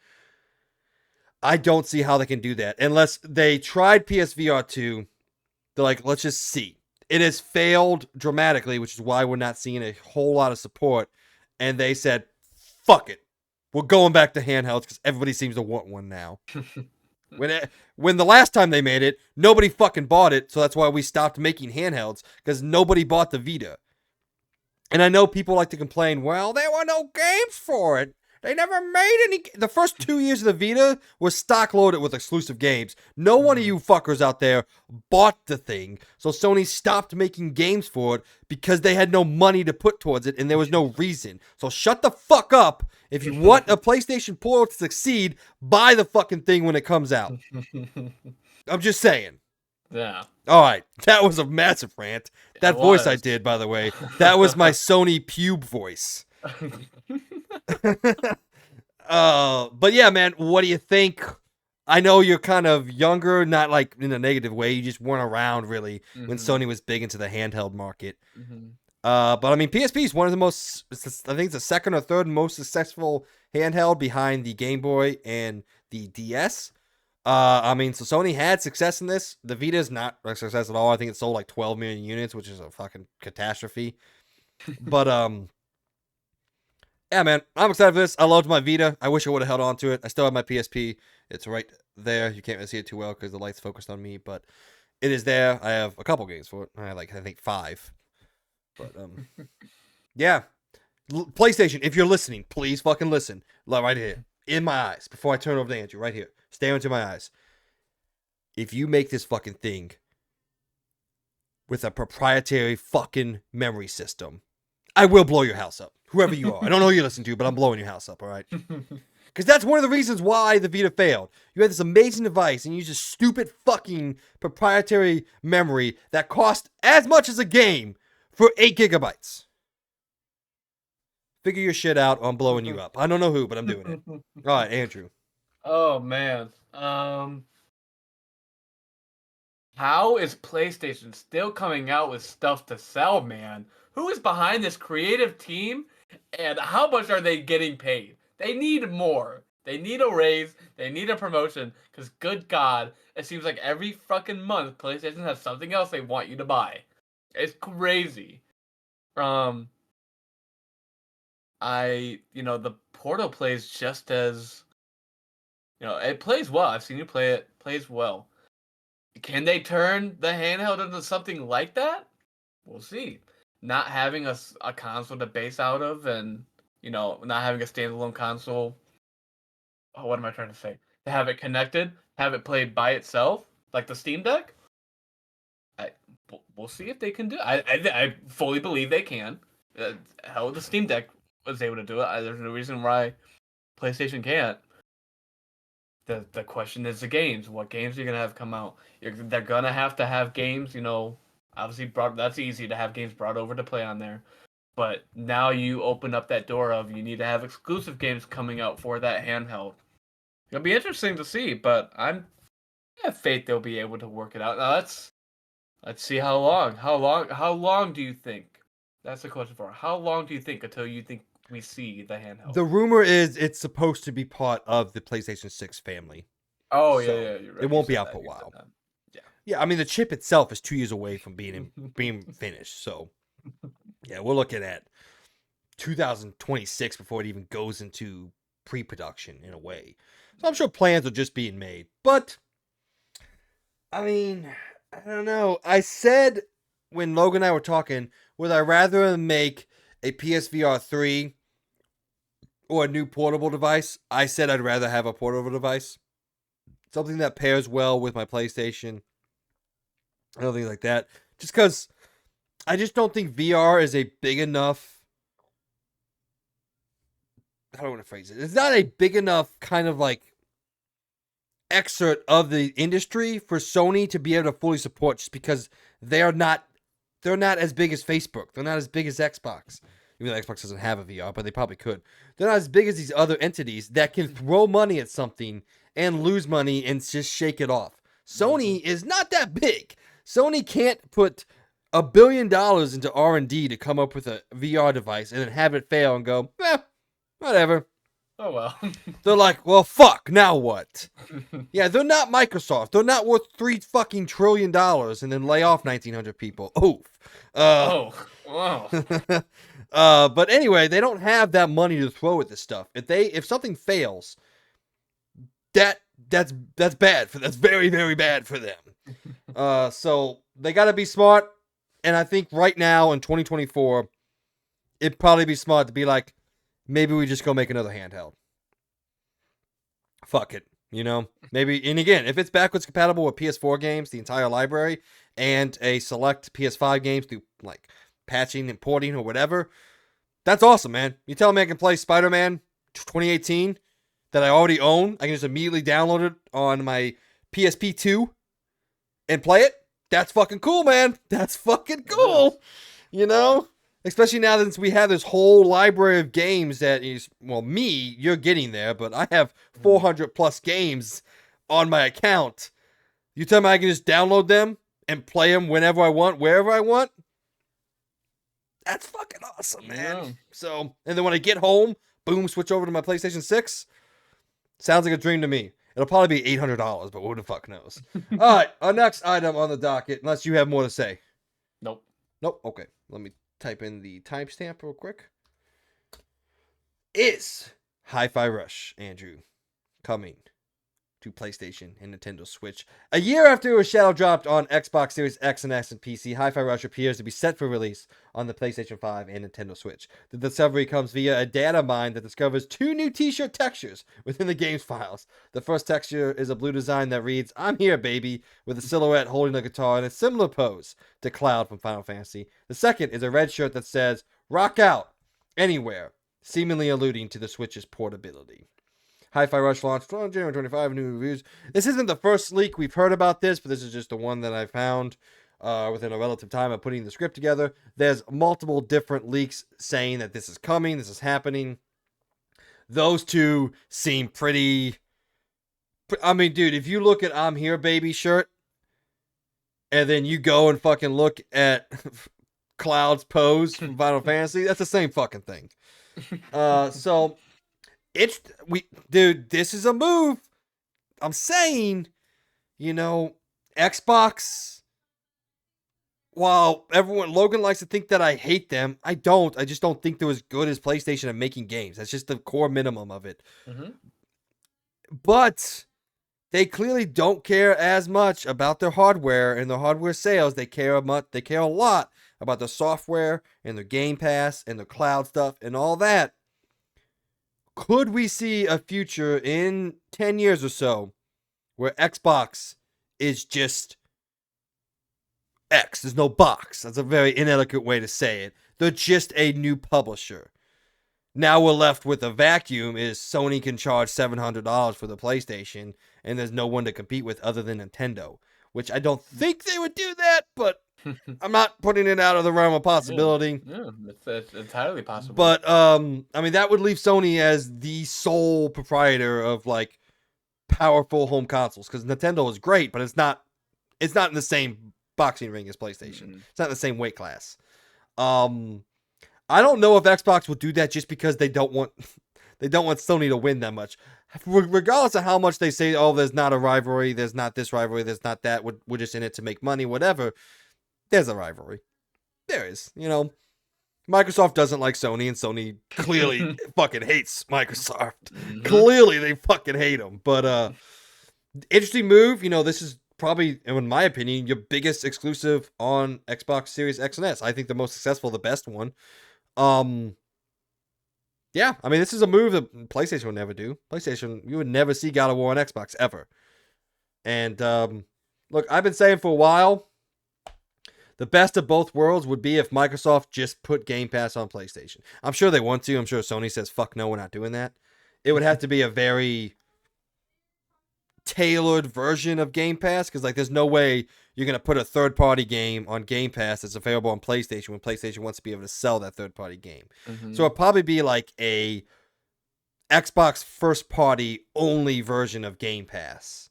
I don't see how they can do that unless they tried PSVR 2. They're like, let's just see. It has failed dramatically, which is why we're not seeing a whole lot of support. And they said, fuck it. We're going back to handhelds because everybody seems to want one now. When the last time they made it, nobody fucking bought it. So that's why we stopped making handhelds, because nobody bought the Vita. And I know people like to complain, well, there were no games for it. They never made any. The first 2 years of the Vita was stock loaded with exclusive games. No one of you fuckers out there bought the thing. So Sony stopped making games for it because they had no money to put towards it, and there was no reason. So shut the fuck up. If you want a PlayStation Portal to succeed, buy the fucking thing when it comes out. I'm just saying. Yeah. All right. That was a massive rant. That voice I did, by the way, that was my Sony pube voice. But yeah, man, what do you think? I know you're kind of younger, not like in a negative way. You just weren't around really when Sony was big into the handheld market. But I mean, PSP is one of the most, I think it's the second or third most successful handheld behind the Game Boy and the DS. I mean, so Sony had success in this. The Vita is not a success at all. I think it sold like 12 million units, which is a fucking catastrophe. But yeah, man, I'm excited for this. I loved my Vita. I wish I would have held on to it. I still have my PSP. It's right there. You can't really see it too well because the light's focused on me, but it is there. I have a couple games for it. I have I think 5. But yeah. PlayStation, if you're listening, please fucking listen. Right here, in my eyes, before I turn over to Andrew, right here, stare into my eyes. If you make this fucking thing with a proprietary fucking memory system, I will blow your house up. Whoever you are. I don't know who you listen to, but I'm blowing your house up, all right? Because that's one of the reasons why the Vita failed. You had this amazing device and you use a stupid fucking proprietary memory that cost as much as a game for 8 gigabytes. Figure your shit out, or I'm blowing you up. I don't know who, but I'm doing it. All right, Andrew. Oh, man. How is PlayStation still coming out with stuff to sell, man? Who is behind this creative team, and how much are they getting paid? They need more. They need a raise. They need a promotion, because good God, it seems like every fucking month PlayStation has something else they want you to buy. It's crazy. The Portal plays just as, it plays well. I've seen you play it. Plays well. Can they turn the handheld into something like that? We'll see. Not having a console to base out of, and not having a standalone console. Oh, what am I trying to say? To have it connected, have it played by itself, like the Steam Deck. We'll see if they can do it. I fully believe they can. Hell, the Steam Deck was able to do it. There's no reason why PlayStation can't. The question is the games. What games are you gonna have come out? They're gonna have to have games. obviously that's easy to have games brought over to play on there. But now you open up that door of you need to have exclusive games coming out for that handheld. It'll be interesting to see, but I have faith they'll be able to work it out. Now let's see how long. How long do you think? That's the question for how long do you think until you think we see the handheld? The rumor is it's supposed to be part of the PlayStation 6 family. Oh So, yeah, you're right. it won't be out for a while. Yeah, I mean the chip itself is 2 years away from being finished. So, yeah, we're looking at 2026 before it even goes into pre-production in a way. So I'm sure plans are just being made. But I mean, I don't know. I said when Logan and I were talking, would I rather make a PSVR 3 or a new portable device? I said I'd rather have a portable device. Something that pairs well with my PlayStation. I don't think like that. Just because I just don't think VR is a big enough. I don't want to phrase it. It's not a big enough kind of like excerpt of the industry for Sony to be able to fully support, just because they're not as big as Facebook. They're not as big as Xbox. Even though Xbox doesn't have a VR, but they probably could. They're not as big as these other entities that can throw money at something and lose money and just shake it off. Sony is not that big. Sony can't put $1 billion into R&D to come up with a VR device and then have it fail and go, whatever. Oh well. They're like, well, fuck, now what? Yeah, they're not Microsoft. They're not worth $3 trillion and then lay off 1,900 people. Oof. Wow. But anyway, they don't have that money to throw at this stuff. If something fails, that's bad for that's very, very bad for them. So they got to be smart, and I think right now in 2024, it'd probably be smart to be like, maybe we just go make another handheld. Fuck it, maybe. And again, if it's backwards compatible with PS4 games, the entire library, and a select PS5 games through like patching and porting or whatever, that's awesome, man. You tell me I can play Spider-Man 2018 that I already own. I can just immediately download it on my PSP2 and play it. That's fucking cool, man. That's fucking cool. Especially now that we have this whole library of games that is, well, you're getting there, but I have 400 plus games on my account. You tell me I can just download them and play them whenever I want, wherever I want? That's fucking awesome, man. Yeah. So, and then when I get home, boom, switch over to my PlayStation 6. Sounds like a dream to me. It'll probably be $800, but who the fuck knows? All right, our next item on the docket, unless you have more to say. Nope. Okay, let me type in the timestamp real quick. Is Hi-Fi Rush, Andrew, coming to PlayStation and Nintendo Switch? A year after it was shadow dropped on Xbox Series X and S and PC, Hi-Fi Rush appears to be set for release on the PlayStation 5 and Nintendo Switch. The discovery comes via a data mine that discovers 2 new t-shirt textures within the game's files. The first texture is a blue design that reads, "I'm here, baby," with a silhouette holding a guitar in a similar pose to Cloud from Final Fantasy. The second is a red shirt that says, "Rock out, anywhere," seemingly alluding to the Switch's portability. Hi-Fi Rush launched on January 25, new reviews. This isn't the first leak we've heard about this, but this is just the one that I found within a relative time of putting the script together. There's multiple different leaks saying that this is coming, this is happening. Those two seem pretty... I mean, dude, if you look at "I'm Here, Baby" shirt, and then you go and fucking look at Cloud's pose from Final Fantasy, that's the same fucking thing. So... dude, this is a move. I'm saying, Xbox, while Logan likes to think that I hate them, I don't. I just don't think they're as good as PlayStation at making games. That's just the core minimum of it. Mm-hmm. But they clearly don't care as much about their hardware and their hardware sales. They care a lot about the software and their Game Pass and their cloud stuff and all that. Could we see a future in 10 years or so where Xbox is just X? There's no box. That's a very inadequate way to say it. They're just a new publisher. Now we're left with a vacuum is Sony can charge $700 for the PlayStation and there's no one to compete with other than Nintendo, which I don't think they would do that, but I'm not putting it out of the realm of Yeah, possibility. yeah, it's entirely possible. But I mean, that would leave Sony as the sole proprietor of like powerful home consoles, because Nintendo is great, but it's not in the same boxing ring as PlayStation. Mm-mm. It's not in the same weight class. Um, I don't know if Xbox will do that just because they don't want Sony to win that much. Regardless of how much they say, oh, there's not a rivalry, there's not this rivalry, there's not that, we're just in it to make money, whatever. There's a rivalry. There is, you know. Microsoft doesn't like Sony, and Sony clearly fucking hates Microsoft. Mm-hmm. Clearly, they fucking hate them. But interesting move. You know, this is probably, in my opinion, your biggest exclusive on Xbox Series X and S. I think the most successful, the best one. Um, yeah, I mean, this is a move that PlayStation would never do. PlayStation, you would never see God of War on Xbox ever. And look, I've been saying for a while, the best of both worlds would be if Microsoft just put Game Pass on PlayStation. I'm sure they want to. I'm sure Sony says, fuck no, we're not doing that. It would have to be a very tailored version of Game Pass, because like there's no way you're going to put a third-party game on Game Pass that's available on PlayStation when PlayStation wants to be able to sell that third-party game. Mm-hmm. So it'd probably be like a Xbox first-party only version of Game Pass.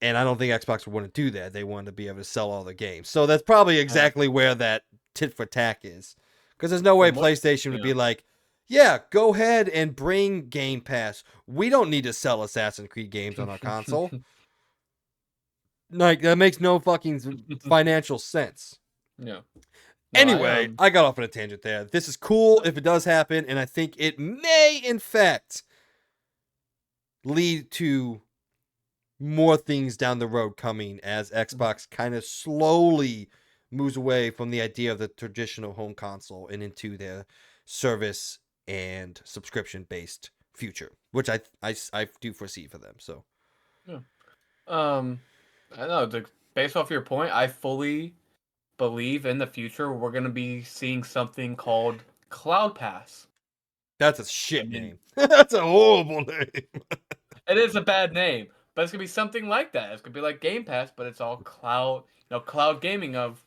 And I don't think Xbox would want to do that. They want to be able to sell all the games. So that's probably exactly where that tit for tack is. Because there's no way PlayStation would be like, yeah, go ahead and bring Game Pass. We don't need to sell Assassin's Creed games on our console. Like, that makes no fucking financial sense. Yeah. No, Anyway, I got off on a tangent there. This is cool if it does happen, and I think it may, in fact, lead to more things down the road coming as Xbox kind of slowly moves away from the idea of the traditional home console and into their service and subscription based future, which I do foresee for them. So yeah. I know, based off your point, I fully believe in the future we're going to be seeing something called Cloud Pass. that's a shit name. That's a horrible name. It is a bad name, but it's gonna be something like that. It's gonna be like Game Pass, but it's all cloud, cloud gaming of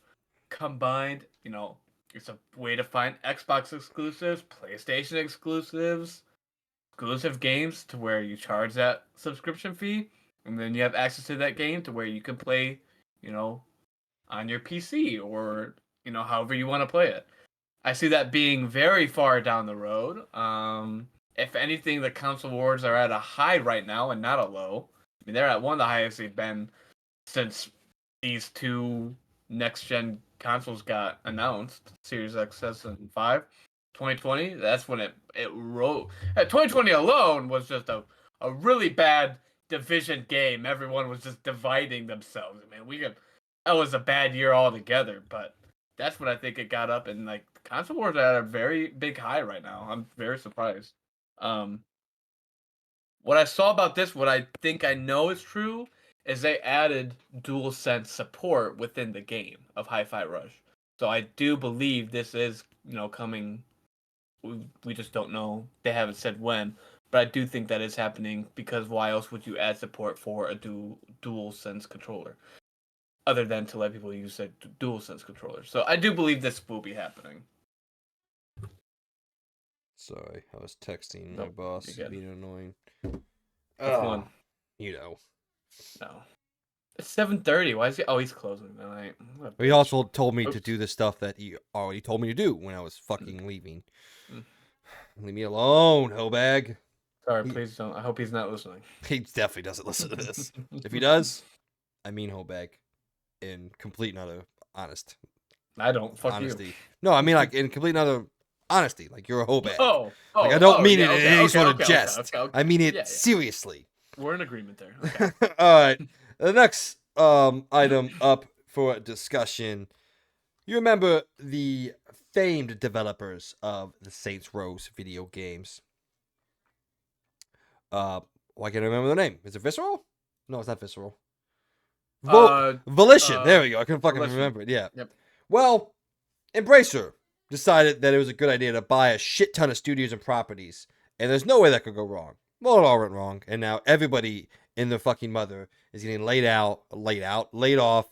combined. It's a way to find Xbox exclusives, PlayStation exclusives, exclusive games to where you charge that subscription fee, and then you have access to that game to where you can play, on your PC or however you want to play it. I see that being very far down the road. If anything, the console wars are at a high right now and not a low. I mean, they're at one of the highest they've been since these two next-gen consoles got announced, Series XS and 5. 2020, that's when it rose. 2020 alone was just a really bad division game. Everyone was just dividing themselves. I mean, that was a bad year altogether, but that's when I think it got up, and like console wars are at a very big high right now. I'm very surprised. What I saw about this, what I think I know is true, is they added DualSense support within the game of Hi-Fi Rush. So I do believe this is, coming. We just don't know. They haven't said when, but I do think that is happening, because why else would you add support for a DualSense controller other than to let people use a DualSense controller? So I do believe this will be happening. Sorry, I was texting my boss, being annoying. One? You know. No. It's 7:30. Why is he? Oh, he's closing tonight. He also told me to do the stuff that he already told me to do when I was fucking leaving. Leave me alone, Hobag. Sorry, please don't. I hope he's not listening. He definitely doesn't listen to this. If he does, I mean Hobag. In complete and utter honest. I don't. Fuck honesty. You. No, I mean like in complete and utter honesty. Like you're a Hobag. Like I don't mean it in any sort of jest. Okay. I mean it seriously. We're in agreement there. Okay. All right. The next item up for discussion. You remember the famed developers of the Saints Row video games? Why can't I remember the name? Is it Visceral? No, it's not Visceral. Volition. There we go. I couldn't fucking remember it. Yeah. Yep. Well, Embracer decided that it was a good idea to buy a shit ton of studios and properties, and there's no way that could go wrong. Well, it all went wrong, and now everybody in their fucking mother is getting laid off.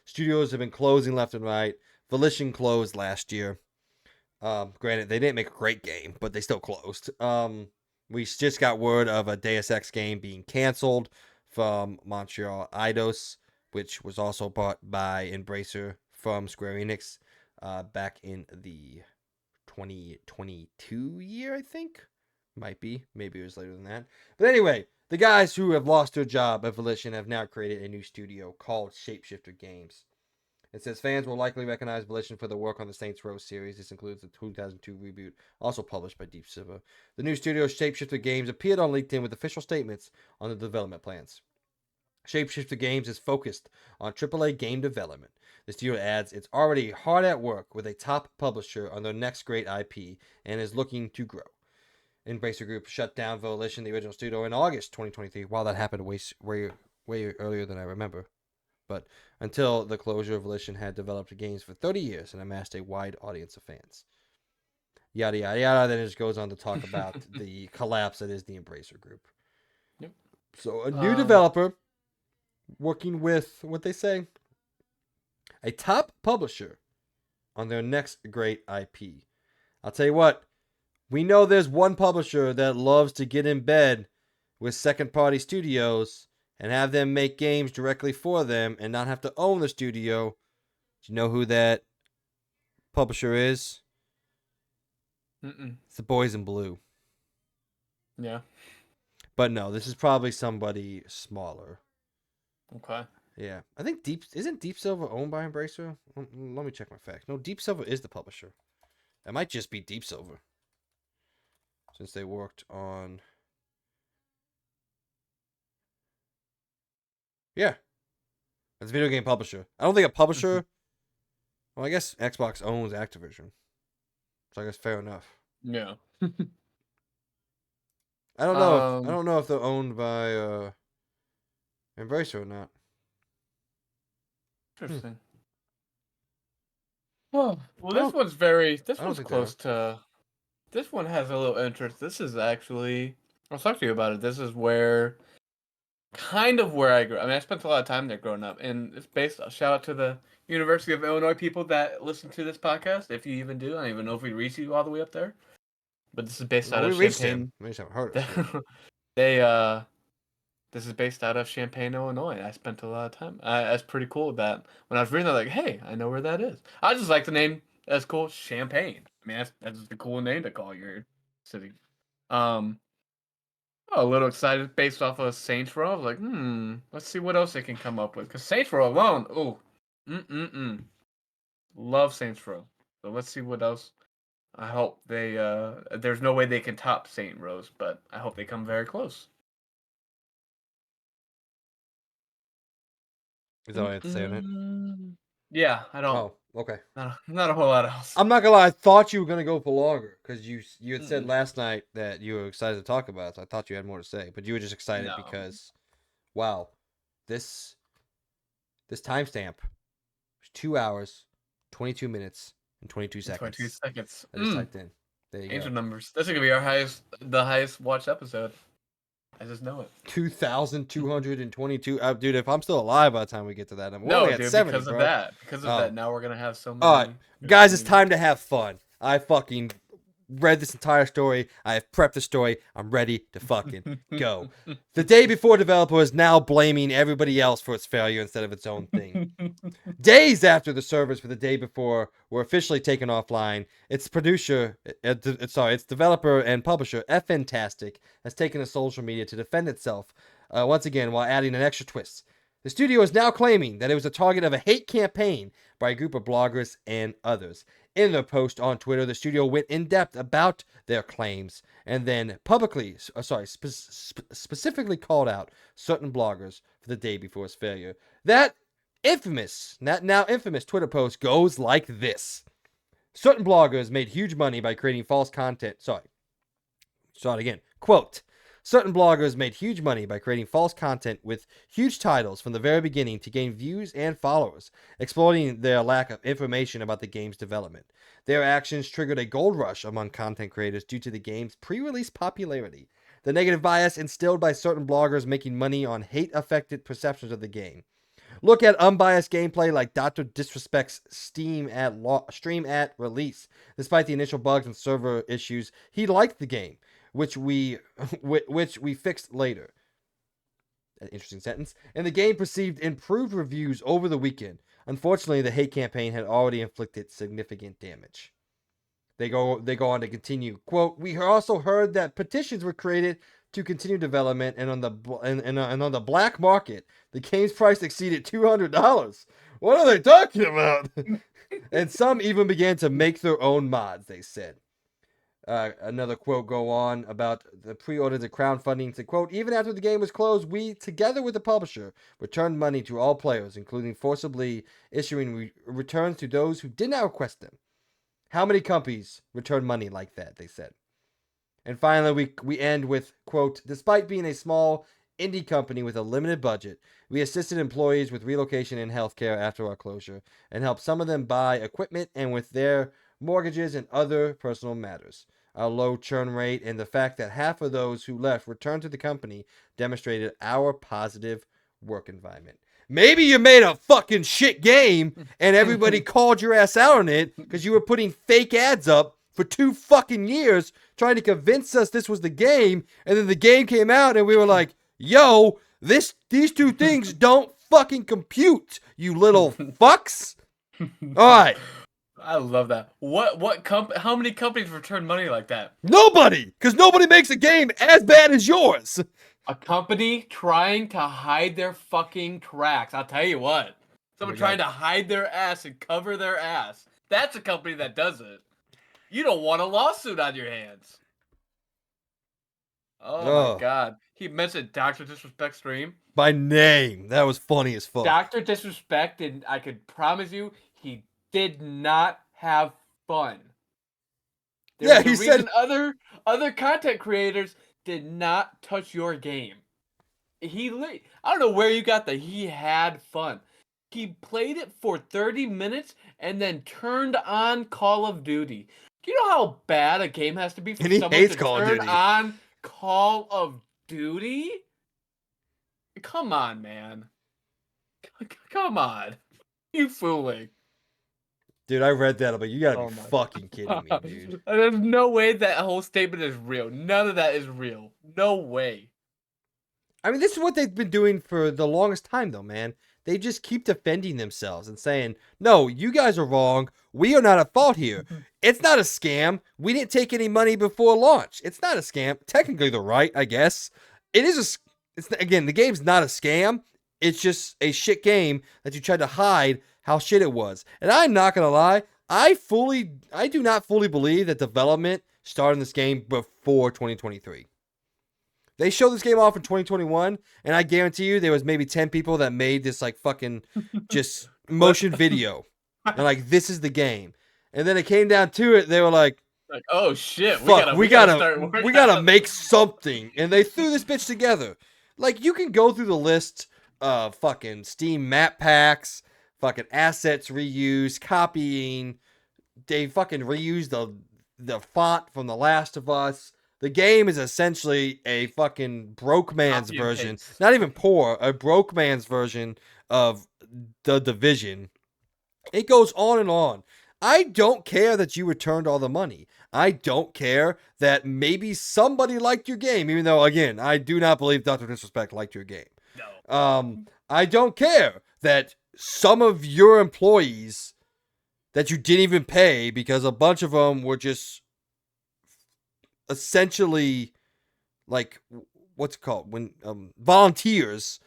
Studios have been closing left and right. Volition closed last year. Granted, they didn't make a great game, but they still closed. We just got word of a Deus Ex game being canceled from Montreal Eidos, which was also bought by Embracer from Square Enix back in the 2022 year, I think. Might be. Maybe it was later than that. But anyway, the guys who have lost their job at Volition have now created a new studio called Shapeshifter Games. It says fans will likely recognize Volition for the work on the Saints Row series. This includes the 2002 reboot, also published by Deep Silver. The new studio, Shapeshifter Games, appeared on LinkedIn with official statements on the development plans. Shapeshifter Games is focused on AAA game development. The studio adds it's already hard at work with a top publisher on their next great IP and is looking to grow. Embracer Group shut down Volition, the original studio, in August 2023. Wow, that happened way earlier than I remember. But until the closure, Volition had developed games for 30 years and amassed a wide audience of fans. Yada, yada, yada. Then it just goes on to talk about the collapse that is the Embracer Group. Yep. So a new developer working with, what they say, a top publisher on their next great IP. I'll tell you what, we know there's one publisher that loves to get in bed with second-party studios and have them make games directly for them and not have to own the studio. Do you know who that publisher is? Mm-mm. It's the Boys in Blue. Yeah. But no, this is probably somebody smaller. Okay. Yeah. I think isn't Deep Silver owned by Embracer? Let me check my facts. No, Deep Silver is the publisher. It might just be Deep Silver. Since they worked on... Yeah. It's a video game publisher. I don't think a publisher... Well, I guess Xbox owns Activision. So I guess fair enough. Yeah. I don't know if they're owned by Embracer or not. Interesting. Oh, well, this one's very. This one's think close to. This one has a little interest. This is actually. I'll talk to you about it. This is where. Kind of where I grew. I mean, I spent a lot of time there growing up, and it's based. Shout out to the University of Illinois people that listen to this podcast, if you even do. I don't even know if we reach you all the way up there, but this is based out of Champaign. We just haven't heard of They This is based out of Champaign, Illinois. I spent a lot of time. That's pretty cool. That when I was reading, I'm like, hey, I know where that is. I just like the name. That's cool, Champaign. I mean, that's just a cool name to call your city. A little excited based off of Saints Row. I was like, let's see what else they can come up with. Because Saints Row alone, love Saints Row. So let's see what else. I hope they. There's no way they can top Saint Rose, but I hope they come very close. Is that all I have to say on it? Yeah, I don't. Oh, okay. Not a whole lot else. I'm not gonna lie. I thought you were gonna go for longer because you had said last night that you were excited to talk about it. So I thought you had more to say, but you were just excited because, wow, this timestamp was 2 hours, 22 minutes, and 22 seconds. 22 seconds. I just typed in. There you Angel go. numbers. This is gonna be the highest watched episode. I just know it. 2,222. Dude, if I'm still alive by the time we get to that, we're no, only at dude, 70, because bro. of that. Because of that, now we're gonna have so many. All right, guys, it's time to have fun. I fucking read this entire story. I have prepped the story. I'm ready to fucking go. The day before developer is now blaming everybody else for its failure instead of its own thing. Days after the servers for the day before were officially taken offline, its developer and publisher, Fantastic, has taken to social media to defend itself once again while adding an extra twist. The studio is now claiming that it was the target of a hate campaign by a group of bloggers and others. In their post on Twitter, the studio went in depth about their claims and then specifically called out certain bloggers for the day before its failure. That now infamous Twitter post goes like this. Certain bloggers made huge money by creating false content. Start again. Quote. Certain bloggers made huge money by creating false content with huge titles from the very beginning to gain views and followers, exploiting their lack of information about the game's development. Their actions triggered a gold rush among content creators due to the game's pre-release popularity. The negative bias instilled by certain bloggers making money on hate-affected perceptions of the game. Look at unbiased gameplay like Dr. Disrespect's stream at release. Despite the initial bugs and server issues, he liked the game, which we fixed later. An interesting sentence. And the game received improved reviews over the weekend. Unfortunately, the hate campaign had already inflicted significant damage. They go on to continue. Quote, we also heard that petitions were created to continue development, and on the black market, the game's price exceeded $200. What are they talking about? And some even began to make their own mods, they said. Another quote go on about the pre-order to crowdfunding to quote, even after the game was closed, we, together with the publisher, returned money to all players, including forcibly issuing returns to those who did not request them. How many companies return money like that, they said. And finally, we end with, quote, despite being a small indie company with a limited budget, we assisted employees with relocation and healthcare after our closure and helped some of them buy equipment and with their mortgages and other personal matters. Our low churn rate and the fact that half of those who left returned to the company demonstrated our positive work environment. Maybe you made a fucking shit game and everybody called your ass out on it because you were putting fake ads up for 2 fucking years trying to convince us this was the game, and then the game came out and we were like, yo, these 2 things don't fucking compute, you little fucks. Alright. I love that. How many companies return money like that? Nobody! Because nobody makes a game as bad as yours. A company trying to hide their fucking tracks. I'll tell you what. Someone trying to hide their ass and cover their ass. That's a company that does it. You don't want a lawsuit on your hands. Oh my god. He mentioned Dr. Disrespect stream. By name. That was funny as fuck. Dr. Disrespect, and I could promise you, he did not have fun. He said other content creators did not touch your game. I don't know where you got the he had fun. He played it for 30 minutes and then turned on Call of Duty. Do you know how bad a game has to be for someone to turn on Call of Duty? Come on, man. Come on. You fooling. Dude, I read that. I'm like, you gotta be fucking kidding me, dude. There's no way that whole statement is real. None of that is real. No way. I mean, this is what they've been doing for the longest time, though, man. They just keep defending themselves and saying, no, you guys are wrong. We are not at fault here. It's not a scam. We didn't take any money before launch. It's not a scam. Technically, they're right, I guess. It is again, the game's not a scam. It's just a shit game that you tried to hide how shit it was. And I'm not going to lie. I do not fully believe that development started in this game before 2023. They showed this game off in 2021, and I guarantee you there was maybe 10 people that made this like fucking just motion video. And like, this is the game. And then it came down to it, they were like, oh shit, fuck, we gotta make something. And they threw this bitch together. Like, you can go through the list of fucking Steam map packs, fucking assets reused, copying. They fucking reused the font from The Last of Us. The game is essentially a fucking broke man's version. Not even poor, a broke man's version of The Division. It goes on and on. I don't care that you returned all the money. I don't care that maybe somebody liked your game, even though, again, I do not believe Dr. Disrespect liked your game. No. I don't care that some of your employees that you didn't even pay because a bunch of them were just essentially like, what's it called, when volunteers.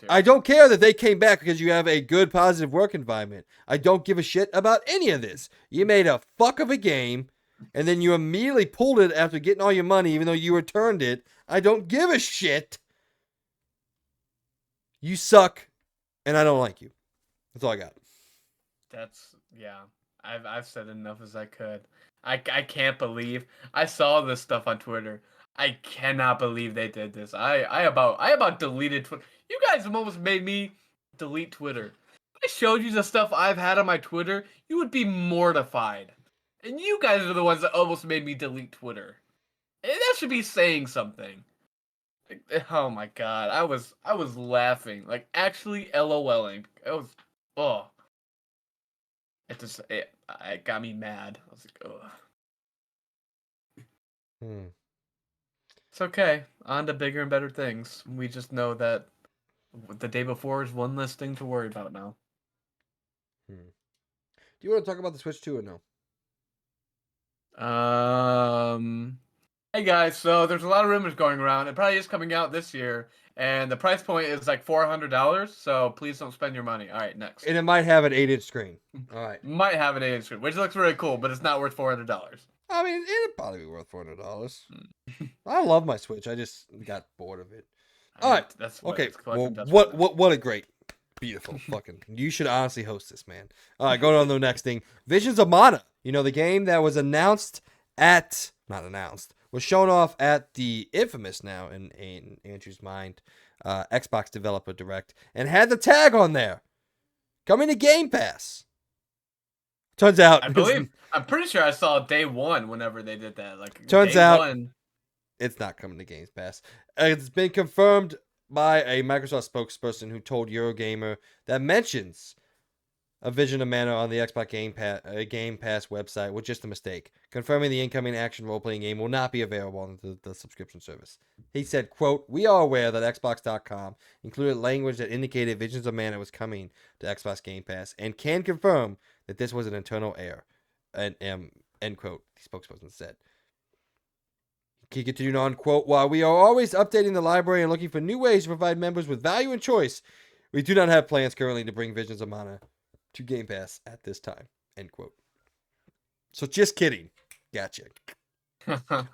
I don't care that they came back because you have a good positive work environment. I don't give a shit about any of this. You made a fuck of a game and then you immediately pulled it after getting all your money even though you returned it. I don't give a shit. You suck and I don't like you. That's all I got. Yeah. I've said enough as I could. I can't believe I saw this stuff on Twitter. I cannot believe they did this. I about deleted Twitter. You guys have almost made me delete Twitter. If I showed you the stuff I've had on my Twitter, you would be mortified. And you guys are the ones that almost made me delete Twitter. And that should be saying something. Oh my god, I was laughing, like actually LOLing. It was, oh, it got me mad. I was like, oh, Hmm. it's okay. On to bigger and better things. We just know that the day before is one less thing to worry about now. Hmm. Do you want to talk about the Switch 2 or no? Um, hey guys, so there's a lot of rumors going around. It probably is coming out this year, and the price point is like $400. So please don't spend your money. All right, next. And it might have an 8-inch screen. All right. Might have an 8-inch screen, which looks really cool, but it's not worth $400. I mean, it'd probably be worth $400. I love my Switch. I just got bored of it. All right. That's what Okay. it's Well, collecting dust for what a great, beautiful fucking. You should honestly host this, man. All right, going on to the next thing. Visions of Mana. You know, the game that was announced at, not announced, was shown off at the infamous now in Andrew's mind, Xbox Developer Direct, and had the tag on there, coming to Game Pass. Turns out, I'm pretty sure I saw day one whenever they did that. Like turns day out one. it's not coming to Game Pass. It's been confirmed by a Microsoft spokesperson who told Eurogamer that mentions a Vision of Mana on the Xbox Game Pass website was just a mistake, confirming the incoming action role-playing game will not be available on the subscription service. He said, quote, "We are aware that Xbox.com included language that indicated Visions of Mana was coming to Xbox Game Pass and can confirm that this was an internal error." End quote, the spokesperson said. He continued on, quote, "While we are always updating the library and looking for new ways to provide members with value and choice, we do not have plans currently to bring Visions of Mana to Game Pass at this time." End quote. So just kidding. Gotcha.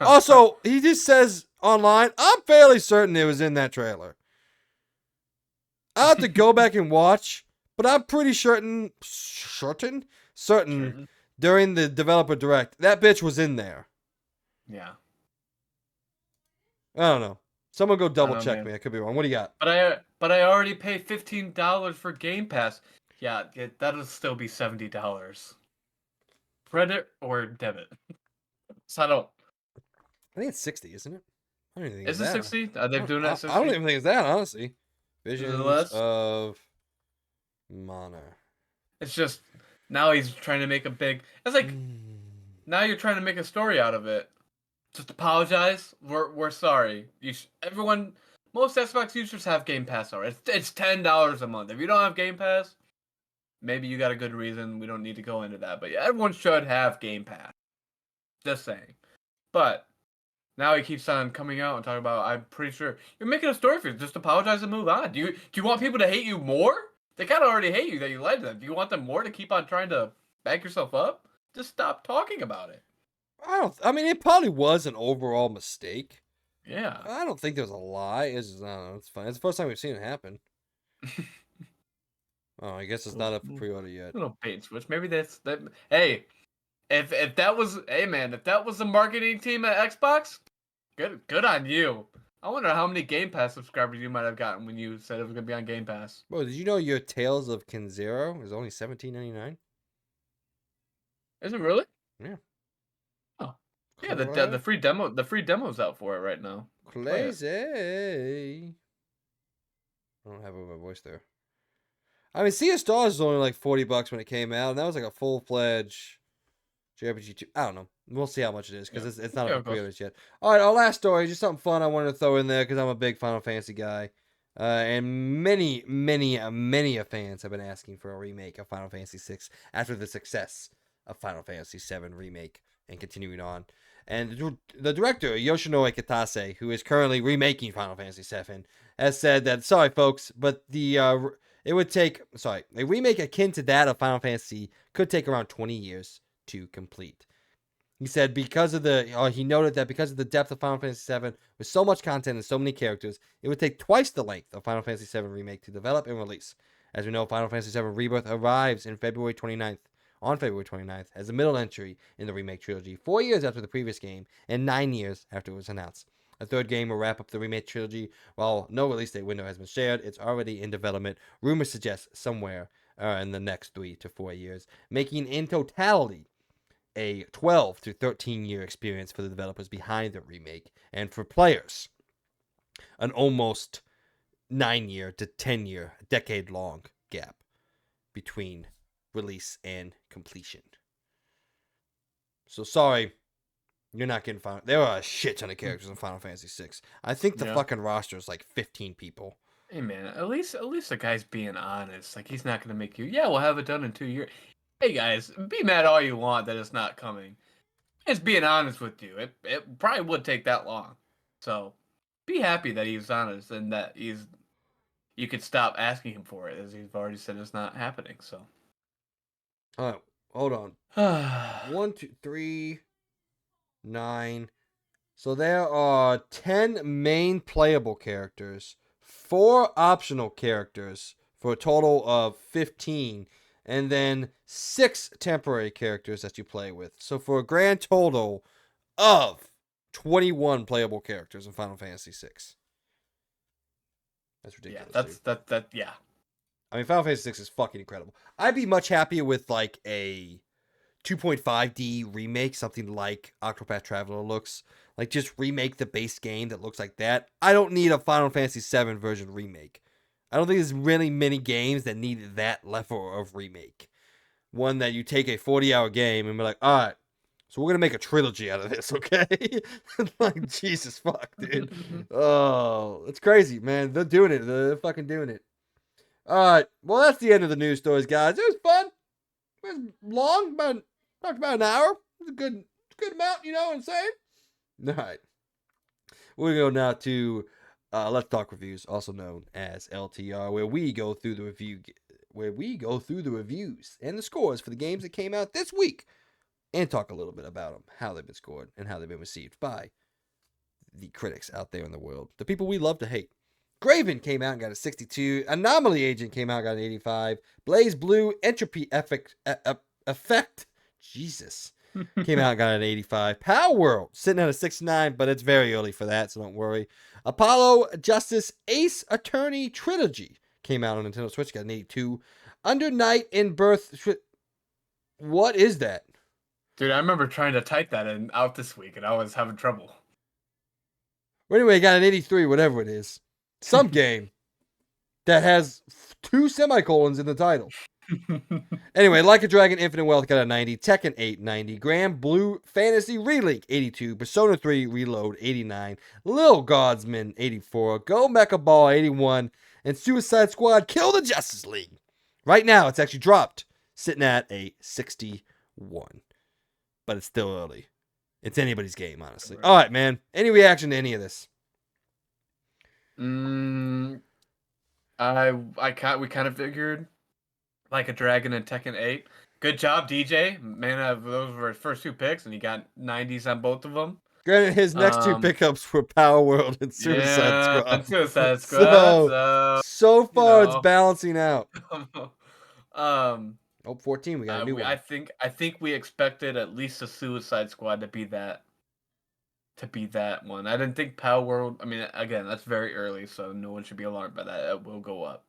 Also, he just says online, I'm fairly certain it was in that trailer. I'll have to go back and watch, but I'm pretty certain Certain. during the developer direct, that bitch was in there. Yeah. I don't know. Someone go I don't double know, check man. me. I could be wrong. What do you got? But I already paid $15 for Game Pass. Yeah, that'll still be $70. Credit or debit? So I don't. I think it's 60, isn't it? I don't even think it's Is it that. 60? Are they doing it at I don't 60? even think it's that, honestly. Is it Visions less? of Mana. It's just now he's trying to make a big. It's like now you're trying to make a story out of it. Just apologize. We're sorry. Everyone, most Xbox users have Game Pass already. It's $10 a month. If you don't have Game Pass, maybe you got a good reason. We don't need to go into that. But yeah, everyone should have Game Pass. Just saying. But now he keeps on coming out and talking about. I'm pretty sure you're making a story for it. Just apologize and move on. Do you want people to hate you more? They kind of already hate you that you lied to them. Do you want them more to keep on trying to back yourself up? Just stop talking about it. I mean, it probably was an overall mistake. Yeah. I don't think there's a lie. It's just, I don't know. It's fine. It's the first time we've seen it happen. Oh, I guess it's not up for pre-order yet. Little bait and switch. Maybe that's that. Hey, if that was, hey man, if that was the marketing team at Xbox, good on you. I wonder how many Game Pass subscribers you might have gotten when you said it was gonna be on Game Pass. Bro, did you know your Tales of Kinzero is only $17.99? Is it really? Yeah. Oh, yeah. The free demo's out for it right now. Play it. Crazy. I don't have it with my voice there. I mean, Sea of Stars was only like $40 when it came out, and that was like a full-fledged JRPG 2. I don't know. We'll see how much it is because it's not Yeah, up of for course. pre-orders yet. All right, our last story, just something fun I wanted to throw in there because I'm a big Final Fantasy guy. And many fans have been asking for a remake of Final Fantasy VI after the success of Final Fantasy VII Remake and continuing on. And the director, Yoshinori Kitase, who is currently remaking Final Fantasy VII, has said that, sorry, folks, but it would take, a remake akin to that of Final Fantasy could take around 20 years to complete. He said he noted that because of the depth of Final Fantasy VII, with so much content and so many characters, it would take twice the length of Final Fantasy VII Remake to develop and release. As we know, Final Fantasy VII Rebirth arrives on February 29th, as the middle entry in the Remake trilogy, 4 years after the previous game, and 9 years after it was announced. A third game will wrap up the Remake trilogy. While no release date window has been shared, it's already in development. Rumors suggest somewhere in the next 3 to 4 years, making in totality a 12 to 13 year experience for the developers behind the remake and for players. an almost 9 year to 10 year, decade long gap between release and completion. So sorry, you're not getting Final. There are a shit ton of characters in Final Fantasy VI. I think the Yeah. fucking roster is like 15 people. Hey man, at least the guy's being honest. Like he's not gonna make you. Yeah, we'll have it done in 2 years. Hey guys, be mad all you want that it's not coming. It's being honest with you. It probably would take that long. So be happy that he's honest and that you could stop asking him for it, as he's already said it's not happening. So All right, hold on. yeah, 1, 2, 3, 9. So there are 10 main playable characters, 4 optional characters for a total of 15, and then 6 temporary characters that you play with. So for a grand total of 21 playable characters in Final Fantasy VI. That's ridiculous, dude. that yeah. I mean, Final Fantasy VI is fucking incredible. I'd be much happier with like a 2.5D remake, something like Octopath Traveler looks. Like, just remake the base game that looks like that. I don't need a Final Fantasy VII version remake. I don't think there's really many games that need that level of remake. One that you take a 40-hour game and be like, all right, so we're going to make a trilogy out of this, okay? Like, Jesus fuck, dude. Oh, it's crazy, man. They're doing it. They're fucking doing it. All right. Well, that's the end of the news stories, guys. It was fun. It was long, talked about an hour. It was a good amount, you know what I'm saying? All right. We're going to go now to Let's Talk Reviews, also known as LTR, where we go through the reviews and the scores for the games that came out this week and talk a little bit about them, how they've been scored, and how they've been received by the critics out there in the world, the people we love to hate. Graven came out and got a 62. Anomaly Agent came out and got an 85. Blaze Blue Entropy Effect. Jesus. Came out and got an 85. Palworld sitting at a 69, but it's very early for that, so don't worry. Apollo Justice Ace Attorney Trilogy came out on Nintendo Switch, got an 82. Under Night in Birth. What is that? Dude, I remember trying to type that in out this week and I was having trouble. Well, anyway, got an 83, whatever it is. Some game that has 2 semicolons in the title. Anyway, Like a Dragon Infinite Wealth got a 90. Tekken 8, 90. Grand Blue Fantasy Relink, 82. Persona 3 Reload, 89. Lil Godsman, 84. Go Mecha Ball, 81. And Suicide Squad Kill the Justice League. Right now, it's actually dropped, sitting at a 61. But it's still early. It's anybody's game, honestly. All right, man. Any reaction to any of this? We kind of figured Like a Dragon and Tekken 8. Good job, DJ. Man, those were his first 2 picks, and he got 90s on both of them. Granted, his next 2 pickups were Palworld and Suicide Squad. And Suicide Squad. So far, it's balancing out. Oh, 14, we got a new one. I think we expected at least a Suicide Squad to be that one. I didn't think Palworld. I mean, again, that's very early, so no one should be alarmed by that. It will go up.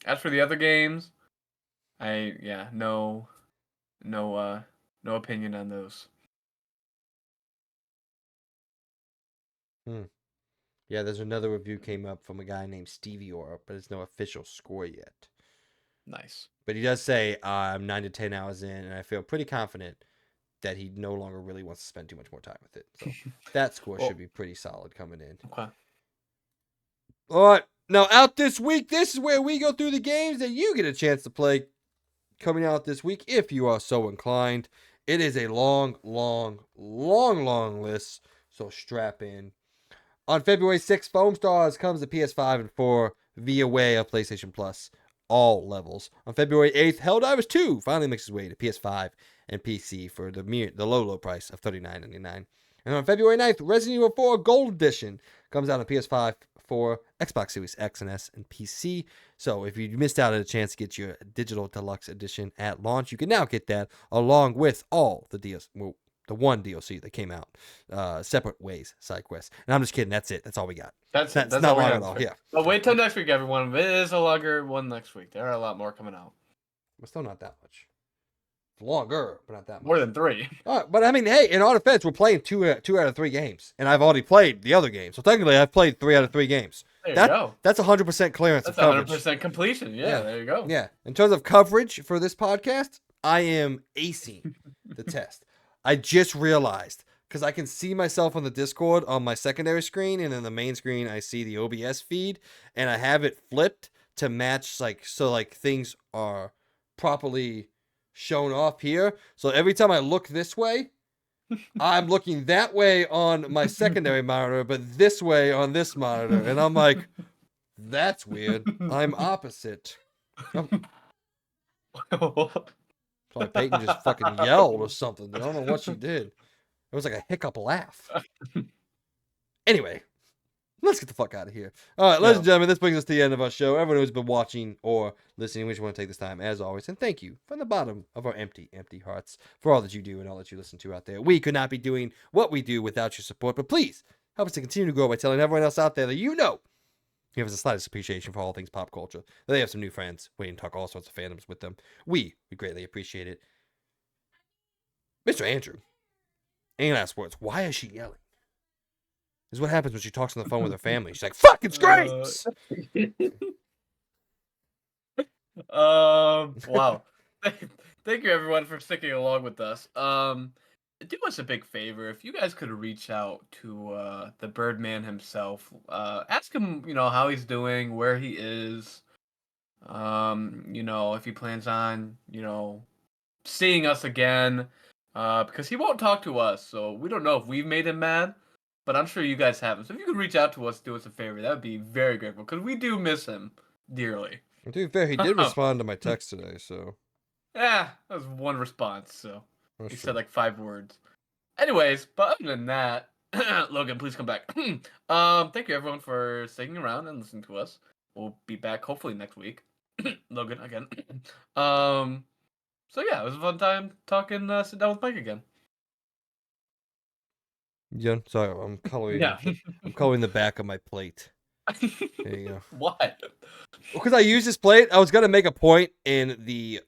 As for the other games, no opinion on those. Yeah, there's another review came up from a guy named Stevie Ora, but it's no official score yet. Nice. But he does say, I'm 9 to 10 hours in, and I feel pretty confident that he no longer really wants to spend too much more time with it. So that score should be pretty solid coming in. Okay. All right. Now, out this week, this is where we go through the games that you get a chance to play coming out this week, if you are so inclined. It is a long list, so strap in. On February 6th, Foam Stars comes to PS5 and 4 via way of PlayStation Plus, all levels. On February 8th, Helldivers 2 finally makes its way to PS5 and PC for the low price of $39.99. And on February 9th, Resident Evil 4 Gold Edition comes out on PS5, 4, Xbox Series X and S, and PC. So if you missed out on a chance to get your digital deluxe edition at launch, you can now get that along with all the DLC. Well, the one DLC that came out, separate ways, side quests. And I'm just kidding. That's it. That's all we got. That's not all long at all. Yeah. But wait till next week, everyone. It is a longer one next week. There are a lot more coming out. But still not that much. Longer, but not that More much. than 3. All right, but I mean, hey, in all defense, we're playing two out of 3 games, and I've already played the other game. So technically, I've played 3 out of 3 games. There you go. That's 100% clearance That's of coverage. 100% completion. Yeah, there you go. Yeah. In terms of coverage for this podcast, I am acing the test. I just realized because I can see myself on the Discord on my secondary screen, and then the main screen I see the OBS feed, and I have it flipped to match so things are properly shown off here. So every time I look this way, I'm looking that way on my secondary monitor, but this way on this monitor, and I'm like, that's weird. I'm opposite. Probably Peyton just fucking yelled or something. I don't know what she did. It was like a hiccup laugh. Anyway, let's get the fuck out of here. All right, ladies and gentlemen, this brings us to the end of our show. Everyone who's been watching or listening, we just want to take this time, as always, and thank you from the bottom of our empty, empty hearts for all that you do and all that you listen to out there. We could not be doing what we do without your support, but please help us to continue to grow by telling everyone else out there that you know give us the slightest appreciation for all things pop culture. They have some new friends waiting to talk all sorts of fandoms with them. We greatly appreciate it. Mr. Andrew, any last words? Why is she yelling? This is what happens when she talks on the phone with her family. She's like, fucking screams! Wow. Thank you everyone for sticking along with us. Do us a big favor. If you guys could reach out to the Birdman himself, ask him, how he's doing, where he is, if he plans on, seeing us again, because he won't talk to us, so we don't know if we've made him mad, but I'm sure you guys haven't. So if you could reach out to us, do us a favor, that would be very grateful, because we do miss him dearly. To be fair, he did respond to my text today, so. Yeah, that was one response, so. He said like 5 words. Anyways, but other than that, Logan, please come back. Thank you everyone for sticking around and listening to us. We'll be back hopefully next week. Logan again. So yeah, it was a fun time talking. Sit down with Mike again. Yeah, sorry, I'm coloring. Yeah. I'm coloring the back of my plate. There you go. Why? Because I use this plate, I was gonna make a point in the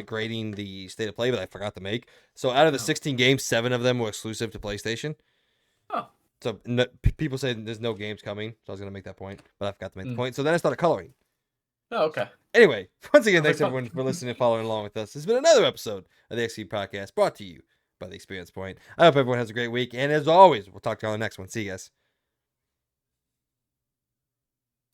grading the state of play, but I forgot to make. So out of the 16 games, 7 of them were exclusive to PlayStation. Oh. So people say there's no games coming, so I was gonna make that point, but I forgot to make the point. So then I started coloring. Oh, okay. Anyway, once again, thanks everyone for listening and following along with us. This has been another episode of the XP Podcast, brought to you by the Experience Point. I hope everyone has a great week, and as always, we'll talk to you on the next one. See you guys.